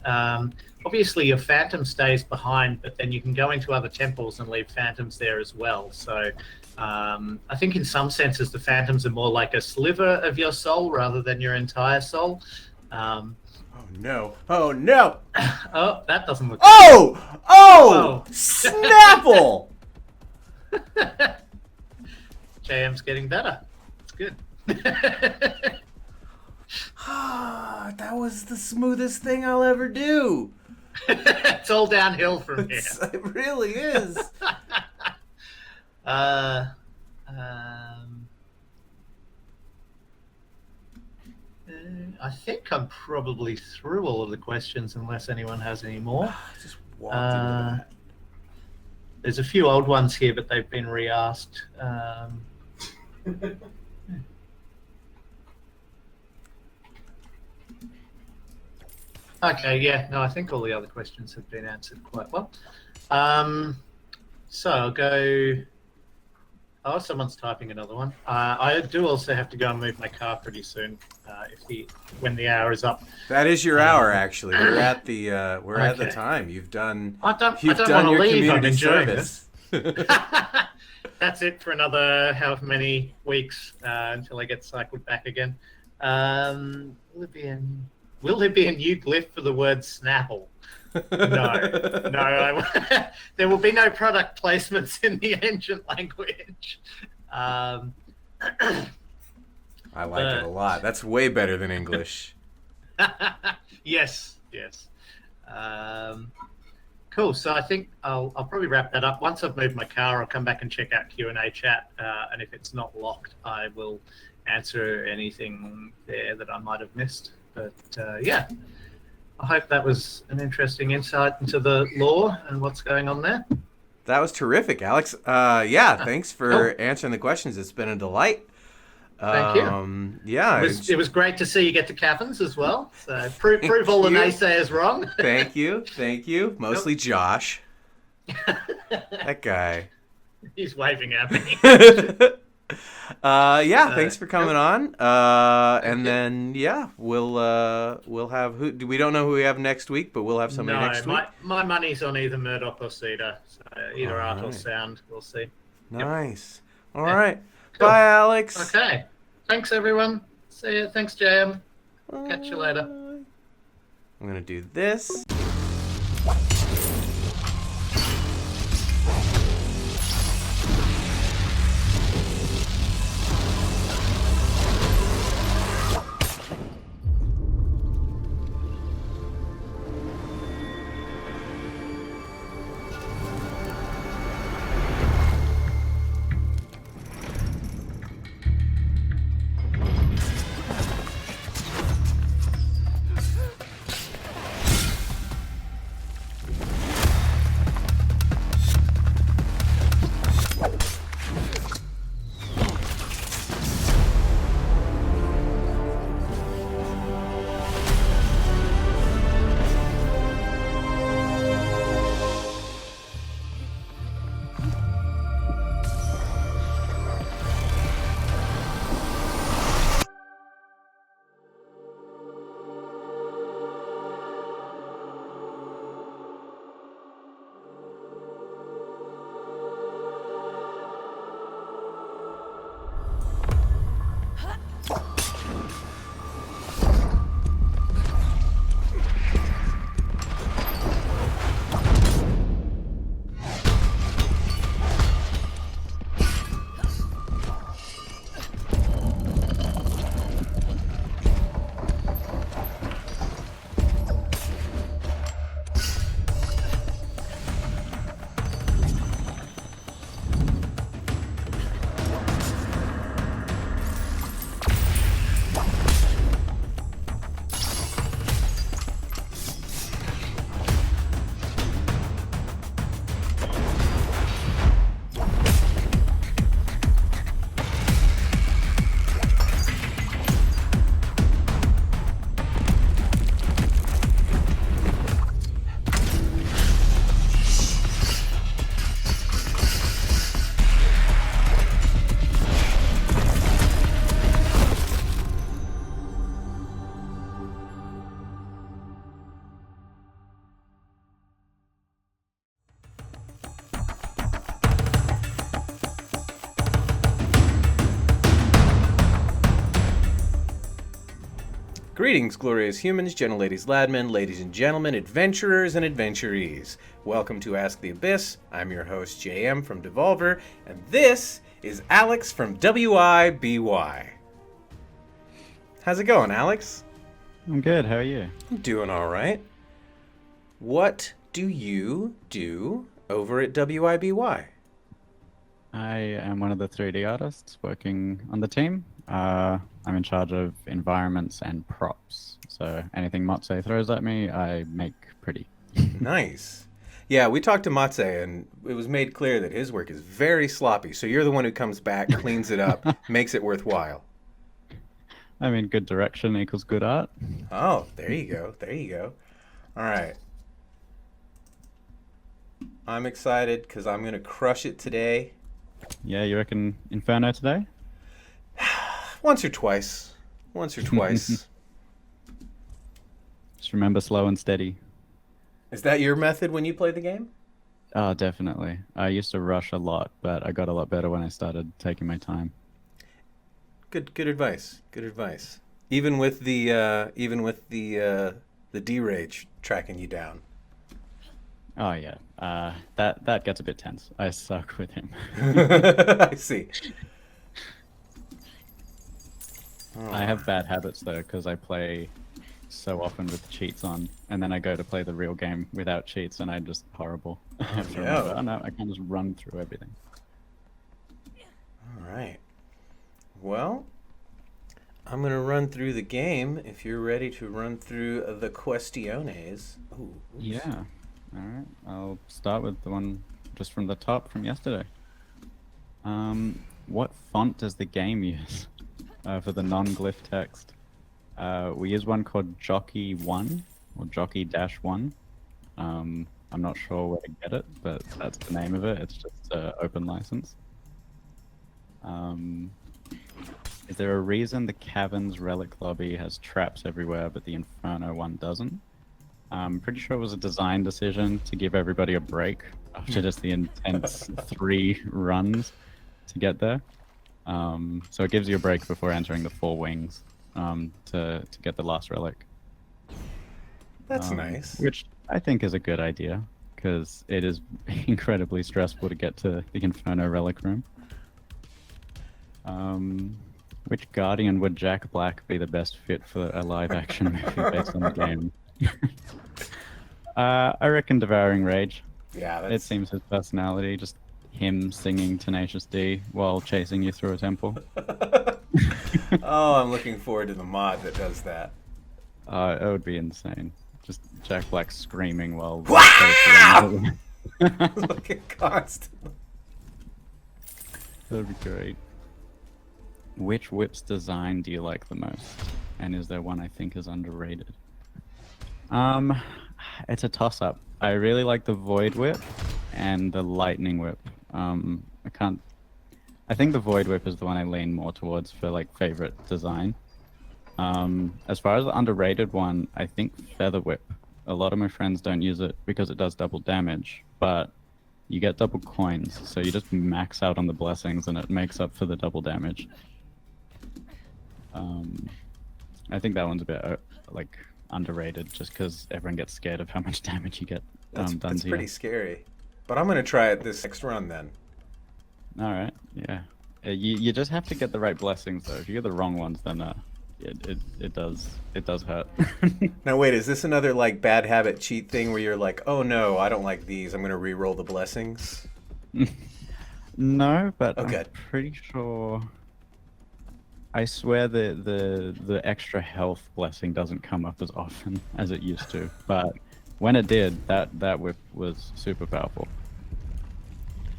Obviously, your phantom stays behind, but then you can go into other temples and leave phantoms there as well. So I think in some senses, the phantoms are more like a sliver of your soul rather than your entire soul. Oh, no. Oh, no. Oh, that doesn't look Oh! Oh! Whoa. Snapple! JM's getting better. It's good. That was the smoothest thing I'll ever do. It's all downhill from here. It really is. I think I'm probably through all of the questions unless anyone has any more. Just walked into that. There's a few old ones here, but they've been re-asked. Okay, yeah, no, I think all the other questions have been answered quite well. So I'll go. Oh, someone's typing another one. I do also have to go and move my car pretty soon. When the hour is up. That is your hour, actually. We're at the at the Okay. time. You've done. I don't You've want done to your leave. I'm community enjoying service. this. That's it for another however many weeks until I get cycled back again. Will there be a new glyph for the word Snapple? No. There will be no product placements in the ancient language. I like it a lot. That's way better than English. Yes. Cool. So I think I'll probably wrap that up. Once I've moved my car, I'll come back and check out Q&A chat. And if it's not locked, I will answer anything there that I might have missed. But yeah, I hope that was an interesting insight into the lore and what's going on there. That was terrific, Alex. Thanks for answering the questions. It's been a delight. Thank you. Yeah. It was great to see you get to Caverns as well. So prove all the naysayers wrong. Thank you. Mostly Josh. That guy. He's waving at me. Thanks for coming on. And then we'll have we don't know who we have next week, but we'll have somebody next week. My money's on either Murdoch or Cedar. So either All art or right. sound. We'll see. Nice. All right. Cool. Bye, Alex. Okay. Thanks, everyone. See you. Thanks, JM. Catch you later. I'm gonna do this. Greetings, glorious humans, gentle ladies, ladmen, ladies and gentlemen, adventurers and adventurees. Welcome to Ask the Abyss. I'm your host, JM from Devolver, and this is Alex from WIBY. How's it going, Alex? I'm good. How are you? I'm doing all right. What do you do over at WIBY? I am one of the 3D artists working on the team. I'm in charge of environments and props. So anything Matze throws at me, I make pretty. Nice. Yeah, we talked to Matze, and it was made clear that his work is very sloppy. So you're the one who comes back, cleans it up, makes it worthwhile. I mean, good direction equals good art. Oh, there you go. There you go. All right. I'm excited because I'm going to crush it today. Yeah, you reckon Inferno today? Once or twice. Once or twice. Just remember slow and steady. Is that your method when you play the game? Oh, definitely. I used to rush a lot, but I got a lot better when I started taking my time. Good advice. Good advice. Even with the D-Rage tracking you down. Oh yeah. That gets a bit tense. I suck with him. I see. I have bad habits though, because I play so often with cheats on, and then I go to play the real game without cheats, and I'm just horrible. I have to remember, oh no, I can just run through everything. All right. Well, I'm going to run through the game if you're ready to run through the questiones. Ooh, oops. Yeah. All right. I'll start with the one just from the top from yesterday. What font does the game use for the non-glyph text? We use one called Jockey 1 or Jockey-1. I'm not sure where to get it, but that's the name of it. It's just an open license. Is there a reason the Caverns relic lobby has traps everywhere, but the Inferno one doesn't? I'm pretty sure it was a design decision to give everybody a break after just the intense 3 runs to get there. So it gives you a break before entering the 4 wings to get the last relic. That's nice. Which I think is a good idea, because it is incredibly stressful to get to the Inferno relic room. Which Guardian would Jack Black be the best fit for a live-action movie based on the game? I reckon Devouring Rage. Yeah, It seems his personality, just him singing Tenacious D while chasing you through a temple. Oh, I'm looking forward to the mod that does that. It would be insane. Just Jack Black screaming while... Wow! Looking constantly. That'd be great. Which whip's design do you like the most? And is there one I think is underrated? It's a toss-up. I really like the Void Whip and the Lightning Whip. I think the Void Whip is the one I lean more towards for like favorite design. As far as the underrated one, I think Feather Whip. A lot of my friends don't use it because it does double damage, but you get double coins, so you just max out on the blessings and it makes up for the double damage. I think that one's a bit like underrated just because everyone gets scared of how much damage you get That's done to pretty you. scary. But I'm going to try it this next run then. All right, yeah. You just have to get the right blessings though. If you get the wrong ones, then it does hurt. Now wait, is this another like bad habit cheat thing where you're like, oh no, I don't like these, I'm going to re-roll the blessings? No, but Oh, I'm good. pretty sure. I swear the extra health blessing doesn't come up as often as it used to, but when it did, that whip was super powerful.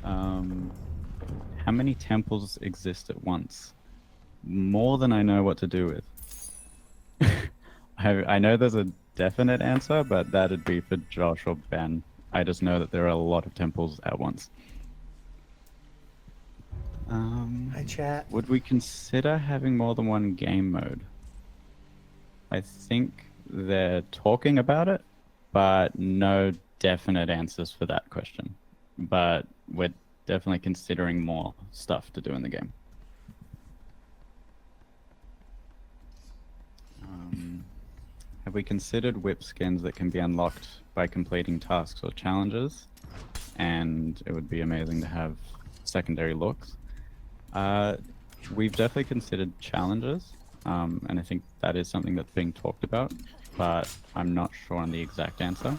How many temples exist at once? More than I know what to do with. I know there's a definite answer, but that'd be for Josh or Ben. I just know that there are a lot of temples at once. Hi, chat. Would we consider having more than one game mode? I think they're talking about it, but no definite answers for that question. But we're definitely considering more stuff to do in the game. have we considered whip skins that can be unlocked by completing tasks or challenges? And it would be amazing to have secondary looks. We've definitely considered challenges, and I think that is something that's being talked about, but I'm not sure on the exact answer.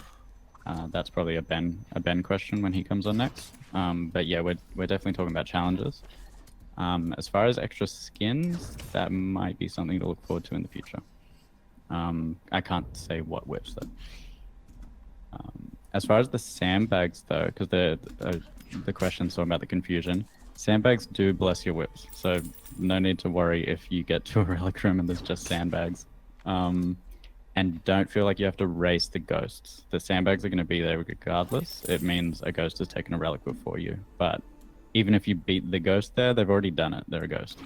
That's probably a Ben question when he comes on next. But yeah, we're definitely talking about challenges. As far as extra skins, that might be something to look forward to in the future. I can't say what whips though. As far as the sandbags though, because the question's talking about the confusion, sandbags do bless your whips, so no need to worry if you get to a relic room and there's just sandbags. And don't feel like you have to race the ghosts. The sandbags are going to be there regardless. It means a ghost has taken a relic before you. But even if you beat the ghost there, they've already done it. They're a ghost.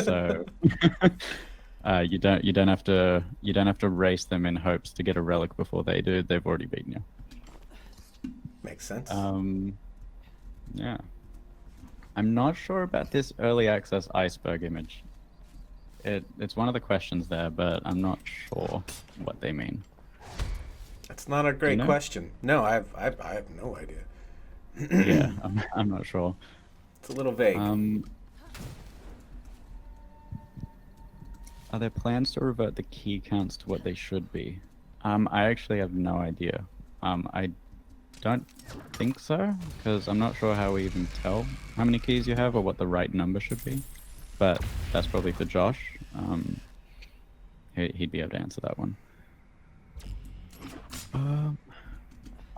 So you don't have to race them in hopes to get a relic before they do. They've already beaten you. Makes sense. Yeah. I'm not sure about this early access iceberg image. It's one of the questions there, but I'm not sure what they mean. That's not a great question. No, I have no idea. Yeah, I'm not sure. It's a little vague. Are there plans to revert the key counts to what they should be? I actually have no idea. I don't think so, because I'm not sure how we even tell how many keys you have or what the right number should be. But that's probably for Josh. He'd be able to answer that one.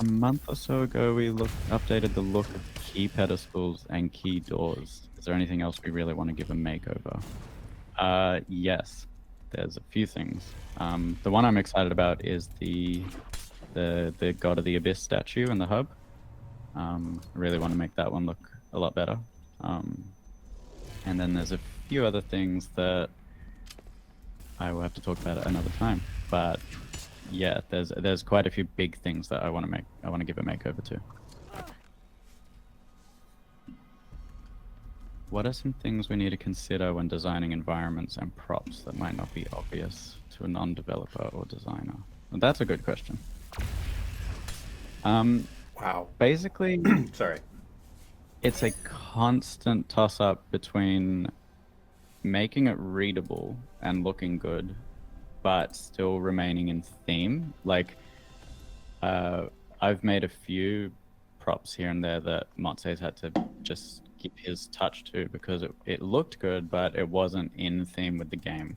A month or so ago, we updated the look of key pedestals and key doors. Is there anything else we really want to give a makeover? Yes, there's a few things. The one I'm excited about is the God of the Abyss statue in the hub. I really want to make that one look a lot better. And then there's a few other things that I will have to talk about at another time. But yeah, there's quite a few big things that I want to give a makeover to. What are some things we need to consider when designing environments and props that might not be obvious to a non-developer or designer? Well, that's a good question. Wow. Basically, Sorry. it's a constant toss-up between making it readable and looking good, but still remaining in theme. Like, I've made a few props here and there that Motse's had to just give his touch to because it looked good, but it wasn't in theme with the game.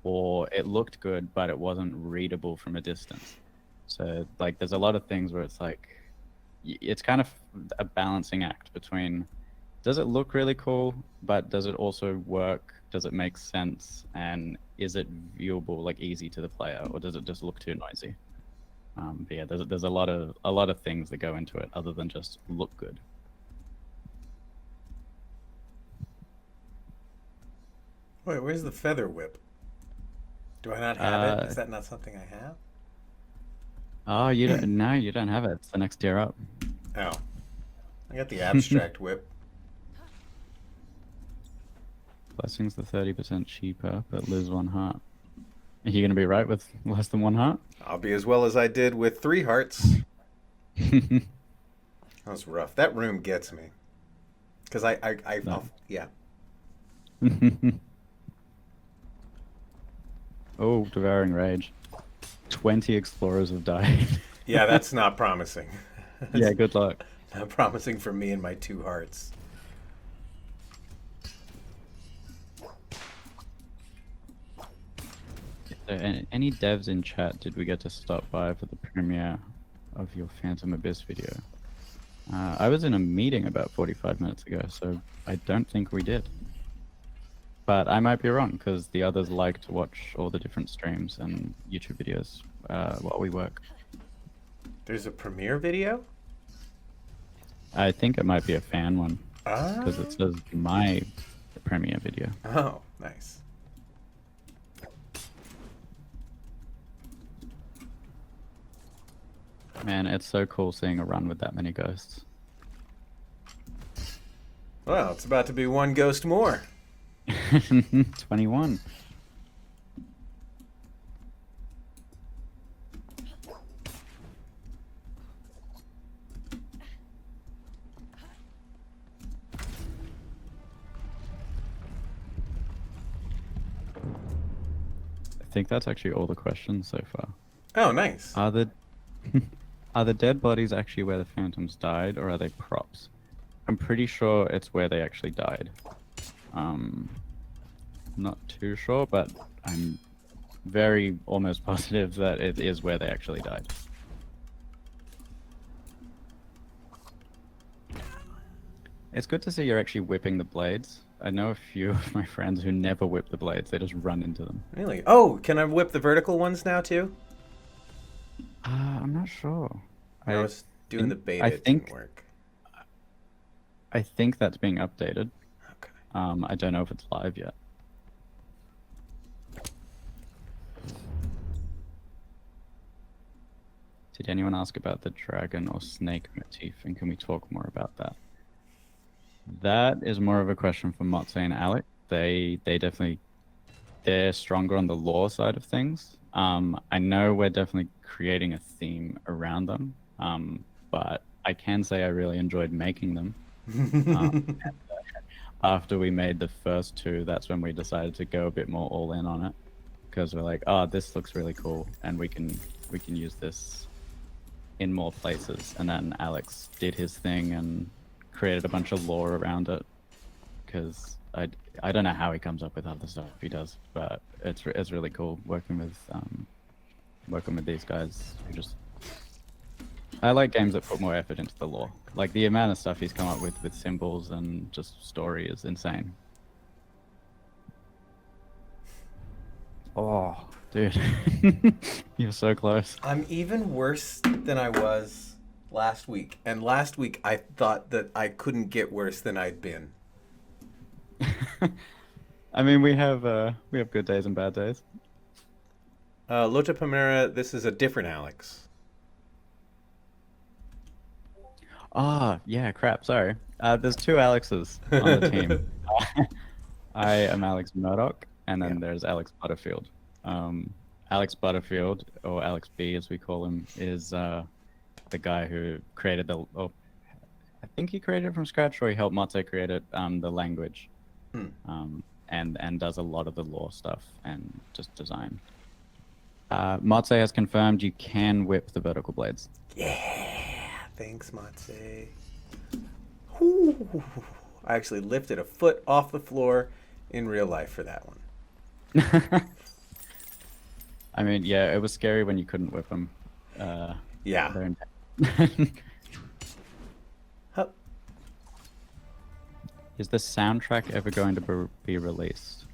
Or it looked good, but it wasn't readable from a distance. So, like, there's a lot of things where it's like, it's kind of a balancing act between, does it look really cool, but does it also work? Does it make sense? And is it viewable, like easy to the player, or does it just look too noisy? But yeah, there's a lot of things that go into it other than just look good. Wait, where's the feather whip? Do I not have it? Is that not something I have? Oh, you don't? No, you don't have it. It's the next tier up. Oh, I got the abstract whip. Blessing's the 30% cheaper, but lose 1 heart. Are you gonna be right with less than 1 heart? I'll be as well as I did with 3 hearts. That was rough. That room gets me. Because yeah. Oh, Devouring Rage. 20 explorers have died. Yeah, that's not promising. Yeah, good luck. Not promising for me and my 2 hearts. So, any devs in chat, did we get to stop by for the premiere of your Phantom Abyss video? I was in a meeting about 45 minutes ago, so I don't think we did. But I might be wrong, because the others like to watch all the different streams and YouTube videos while we work. There's a premiere video? I think it might be a fan one, because it says my premiere video. Oh, nice. Man, it's so cool seeing a run with that many ghosts. Well, it's about to be 1 ghost more. 21. think that's actually all the questions so far. Oh, nice. Are the are the dead bodies actually where the phantoms died, or are they props? I'm pretty sure it's where they actually died. Not too sure, but I'm very almost positive that it is where they actually died. It's good to see you're actually whipping the blades. I know a few of my friends who never whip the blades, they just run into them. Really? Oh, can I whip the vertical ones now too? I'm not sure. I was doing the beta. I It think didn't work. I think that's being updated. Okay. I don't know if it's live yet. Did anyone ask about the dragon or snake motif, and can we talk more about that? That is more of a question for Motze and Alec. They definitely, they're stronger on the lore side of things. I know we're definitely creating a theme around them, but I can say I really enjoyed making them. After we made the first two, that's when we decided to go a bit more all in on it, because we're like, oh, this looks really cool, and we can use this in more places. And then Alex did his thing and created a bunch of lore around it, because I don't know how he comes up with other stuff he does, but it's really cool working with these guys who just. I like games that put more effort into the lore. Like the amount of stuff he's come up with symbols and just story is insane. Oh, dude, you're so close. I'm even worse than I was last week. And last week I thought that I couldn't get worse than I'd been. I mean, we have good days and bad days. Lota Pomera, this is a different Alex. Ah, yeah, crap, sorry. There's two Alexes on the team. I am Alex Murdoch, and then there's Alex Butterfield. Alex Butterfield, or Alex B as we call him, is the guy who created I think he created it from scratch, or he helped Motze create it, the language. And does a lot of the lore stuff and just design. Motze has confirmed you can whip the vertical blades. Yeah, thanks, Motze. I actually lifted a foot off the floor in real life for that one. I mean, yeah, it was scary when you couldn't whip them. Yeah. Is the soundtrack ever going to be released?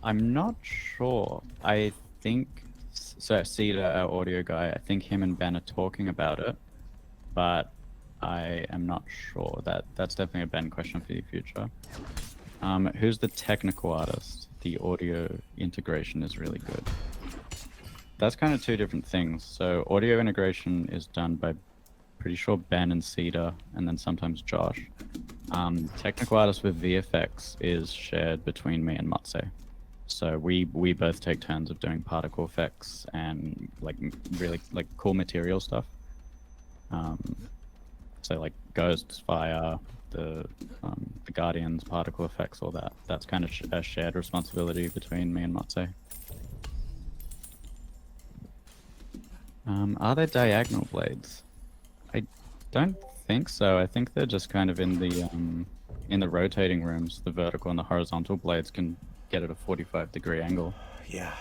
I'm not sure. I think so. Cedar, our audio guy, I think him and Ben are talking about it, but I am not sure. That's definitely a Ben question for the future. Who's the technical artist? The audio integration is really good. That's kind of two different things. So audio integration is done by, pretty sure, Ben and Cedar, and then sometimes Josh. Technical artist with VFX is shared between me and Motze. So we both take turns of doing particle effects and like really like cool material stuff. So like ghosts, fire, the Guardians, particle effects, all that. That's kind of a shared responsibility between me and Motze. Are there diagonal blades? I don't think so. I think they're just kind of in the rotating rooms. The vertical and the horizontal blades can get at a 45-degree angle. Yeah.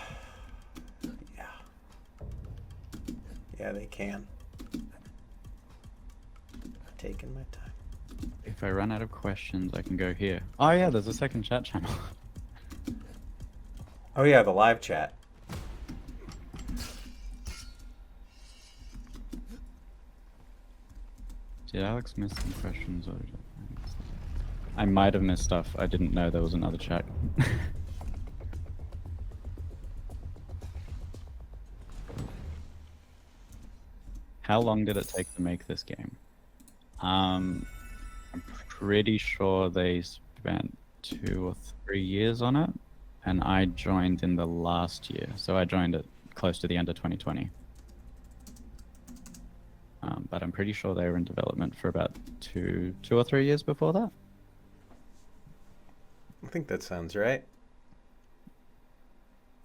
Yeah, they can. I'm taking my time. If I run out of questions, I can go here. Oh yeah, there's a second chat channel. Oh yeah, the live chat. Did Alex miss some questions, or I might have missed stuff. I didn't know there was another chat. How long did it take to make this game? I'm pretty sure they spent 2 or 3 years on it, and I joined in the last year, so I joined it close to the end of 2020. But I'm pretty sure they were in development for about two or 3 years before that. I think that sounds right.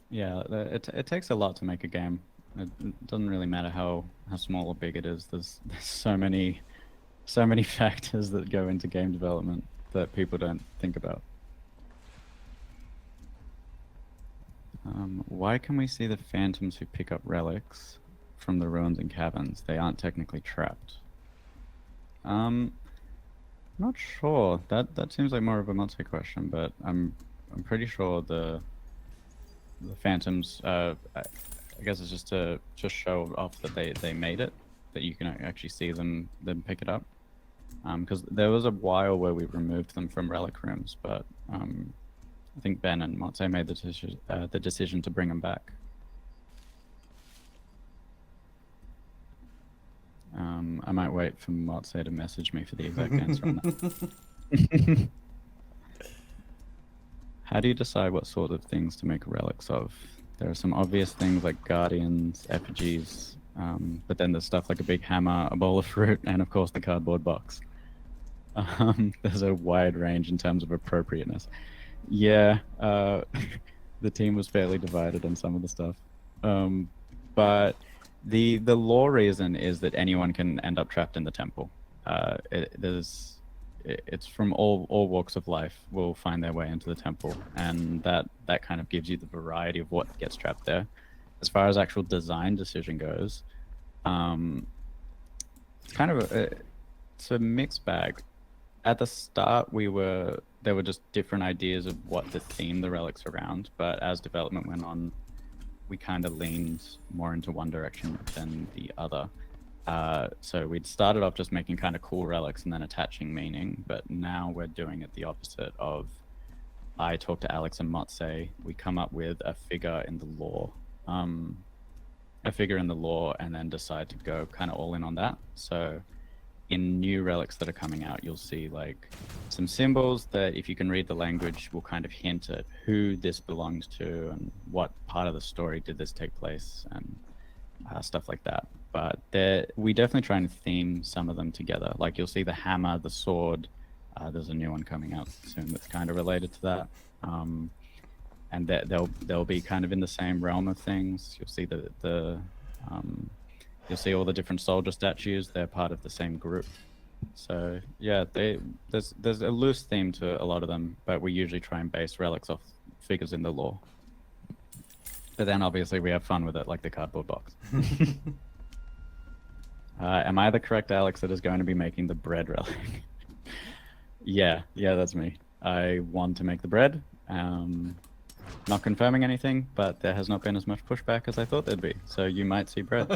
Yeah, it takes a lot to make a game. It doesn't really matter how small or big it is. There's so many factors that go into game development that people don't think about. Why can we see the phantoms who pick up relics from the ruins and caverns? They aren't technically trapped. Not sure. That seems like more of a Motse question, but I'm pretty sure the phantoms. I guess it's just to show off that they made it, that you can actually see them pick it up. Because there was a while where we removed them from relic rooms, but I think Ben and Motse made the decision to bring them back. I might wait for Motse to message me for the exact answer on that. How do you decide what sort of things to make relics of? There are some obvious things like guardians, effigies, but then there's stuff like a big hammer, a bowl of fruit, and of course the cardboard box. There's a wide range in terms of appropriateness. Yeah, the team was fairly divided on some of the stuff. But the lore reason is that anyone can end up trapped in the temple. It's from all walks of life will find their way into the temple, and that kind of gives you the variety of what gets trapped there. As far as actual design decision goes, it's kind of it's a mixed bag. At the start, there were just different ideas of what to theme the relics around, but as development went on, we kind of leaned more into one direction than the other. So we'd started off just making kind of cool relics and then attaching meaning, but now we're doing it the opposite of, I talk to Alex and Motse, we come up with a figure in the lore, and then decide to go kind of all in on that. So in new relics that are coming out, you'll see like some symbols that, if you can read the language, will kind of hint at who this belongs to and what part of the story did this take place, and stuff like that. But we definitely try and theme some of them together. Like you'll see the hammer, the sword. There's a new one coming out soon that's kind of related to that. And they'll be kind of in the same realm of things. You'll see you'll see all the different soldier statues. They're part of the same group. So yeah, there's a loose theme to a lot of them, but we usually try and base relics off figures in the lore. But then obviously we have fun with it, like the cardboard box. Am I the correct Alex that is going to be making the bread relic? Yeah, that's me. I want to make the bread. Not confirming anything, but there has not been as much pushback as I thought there'd be. So you might see bread.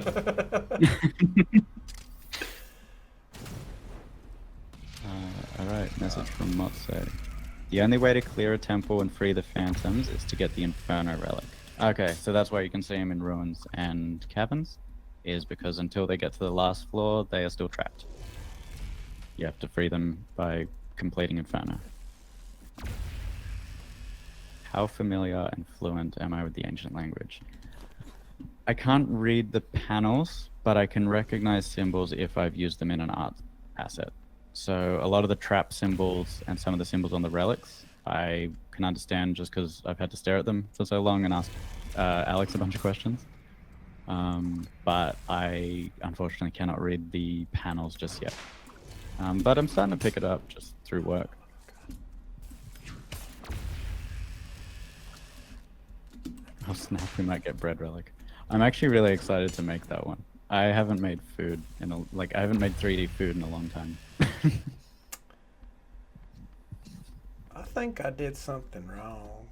All right, message from Motse. The only way to clear a temple and free the phantoms is to get the Inferno relic. Okay, so that's why you can see them in ruins and caverns, is because until they get to the last floor, they are still trapped. You have to free them by completing Inferno. How familiar and fluent am I with the ancient language? I can't read the panels, but I can recognize symbols if I've used them in an art asset. So a lot of the trap symbols and some of the symbols on the relics, I can understand just because I've had to stare at them for so long and ask Alex a bunch of questions. But I unfortunately cannot read the panels just yet. But I'm starting to pick it up just through work. Oh snap, we might get bread relic. I'm actually really excited to make that one. I haven't made food I haven't made 3D food in a long time. I think I did something wrong.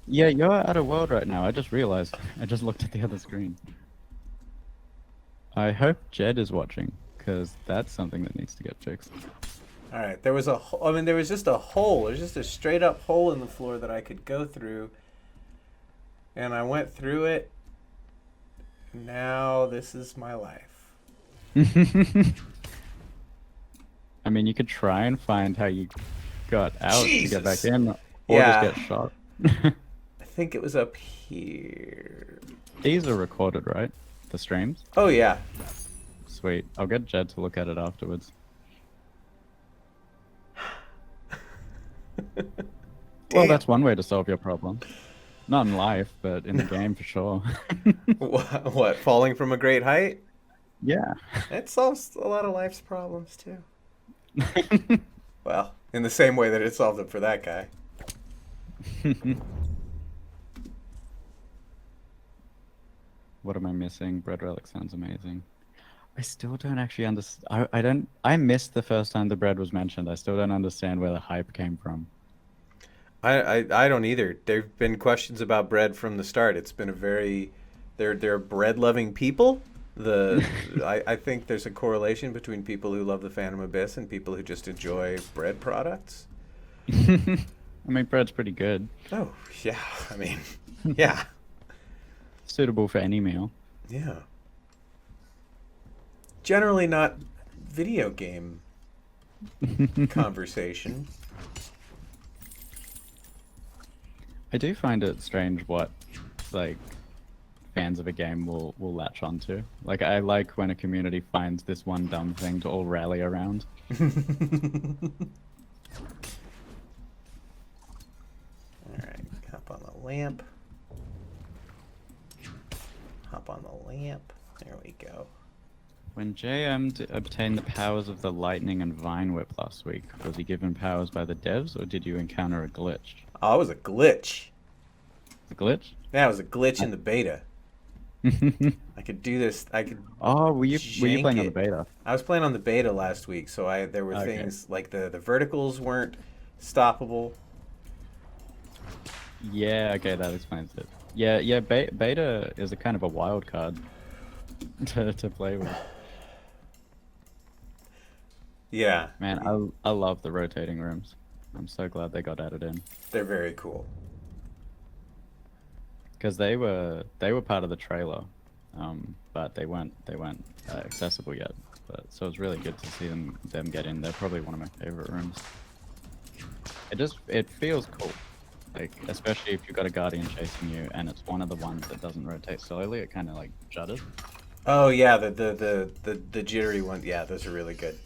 Yeah, you're out of world right now. I just realized. I just looked at the other screen. I hope Jed is watching, because that's something that needs to get fixed. All right, there was there was just a hole. There's just a straight up hole in the floor that I could go through. And I went through it. Now this is my life. I mean, you could try and find how you got out to get back in, or Yeah. just get shot. I think it was up here. These are recorded, right? The streams? Oh, yeah. Sweet. I'll get Jed to look at it afterwards. Well, that's one way to solve your problem. Not in life, but in the game for sure. What? Falling from a great height? Yeah. It solves a lot of life's problems too. Well, in the same way that it solved them for that guy. What am I missing? Bread relic sounds amazing. I still don't actually understand. I don't. I missed the first time the bread was mentioned. I still don't understand where the hype came from. I don't either. There've been questions about bread from the start. It's been a very, they're bread loving people. I think there's a correlation between people who love the Phantom Abyss and people who just enjoy bread products. I mean, bread's pretty good. Oh yeah, I mean, yeah, Suitable for any meal. yeah. Generally not video game conversation. I do find it strange what, like, fans of a game will latch onto. Like, I like when a community finds this one dumb thing to all rally around. Alright, hop on the lamp. Hop on the lamp. There we go. When JM obtained the powers of the lightning and vine whip last week, was he given powers by the devs, or did you encounter a glitch? Oh, it was a glitch. A glitch? Yeah, it was a glitch in the beta. I could do this. I could. Oh, were you jank playing on the it. beta? I was playing on the beta last week, so there were Okay. things like the verticals weren't stoppable. Yeah, okay, that explains it. Yeah, beta is a kind of a wild card to play with. Yeah, Man, I love the rotating rooms. I'm so glad they got added in. they're very cool. Because they were part of the trailer, but they weren't accessible yet. But so it's really good to see them get in. They're probably one of my favorite rooms. It feels cool, like especially if you've got a guardian chasing you and it's one of the ones that doesn't rotate slowly. It kind of like judders. Oh yeah, the jittery one. Yeah, those are really good.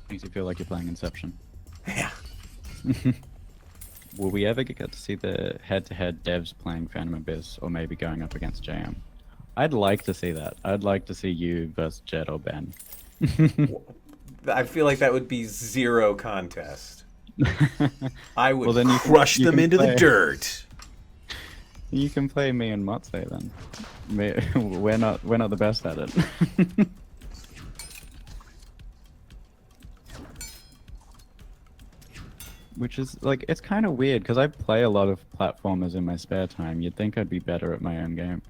Makes you feel like you're playing Inception. Yeah. Will we ever get to see the head-to-head devs playing Phantom Abyss, or maybe going up against JM? I'd like to see that. I'd like to see you versus Jed or Ben. I feel like that would be zero contest. I would Well, then crush you them can into the play. dirt. You can play me and Motse then. We're not the best at it. Which is like, it's kind of weird because I play a lot of platformers in my spare time. You'd think I'd be better at my own game.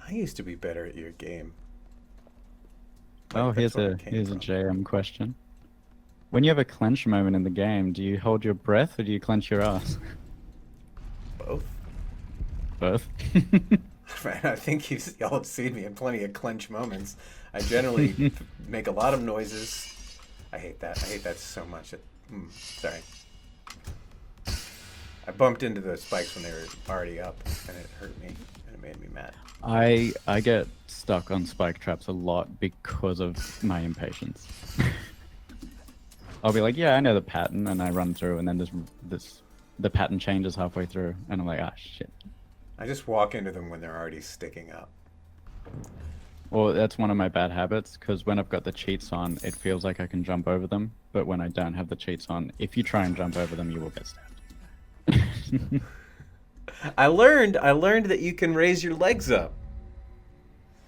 I used to be better at your game. Oh, Like, here's that's where a it came here's a from. JM question. When you have a clench moment in the game, do you hold your breath or do you clench your ass? Both. Both. Right, I think y'all have seen me in plenty of clench moments. I generally make a lot of noises. I hate that. I hate that so much. Sorry. I bumped into the spikes when they were already up, and it hurt me, and it made me mad. I get stuck on spike traps a lot because of my impatience. I'll be like, yeah, I know the pattern, and I run through, and then the pattern changes halfway through, and I'm like, ah, shit. I just walk into them when they're already sticking up. Well, that's one of my bad habits, because when I've got the cheats on, it feels like I can jump over them, but when I don't have the cheats on, if you try and jump over them, you will get stabbed. I learned that you can raise your legs up.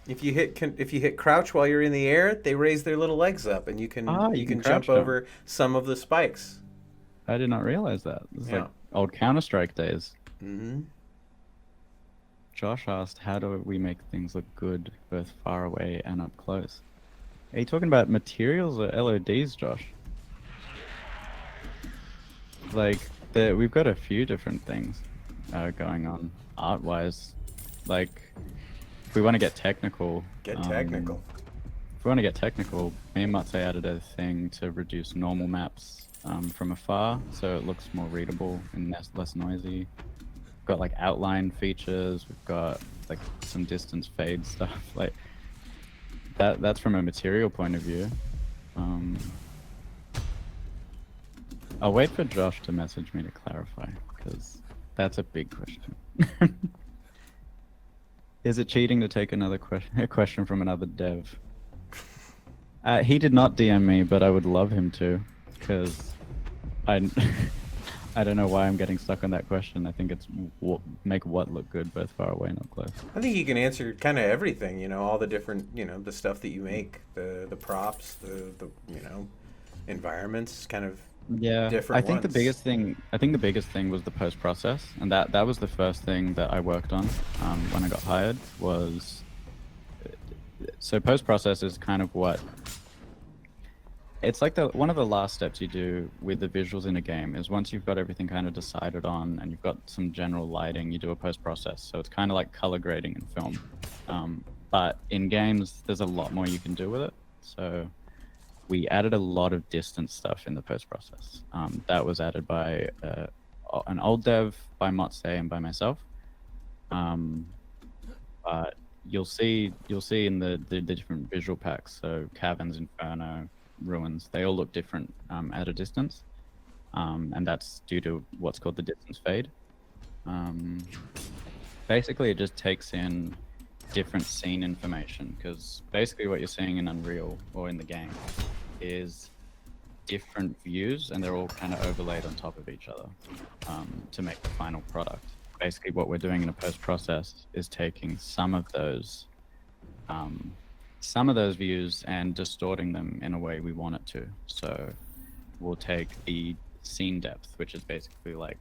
If you hit crouch while you're in the air, they raise their little legs up, and you can can jump crouch jump. over some of the spikes. I did not realize that. It's Yeah. like old Counter-Strike days. Mm-hmm. Josh asked, how do we make things look good, both far away and up close? Are you talking about materials or LODs, Josh? Like, we've got a few different things going on art-wise. Like, if we want to get technical... Get technical. If we want to get technical, me and Matze added a thing to reduce normal maps from afar, so it looks more readable and less noisy. We've got like outline features, we've got like some distance fade stuff, like that's from a material point of view. I'll wait for Josh to message me to clarify, because that's a big question. Is it cheating to take another question from another dev? He did not DM me, but I would love him to, because I I don't know why I'm getting stuck on that question. I think it's make what look good, both far away, not close. I think you can answer kind of everything, you know, all the different, you know, the stuff that you make, the props, the you know, environments, kind of Yeah, different I think ones. the biggest thing was the post process, and that was the first thing that I worked on when I got hired. Was so post process is kind of what it's like one of the last steps you do with the visuals in a game is once you've got everything kind of decided on and you've got some general lighting, you do a post process. So it's kind of like color grading in film, but in games there's a lot more you can do with it. So we added a lot of distance stuff in the post process. That was added by an old dev, by Motse, and by myself. But you'll see in the different visual packs. So Caverns, Inferno, Ruins, they all look different at a distance, and that's due to what's called the distance fade. Basically, it just takes in different scene information, because basically what you're seeing in Unreal or in the game is different views, and they're all kind of overlaid on top of each other to make the final product. Basically, what we're doing in a post-process is taking some of those views and distorting them in a way we want it to. So we'll take the scene depth, which is basically like,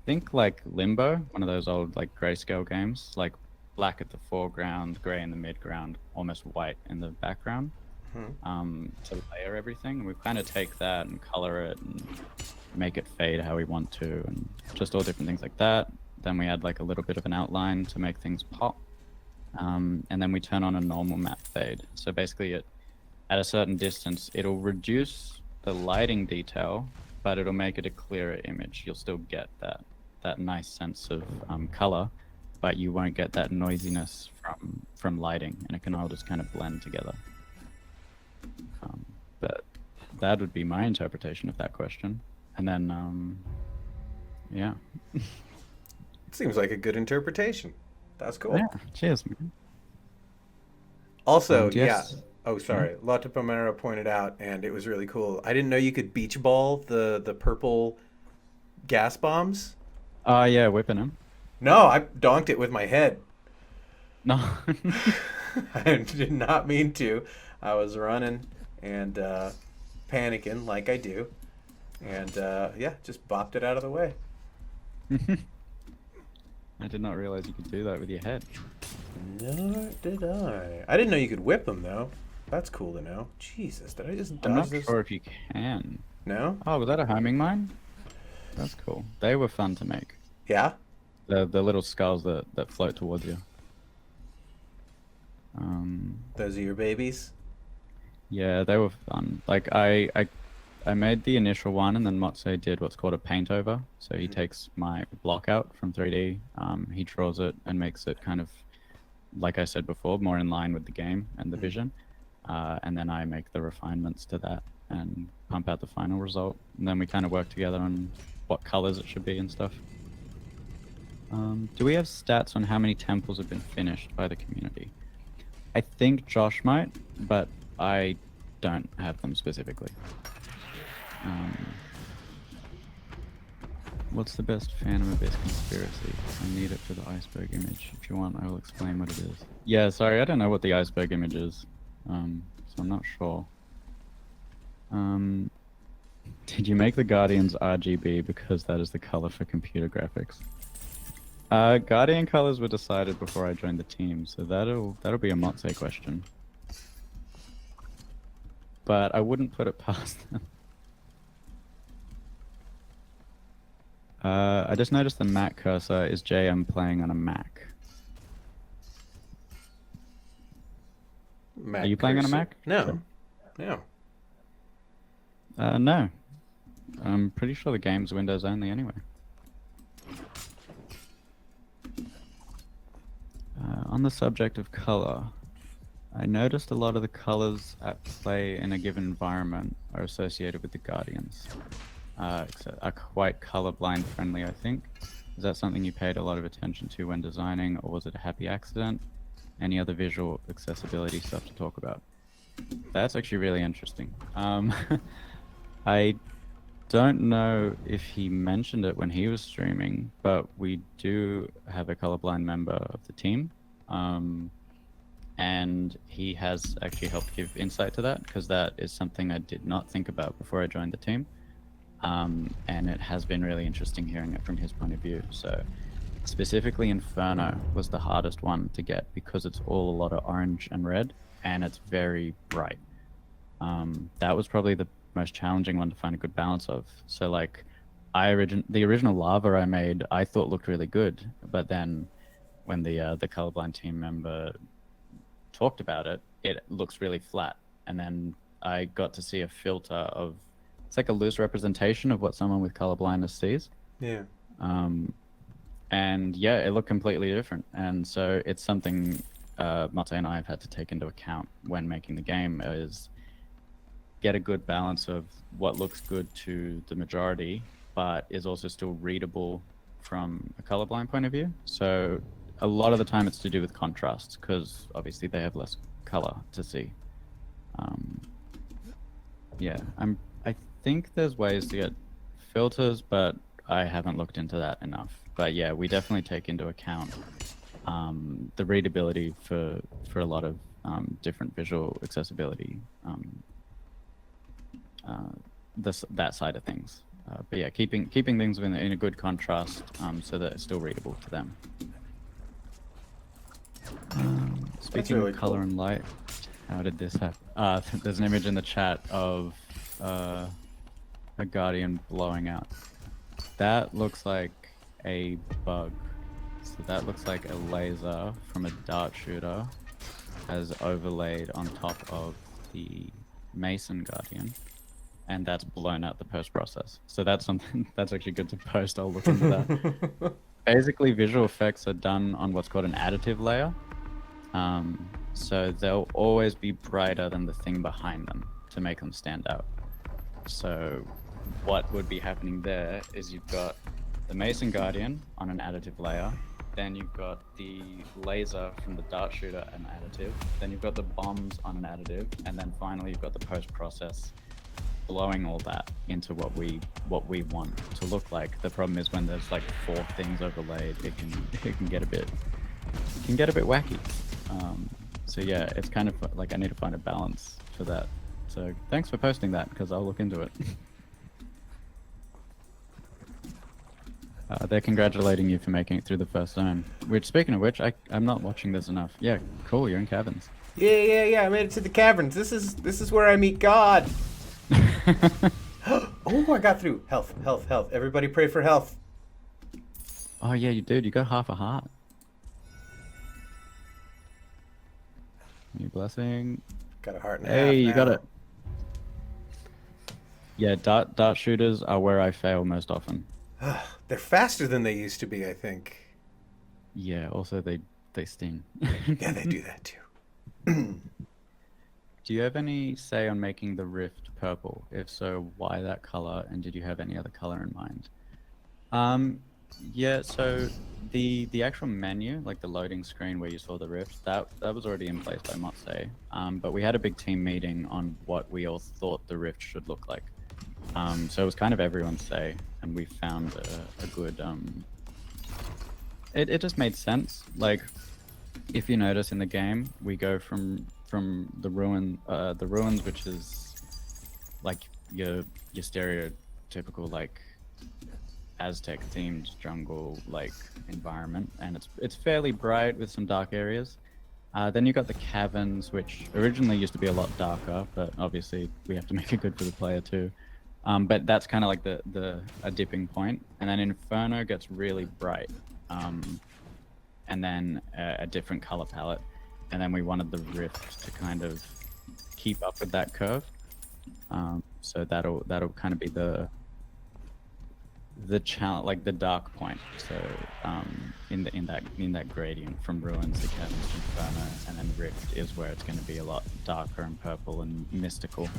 think like Limbo, one of those old like grayscale games, like black at the foreground, gray in the midground, almost white in the background, to layer everything. We kind of take that and color it and make it fade how we want to, and just all different things like that. Then we add like a little bit of an outline to make things pop. And then we turn on a normal map fade. So basically at a certain distance, it'll reduce the lighting detail, but it'll make it a clearer image. You'll still get that nice sense of color, but you won't get that noisiness from lighting, and it can all just kind of blend together. But that would be my interpretation of that question. And then, yeah. Seems like a good interpretation. That's cool. Yeah, cheers, man. Also, yes. yeah. Oh, sorry. Lotte Pomero pointed out, and it was really cool. I didn't know you could beach ball the purple gas bombs. Yeah, whipping them. No, I donked it with my head. No. I did not mean to. I was running and panicking like I do. And yeah, just bopped it out of the way. I did not realize you could do that with your head. Nor did I. I didn't know you could whip them, though. That's cool to know. Jesus, did I just I'm dodge not this? sure if you can. No? Oh, was that a homing mine? That's cool. They were fun to make. Yeah? The little skulls that float towards you. Those are your babies? Yeah, they were fun. Like I made the initial one, and then Motse did what's called a paint over. So he takes my block out from 3D, he draws it and makes it kind of, like I said before, more in line with the game and the vision. And then I make the refinements to that and pump out the final result. And then we kind of work together on what colors it should be and stuff. Do we have stats on how many temples have been finished by the community? I think Josh might, but I don't have them specifically. What's the best Phantom Abyss conspiracy? I need it for the iceberg image. If you want, I will explain what it is. Yeah, sorry, I don't know what the iceberg image is, so I'm not sure. Did you make the Guardians RGB because that is the color for computer graphics? Guardian colors were decided before I joined the team, so that'll be a Motse question. But I wouldn't put it past them. I just noticed the Mac cursor is JM playing on a Mac. Mac Are you playing on a cursor. Mac? No. No. No. I'm pretty sure the game's Windows only anyway. On the subject of color, I noticed a lot of the colors at play in a given environment are associated with the Guardians. are quite colorblind friendly, I think. Is that something you paid a lot of attention to when designing, or was it a happy accident? Any other visual accessibility stuff to talk about? That's actually really interesting. I don't know if he mentioned it when he was streaming, but we do have a colorblind member of the team. And he has actually helped give insight to that, because that is something I did not think about before I joined the team. And it has been really interesting hearing it from his point of view. So specifically Inferno was the hardest one to get because it's all a lot of orange and red and it's very bright. That was probably the most challenging one to find a good balance of. So like the original lava I made, I thought looked really good, but then when the colorblind team member talked about it, it looks really flat. And then I got to see a filter of, it's like a loose representation of what someone with colorblindness sees. Yeah. And yeah, it looked completely different. And so it's something Mate and I have had to take into account when making the game, is get a good balance of what looks good to the majority, but is also still readable from a colorblind point of view. So a lot of the time it's to do with contrast, because obviously they have less color to see. Yeah, I think there's ways to get filters, but I haven't looked into that enough. But yeah, we definitely take into account the readability for a lot of different visual accessibility, that side of things. But yeah, keeping things in a good contrast so that it's still readable to them. Speaking really of color cool. and light, how did this happen? There's an image in the chat of a Guardian blowing out. That looks like a bug. So that looks like a laser from a dart shooter has overlaid on top of the Mason Guardian, and that's blown out the post process. So that's something that's actually good to post. I'll look into that. Basically, visual effects are done on what's called an additive layer. So they'll always be brighter than the thing behind them to make them stand out. So what would be happening there is you've got the Mason Guardian on an additive layer, then you've got the laser from the dart shooter an additive, then you've got the bombs on an additive, and then finally you've got the post-process blowing all that into what we want to look like. The problem is when there's like 4 things overlaid, it can get a bit wacky. So yeah, it's kind of like I need to find a balance for that. So thanks for posting that, because I'll look into it. They're congratulating you for making it through the first zone. Which, speaking of which, I'm not watching this enough. Yeah, cool. You're in Caverns. Yeah. I made it to the Caverns. This is where I meet God. Oh, I got through. Health. Everybody pray for health. Oh yeah, you did. You got half a heart. New blessing. Got a heart and a half. Hey, you now. got it. Yeah, dart shooters are where I fail most often. They're faster than they used to be, I think. Yeah, also they sting. Yeah, they do that too. Do you have any say on making the rift purple? If so, why that color? And did you have any other color in mind? Yeah, so the actual menu, like the loading screen where you saw the rift, that was already in place, I must say. But we had a big team meeting on what we all thought the rift should look like. So it was kind of everyone's say, and we found a good. It just made sense. Like, if you notice in the game, we go from the ruins, which is like your stereotypical like Aztec themed jungle like environment, and it's fairly bright with some dark areas. Then you got the caverns, which originally used to be a lot darker, but obviously we have to make it good for the player too. But that's kind of like a dipping point, and then Inferno gets really bright, and then a different color palette, and then we wanted the rift to kind of keep up with that curve. So that'll kind of be the challenge, like the dark point. So in that gradient from ruins to caverns to Inferno, and then rift is where it's going to be a lot darker and purple and mystical.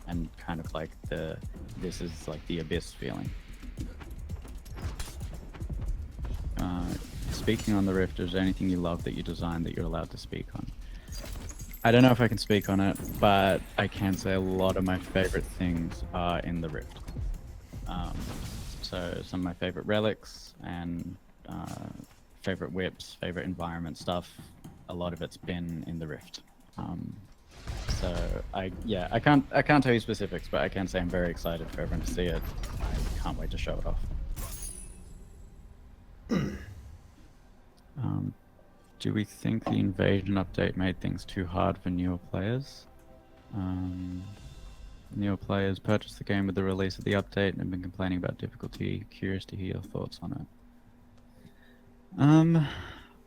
and kind of like this is like the abyss feeling. Speaking on the Rift, is there anything you love that you designed that you're allowed to speak on? I don't know if I can speak on it, but I can say a lot of my favorite things are in the Rift. So some of my favorite relics and favorite whips, favorite environment stuff, a lot of it's been in the Rift. So I can't tell you specifics, but I can say I'm very excited for everyone to see it. I can't wait to show it off. Do we think the invasion update made things too hard for newer players? Newer players purchased the game with the release of the update and have been complaining about difficulty. Curious to hear your thoughts on it. I'm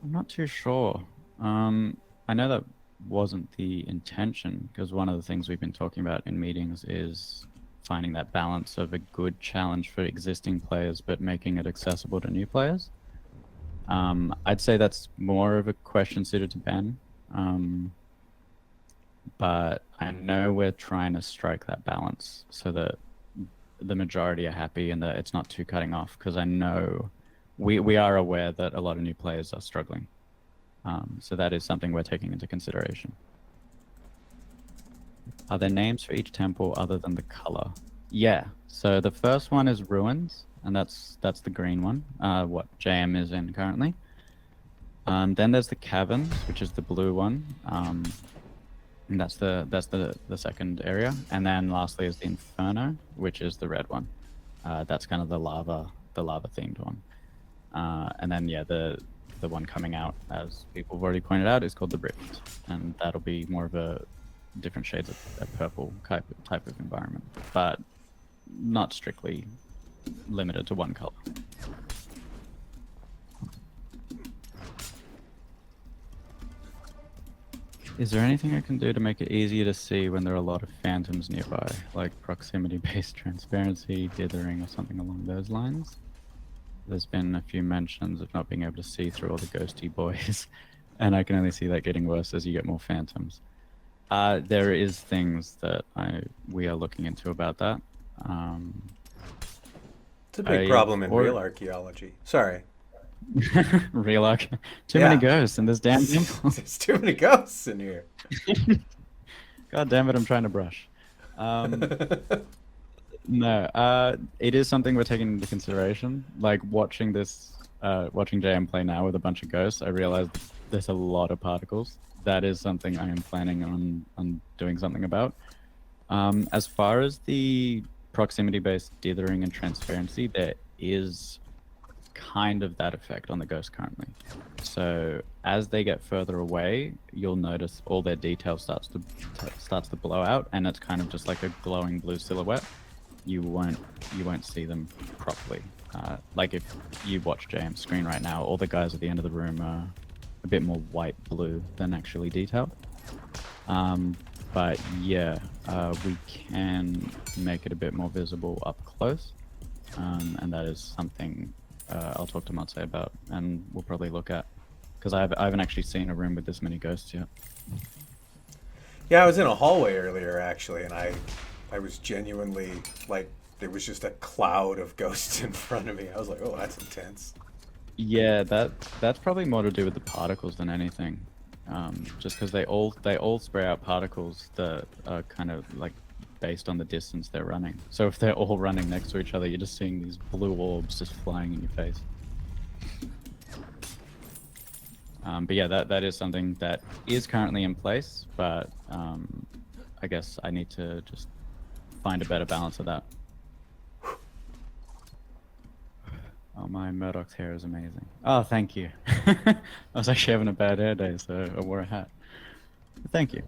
not too sure. I know that wasn't the intention, because one of the things we've been talking about in meetings is finding that balance of a good challenge for existing players but making it accessible to new players. I'd say that's more of a question suited to Ben, but I know we're trying to strike that balance so that the majority are happy and that it's not too cutting off, because I know we are aware that a lot of new players are struggling. So that is something we're taking into consideration. Are there names for each temple other than the color? Yeah, so the first one is Ruins, and that's the green one, what JM is in currently. Then there's the Caverns, which is the blue one, and that's the second area. And then lastly is the Inferno, which is the red one. That's kind of the lava themed one. And then yeah, the one coming out, as people have already pointed out, is called the Rift, and that'll be more of a different shades of a purple type of environment, but not strictly limited to one color. Is there anything I can do to make it easier to see when there are a lot of phantoms nearby, like proximity-based transparency, dithering, or something along those lines? There's been a few mentions of not being able to see through all the ghosty boys, and I can only see that getting worse as you get more phantoms. There is things that we are looking into about that. It's a big problem in real archaeology. Sorry. Real archaeology. Too many ghosts in this damn temple. There's too many ghosts in here. God damn it, I'm trying to brush. No, it is something we're taking into consideration. Like watching JM play now with a bunch of ghosts, I realized there's a lot of particles. That is something I am planning on doing something about. As far as the proximity-based dithering and transparency, there is kind of that effect on the ghost currently. So as they get further away, you'll notice all their detail starts to blow out, and it's kind of just like a glowing blue silhouette. You won't see them properly. Like if you watch JM's screen right now, all the guys at the end of the room are a bit more white blue than actually detailed. But yeah, we can make it a bit more visible up close, and that is something I'll talk to Matse about, and we'll probably look at, because I haven't actually seen a room with this many ghosts yet. Yeah, I was in a hallway earlier actually, and I was genuinely like, there was just a cloud of ghosts in front of me. I was like, oh, that's intense. Yeah, that's probably more to do with the particles than anything. Just because they all spray out particles that are kind of like based on the distance they're running. So if they're all running next to each other, you're just seeing these blue orbs just flying in your face. But yeah, that is something that is currently in place, but I guess I need to just find a better balance of that. Oh, my Murdoch's hair is amazing. Oh, thank you. I was actually having a bad hair day, so I wore a hat. But thank you.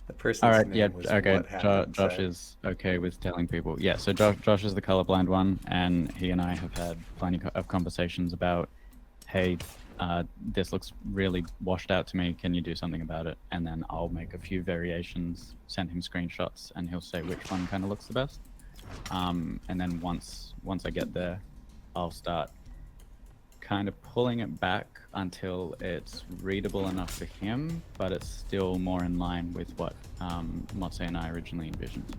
The person's all right, name yeah, was okay. what happened, Josh so. is okay with telling people. Yeah, so Josh is the colorblind one, and he and I have had plenty of conversations about, hey, this looks really washed out to me. Can you do something about it? And then I'll make a few variations, send him screenshots, and he'll say which one kind of looks the best. And then once I get there, I'll start kind of pulling it back until it's readable enough for him, but it's still more in line with what Motse and I originally envisioned.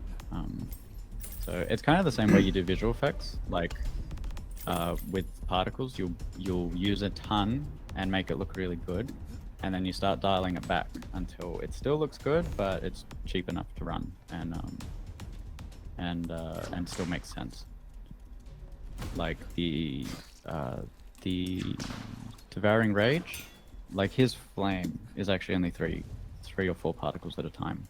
So it's kind of the same way you do visual effects, like with particles, you'll use a ton and make it look really good, and then you start dialing it back until it still looks good, but it's cheap enough to run and still makes sense. Like the Devouring Rage, like his flame is actually only three or four particles at a time.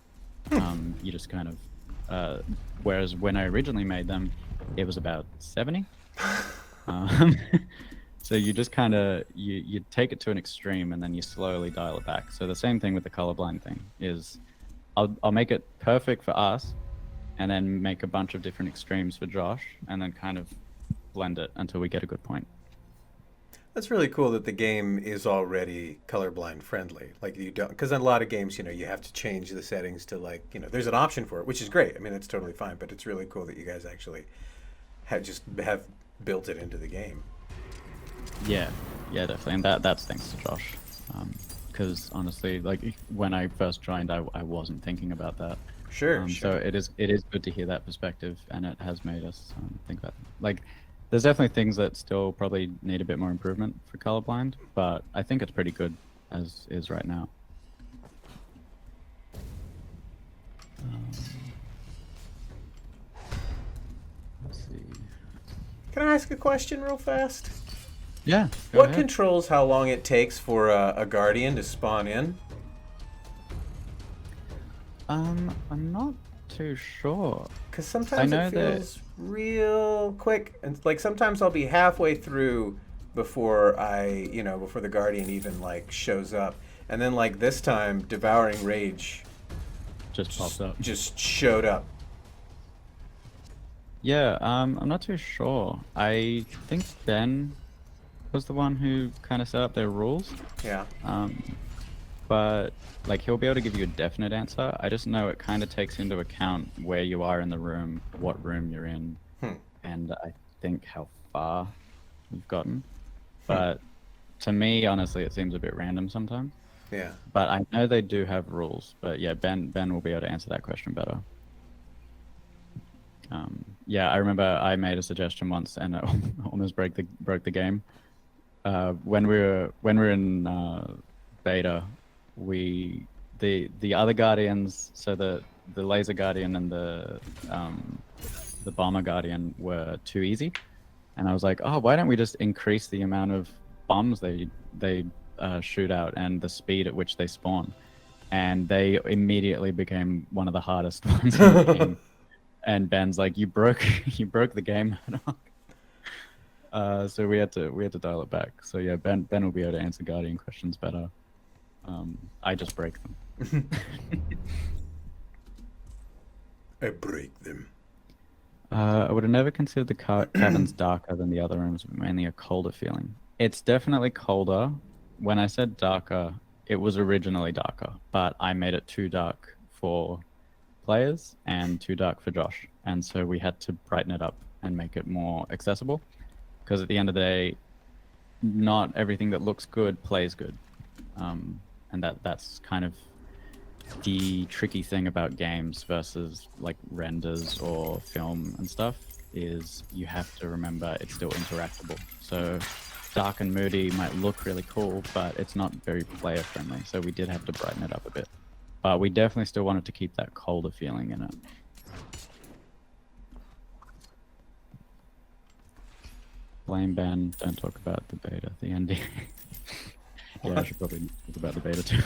You just kind of, whereas when I originally made them, it was about 70. So you just kind of you take it to an extreme and then you slowly dial it back. So the same thing with the colorblind thing is, I'll make it perfect for us, and then make a bunch of different extremes for Josh, and then kind of blend it until we get a good point. That's really cool that the game is already colorblind friendly. Like you don't, because in a lot of games, you have to change the settings to there's an option for it, which is great. I mean, it's totally fine, but it's really cool that you guys actually have built it into the game. Yeah, definitely, and that's thanks to Josh. Because honestly, like when I first joined, I wasn't thinking about that. Sure. So it is good to hear that perspective, and it has made us think about it. Like, there's definitely things that still probably need a bit more improvement for colorblind, but I think it's pretty good as is right now. Let's see. Can I ask a question real fast? Yeah. What ahead. controls how long it takes for a guardian to spawn in? I'm not too sure. Because sometimes it feels real quick, and like sometimes I'll be halfway through before before the guardian even shows up, and then this time Devouring Rage Just popped up. just showed up. Yeah, I'm not too sure. I think Ben was the one who kind of set up their rules. Yeah. But he'll be able to give you a definite answer. I just know it kind of takes into account where you are in the room, what room you're in, and I think how far you've gotten. But to me, honestly, it seems a bit random sometimes. Yeah. But I know they do have rules. But yeah, Ben will be able to answer that question better. Yeah, I remember I made a suggestion once and it almost broke the game. When we were in beta, the other guardians, so the laser guardian and the bomber guardian were too easy, and I was like, oh, why don't we just increase the amount of bombs they shoot out and the speed at which they spawn, and they immediately became one of the hardest ones in the game. And Ben's like, you broke the game. So we had to dial it back. So yeah, Ben will be able to answer guardian questions better. I just break them. I break them. I would have never considered the caverns darker than the other rooms, but mainly a colder feeling. It's definitely colder. When I said darker, it was originally darker, but I made it too dark for players and too dark for Josh, and so we had to brighten it up and make it more accessible, because at the end of the day, not everything that looks good plays good, and that's kind of the tricky thing about games versus renders or film and stuff, is you have to remember it's still interactable. So dark and moody might look really cool, but it's not very player friendly, so we did have to brighten it up a bit. But we definitely still wanted to keep that colder feeling in it. Blame Ben, don't talk about the beta, the ND. Yeah, I should probably talk about the beta too.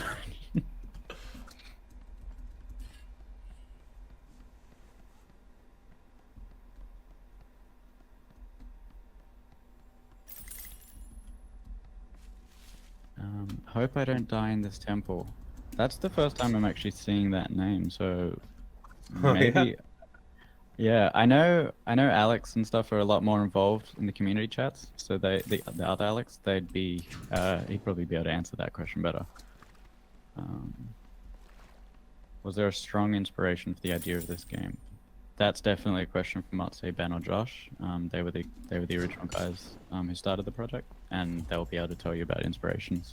Hope I don't die in this temple. That's the first time I'm actually seeing that name, so maybe. Yeah, I know Alex and stuff are a lot more involved in the community chats. So the other Alex, he'd probably be able to answer that question better. Was there a strong inspiration for the idea of this game? that's definitely a question from Matse, Ben, or Josh. They were the original guys who started the project, and they'll be able to tell you about inspirations.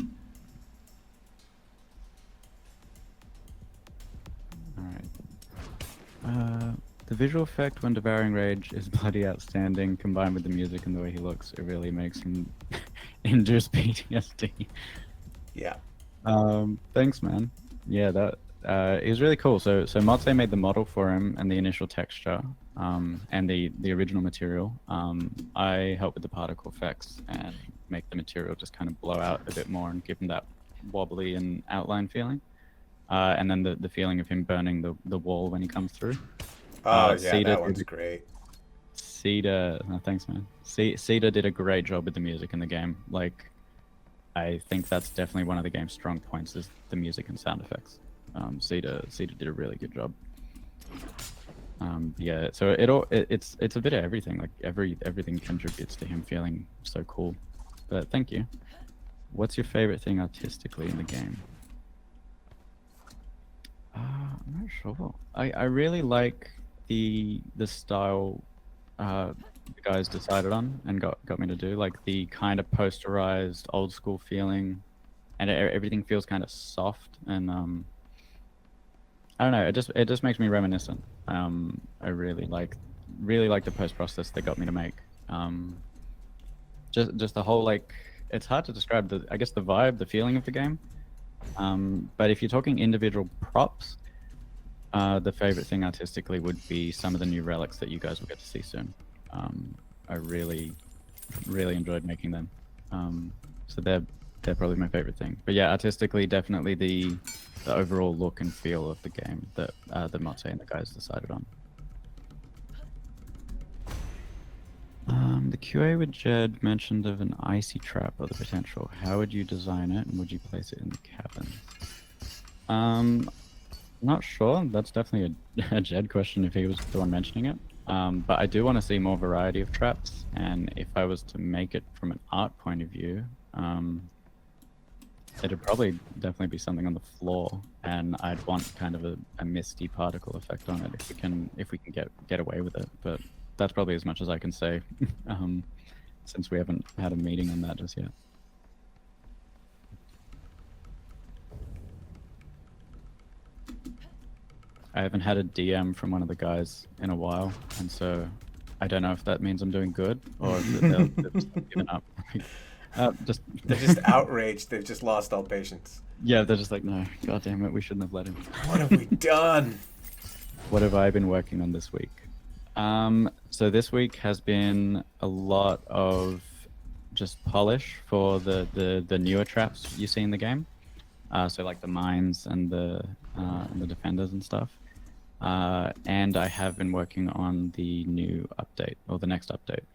All right. The visual effect when devouring rage is bloody outstanding. Combined with the music and the way he looks, it really makes him induce PTSD. Yeah. Thanks, man. Yeah, that it was really cool. So Matse made the model for him and the initial texture, and the original material. I helped with the particle effects and make the material just kind of blow out a bit more and give him that wobbly and outline feeling. And then the feeling of him burning the wall when he comes through. Oh yeah, Cedar that one's great. Cedar, no, thanks, man. Cedar did a great job with the music in the game. Like, I think that's definitely one of the game's strong points is the music and sound effects. Cedar did a really good job. Yeah, so it's a bit of everything. Like everything contributes to him feeling so cool. But thank you. What's your favorite thing artistically in the game? I'm not sure. I really like the style the guys decided on and got me to do, like the kind of posterized old school feeling, and everything feels kind of soft and I don't know, it just makes me reminiscent. I really like the post process they got me to make. Just the whole, like, it's hard to describe I guess the vibe, the feeling of the game. But if you're talking individual props, the favorite thing artistically would be some of the new relics that you guys will get to see soon. I really enjoyed making them. So they're probably my favorite thing. But yeah, artistically, definitely the overall look and feel of the game that Matse and the guys decided on. The QA with Jed mentioned of an icy trap or the potential. How would you design it, and would you place it in the cabin? Not sure. That's definitely a Jed question if he was the one mentioning it. But I do want to see more variety of traps, and if I was to make it from an art point of view, it'd probably definitely be something on the floor, and I'd want kind of a misty particle effect on it if we can get away with it. But that's probably as much as I can say, since we haven't had a meeting on that just yet. I haven't had a DM from one of the guys in a while, and so I don't know if that means I'm doing good or if they've just given up. They're just outraged. They've just lost all patience. Yeah, they're just like, no, god damn it, we shouldn't have let him. What have we done? What have I been working on this week? So this week has been a lot of just polish for the newer traps you see in the game. So like the mines and the defenders and stuff. And I have been working on the new update, or the next update.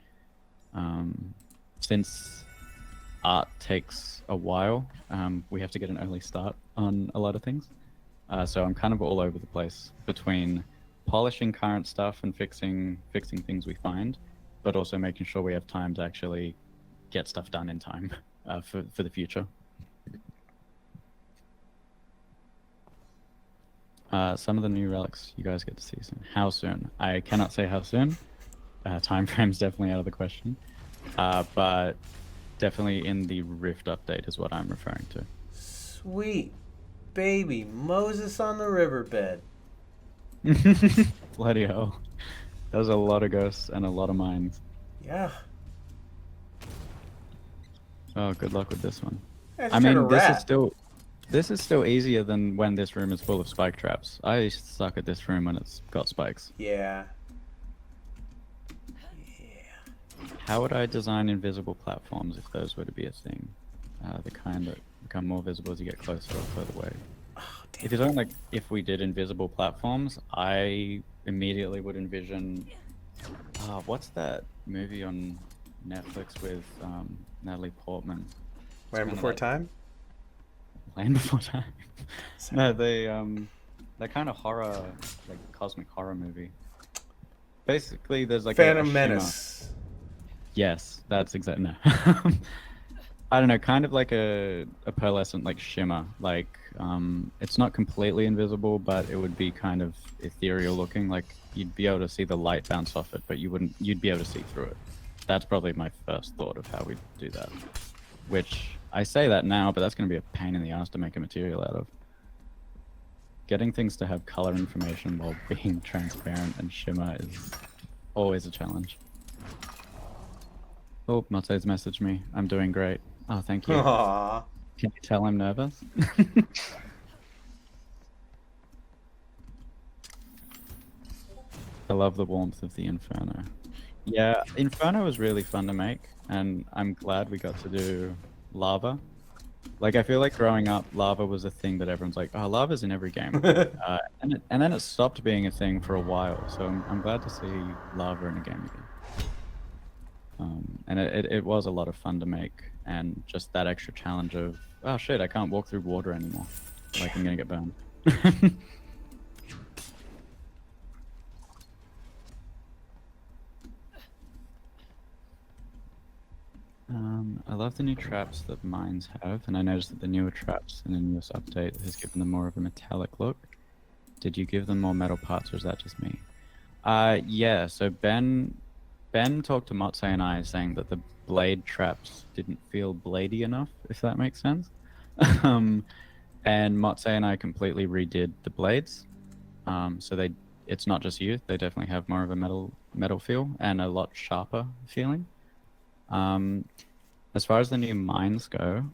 Since art takes a while, we have to get an early start on a lot of things. So I'm kind of all over the place between polishing current stuff and fixing things we find, but also making sure we have time to actually get stuff done in time for the future. Some of the new relics you guys get to see soon. How soon? I cannot say how soon. Time frame's definitely out of the question. But definitely in the Rift update is what I'm referring to. Sweet baby Moses on the riverbed. Bloody hell. That was a lot of ghosts and a lot of mines. Yeah. Oh, good luck with this one. Let's I try mean, to rat. this is still easier than when this room is full of spike traps. I suck at this room when it's got spikes. Yeah. How would I design invisible platforms if those were to be a thing? The kind that become more visible as you get closer or further away. Oh, damn. If you're talking like if we did invisible platforms, I immediately would envision. What's that movie on Netflix with Natalie Portman? Land Before Time? Land Before Time. No, that kind of horror, like cosmic horror movie. Basically, there's like Phantom a shimmer. Menace. Yes, that's exactly. No. I don't know, kind of like a pearlescent like shimmer. Like it's not completely invisible, but it would be kind of ethereal looking. Like you'd be able to see the light bounce off it, but you'd be able to see through it. That's probably my first thought of how we do that. Which I say that now, but that's going to be a pain in the ass to make a material out of. Getting things to have color information while being transparent and shimmer is always a challenge. Oh, Matsu's messaged me. I'm doing great. Oh, thank you. Aww. Can you tell I'm nervous? I love the warmth of the Inferno. Yeah, Inferno was really fun to make, and I'm glad we got to do lava. Like, I feel like growing up, lava was a thing that everyone's like, oh, lava's in every game. And then it stopped being a thing for a while, so I'm glad to see lava in a game again. And it was a lot of fun to make, and just that extra challenge of, oh shit, I can't walk through water anymore. Like, I'm gonna get burned. I love the new traps that mines have, and I noticed that the newer traps in the newest update has given them more of a metallic look. Did you give them more metal parts, or is that just me? Yeah, so Ben talked to Motse and I saying that the blade traps didn't feel bladey enough, if that makes sense. And Motse and I completely redid the blades. So it's not just you, they definitely have more of a metal feel and a lot sharper feeling. As far as the new mines go,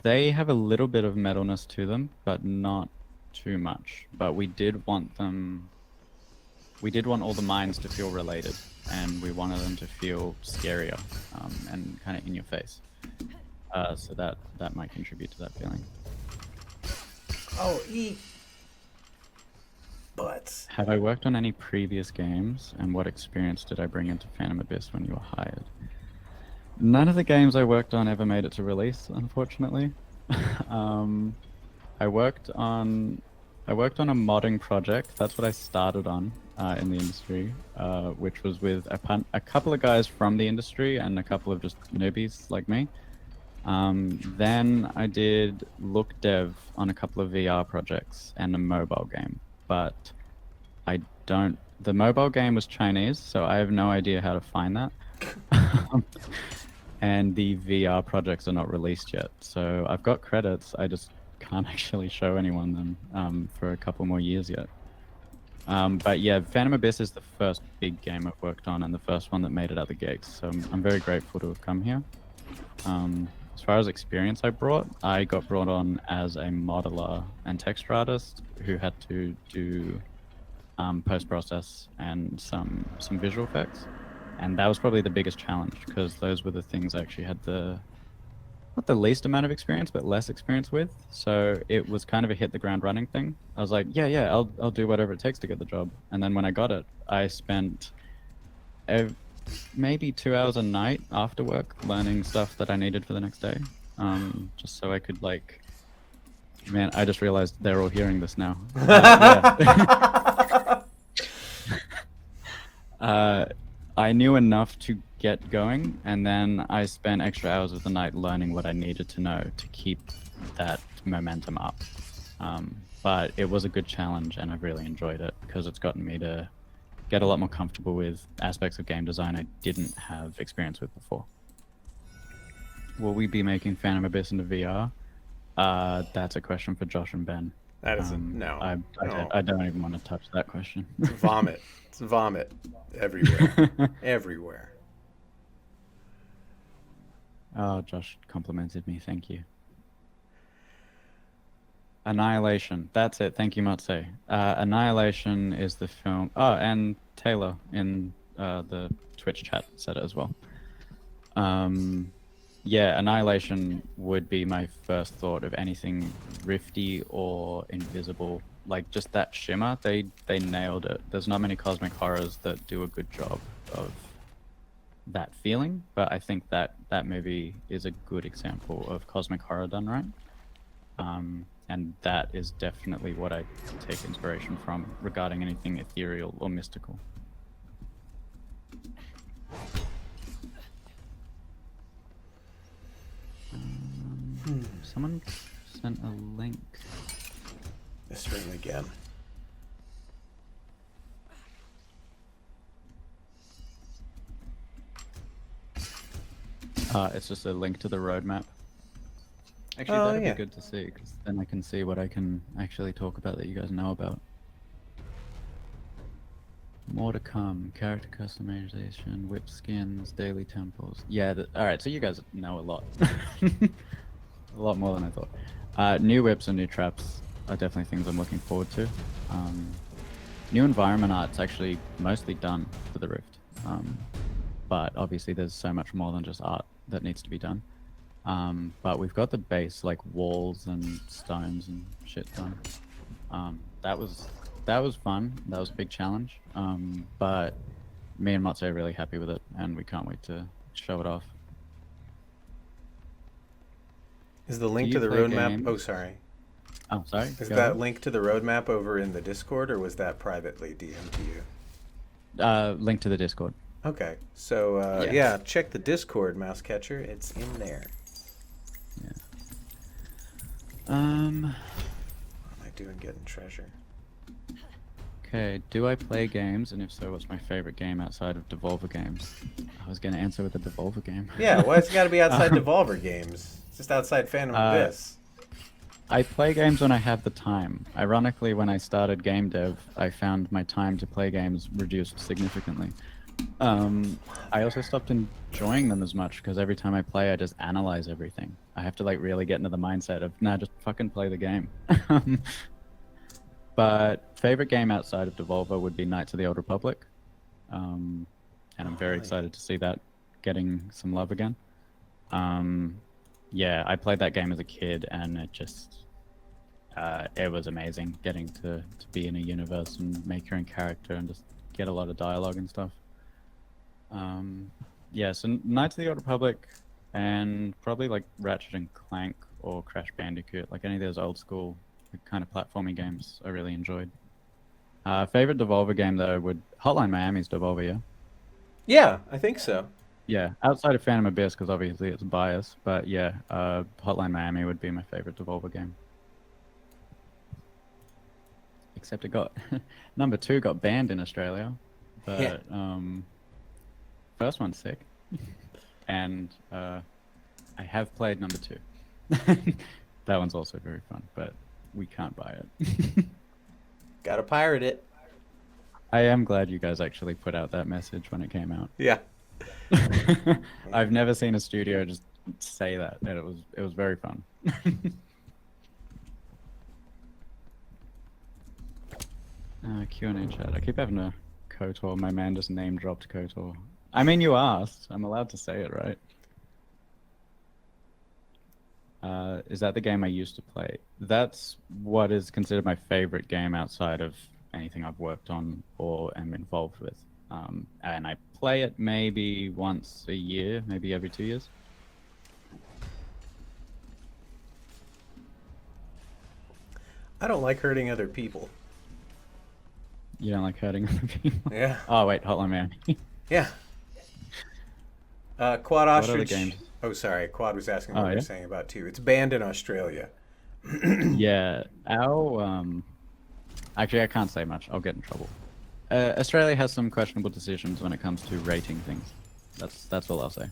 they have a little bit of metalness to them, but not too much. But we did want all the mines to feel related, and we wanted them to feel scarier and kind of in your face. So that might contribute to that feeling. Oh, eat butts. Have I worked on any previous games, and what experience did I bring into Phantom Abyss when you were hired? None of the games I worked on ever made it to release, unfortunately. I worked on a modding project. That's what I started on in the industry, which was with a couple of guys from the industry and a couple of just newbies like me. Then I did look dev on a couple of VR projects and a mobile game, but the mobile game was Chinese, so I have no idea how to find that. And the VR projects are not released yet, so I've got credits, I just can't actually show anyone them for a couple more years yet. But yeah, Phantom Abyss is the first big game I've worked on and the first one that made it out the gates, so I'm very grateful to have come here. As far as experience I got brought on as a modeler and texture artist who had to do post-process and some visual effects. And that was probably the biggest challenge, because those were the things I actually had not the least amount of experience, but less experience with. So it was kind of a hit the ground running thing. I was like, yeah, I'll do whatever it takes to get the job. And then when I got it, I spent maybe 2 hours a night after work learning stuff that I needed for the next day. Just so I could man, I just realized they're all hearing this now. I knew enough to get going, and then I spent extra hours of the night learning what I needed to know to keep that momentum up. But it was a good challenge, and I've really enjoyed it because it's gotten me to get a lot more comfortable with aspects of game design I didn't have experience with before. Will we be making Phantom Abyss into VR? That's a question for Josh and Ben. That is no. I don't even want to touch that question. It's vomit. It's vomit everywhere. Everywhere. Oh, Josh complimented me. Thank you. Annihilation. That's it. Thank you, Matse. Annihilation is the film. Oh, and Taylor in the Twitch chat said it as well. Yeah, Annihilation would be my first thought of anything rifty or invisible. Like, just that shimmer, they nailed it. There's not many cosmic horrors that do a good job of that feeling, but I think that movie is a good example of cosmic horror done right. And that is definitely what I take inspiration from regarding anything ethereal or mystical. Someone sent a link. This room again. It's just a link to the roadmap. Actually, Oh, that'd yeah. be good to see, because then I can see what I can actually talk about that you guys know about. More to come. Character customization, whip skins, daily temples. Yeah, alright, so you guys know a lot. A lot more than I thought. New whips and new traps are definitely things I'm looking forward to. New environment art's actually mostly done for the Rift. But obviously there's so much more than just art that needs to be done. But we've got the base, like walls and stones and shit done. That was fun. That was a big challenge. But me and Matze are really happy with it, and we can't wait to show it off. Is the link Do to you the play roadmap? games? Oh, sorry. Oh, sorry. Is go that ahead. link to the roadmap over in the Discord, or was that privately DM'd to you? Link to the Discord. Okay, so Yeah. yeah, check the Discord, Mouse Catcher. It's in there. Yeah. What am I doing getting treasure? Okay, do I play games, and if so, what's my favorite game outside of Devolver games? I was gonna answer with a Devolver game. Yeah, why it's got to be outside Devolver games? It's just outside Phantom Abyss. I play games when I have the time. Ironically, when I started game dev, I found my time to play games reduced significantly. I also stopped enjoying them as much because every time I play, I just analyze everything. I have to like really get into the mindset of, nah, just fucking play the game. But favorite game outside of Devolver would be Knights of the Old Republic. And I'm very excited to see that getting some love again. Yeah, I played that game as a kid, and it just, it was amazing getting to be in a universe and make your own character and just get a lot of dialogue and stuff. Yeah, so Knights of the Old Republic, and probably like Ratchet and Clank or Crash Bandicoot, like any of those old school kind of platforming games I really enjoyed. Favorite Devolver game though would Hotline Miami's Devolver, yeah? Yeah, I think so. Yeah, outside of Phantom Abyss, because obviously it's biased, but yeah, Hotline Miami would be my favorite Devolver game. Except it got number 2 got banned in Australia, but Yeah. First one's sick, and I have played number 2. That one's also very fun, but we can't buy it. Gotta pirate it. I am glad you guys actually put out that message when it came out. Yeah. I've never seen a studio just say that, and it was very fun. Q&A chat. I keep having a KOTOR. My man just name dropped KOTOR. I mean, you asked. I'm allowed to say it, right? Is that the game I used to play? That's what is considered my favorite game outside of anything I've worked on or am involved with. And I play it maybe once a year, maybe every 2 years. I don't like hurting other people. You don't like hurting other people? Yeah. Oh, wait, Hotline Miami. Yeah. Quad What other Ostrich. games? Oh, sorry. Quad was asking what Oh, we were yeah? saying about 2. It's banned in Australia. Yeah, our actually I can't say much. I'll get in trouble. Australia has some questionable decisions when it comes to rating things. That's all I'll say.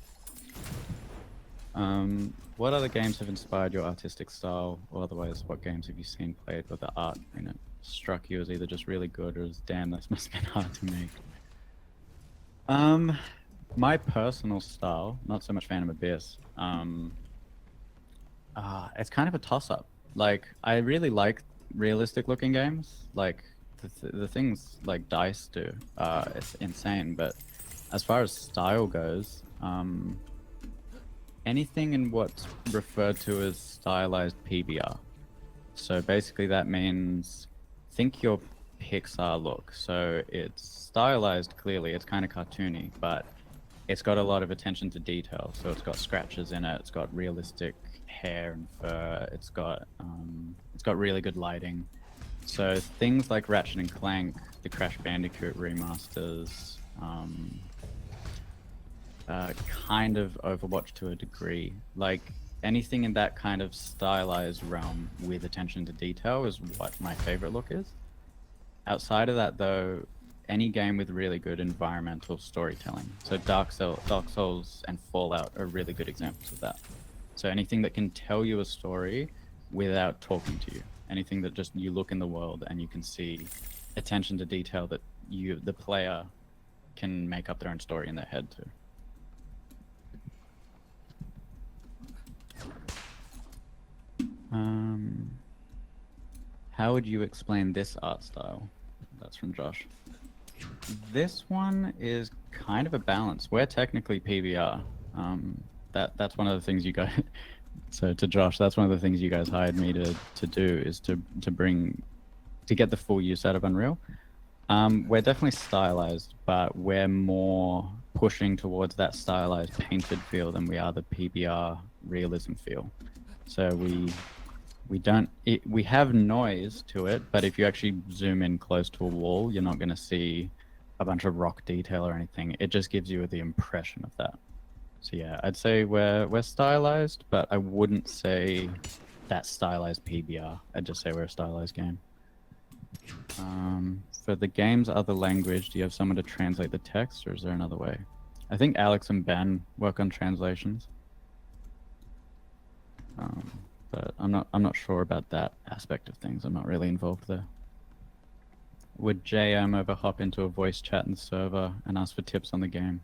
What other games have inspired your artistic style, or otherwise, what games have you seen played where the art in it struck you as either just really good or as damn, this must have been hard to make? My personal style, not so much Phantom Abyss. It's kind of a toss-up. Like, I really like realistic-looking games. Like, the things like DICE do, it's insane. But as far as style goes, anything in what's referred to as stylized PBR. So basically that means think your Pixar look. So it's stylized clearly, it's kind of cartoony, but it's got a lot of attention to detail. So it's got scratches in it, it's got realistic hair and fur, it's got really good lighting. So things like Ratchet and Clank, the Crash Bandicoot remasters, kind of Overwatch to a degree. Like, anything in that kind of stylized realm with attention to detail is what my favorite look is. Outside of that, though, any game with really good environmental storytelling. So Dark Souls and Fallout are really good examples of that. So anything that can tell you a story without talking to you. Anything that just you look in the world and you can see attention to detail that you, the player, can make up their own story in their head too. How would you explain this art style? That's from Josh. This one is kind of a balance. We're technically PBR. That's one of the things you guys. So to Josh, that's one of the things you guys hired me to do is to get the full use out of Unreal. We're definitely stylized, but we're more pushing towards that stylized painted feel than we are the PBR realism feel. So we have noise to it, but if you actually zoom in close to a wall, you're not going to see a bunch of rock detail or anything. It just gives you the impression of that. So yeah, I'd say we're stylized, but I wouldn't say that stylized PBR. I'd just say we're a stylized game. For the game's other language, do you have someone to translate the text, or is there another way? I think Alex and Ben work on translations. But I'm not sure about that aspect of things. I'm not really involved there. Would JM ever hop into a voice chat in the server and ask for tips on the game?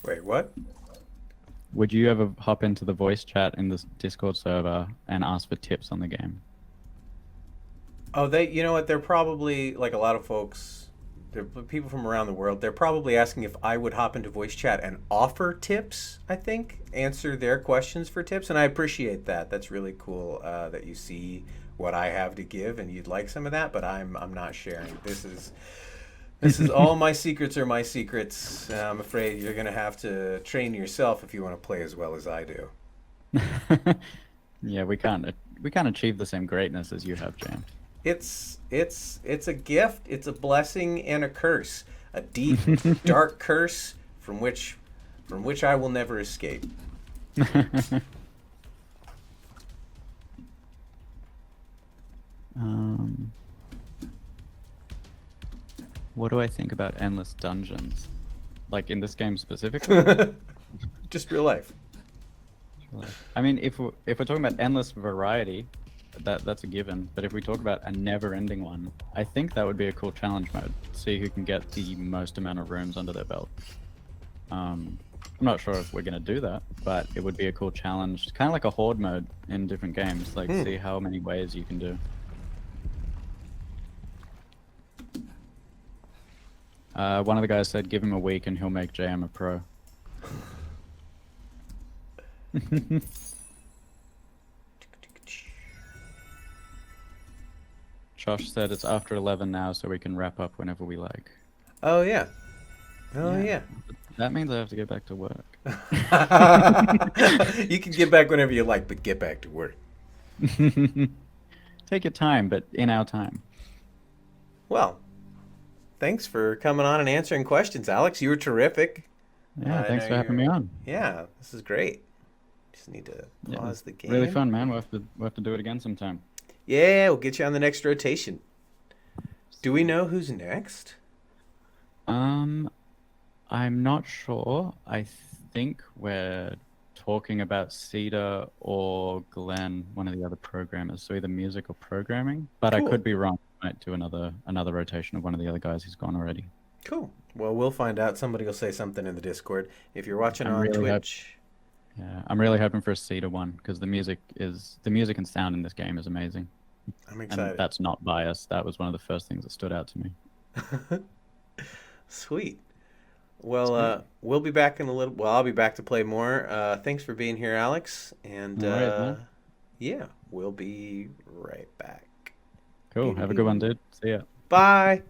Wait, what? Would you ever hop into the voice chat in this Discord server and ask for tips on the game? Oh, you know what? They're probably, like a lot of folks, they're people from around the world, they're probably asking if I would hop into voice chat and offer tips, I think, answer their questions for tips, and I appreciate that. That's really cool that you see what I have to give and you'd like some of that, but I'm not sharing. This is all my secrets are my secrets. I'm afraid you're going to have to train yourself if you want to play as well as I do. Yeah, we can't achieve the same greatness as you have, Jam. It's a gift, it's a blessing and a curse. A deep, dark curse from which I will never escape. What do I think about endless dungeons? Like in this game specifically? Just real life. I mean, if we're talking about endless variety, that's a given. But if we talk about a never-ending one, I think that would be a cool challenge mode. See who can get the most amount of rooms under their belt. I'm not sure if we're going to do that, but it would be a cool challenge. Kind of like a horde mode in different games. Like, see how many ways you can do. One of the guys said, give him a week and he'll make JM a pro. Josh said it's after 11 now, so we can wrap up whenever we like. Oh, yeah. Oh, yeah. That means I have to get back to work. You can get back whenever you like, but get back to work. Take your time, but in our time. Well, thanks for coming on and answering questions, Alex. You were terrific. Yeah, thanks for having me on. Yeah, this is great. Just need to pause the game. Really fun, man. We'll have to do it again sometime. Yeah, we'll get you on the next rotation. Do we know who's next? I'm not sure. I think we're talking about Cedar or Glenn, one of the other programmers. So either music or programming. But cool. I could be wrong. I might do another rotation of one of the other guys who's gone already. Cool. Well, we'll find out. Somebody will say something in the Discord. If you're watching on Twitch. Yeah, I'm really hoping for a Cedar one because the music and sound in this game is amazing. I'm excited. And that's not biased. That was one of the first things that stood out to me. Sweet. Well, we'll be back in a little. Well, I'll be back to play more. Thanks for being here, Alex. And yeah, we'll be right back. Cool. Have a good one, dude. See ya. Bye.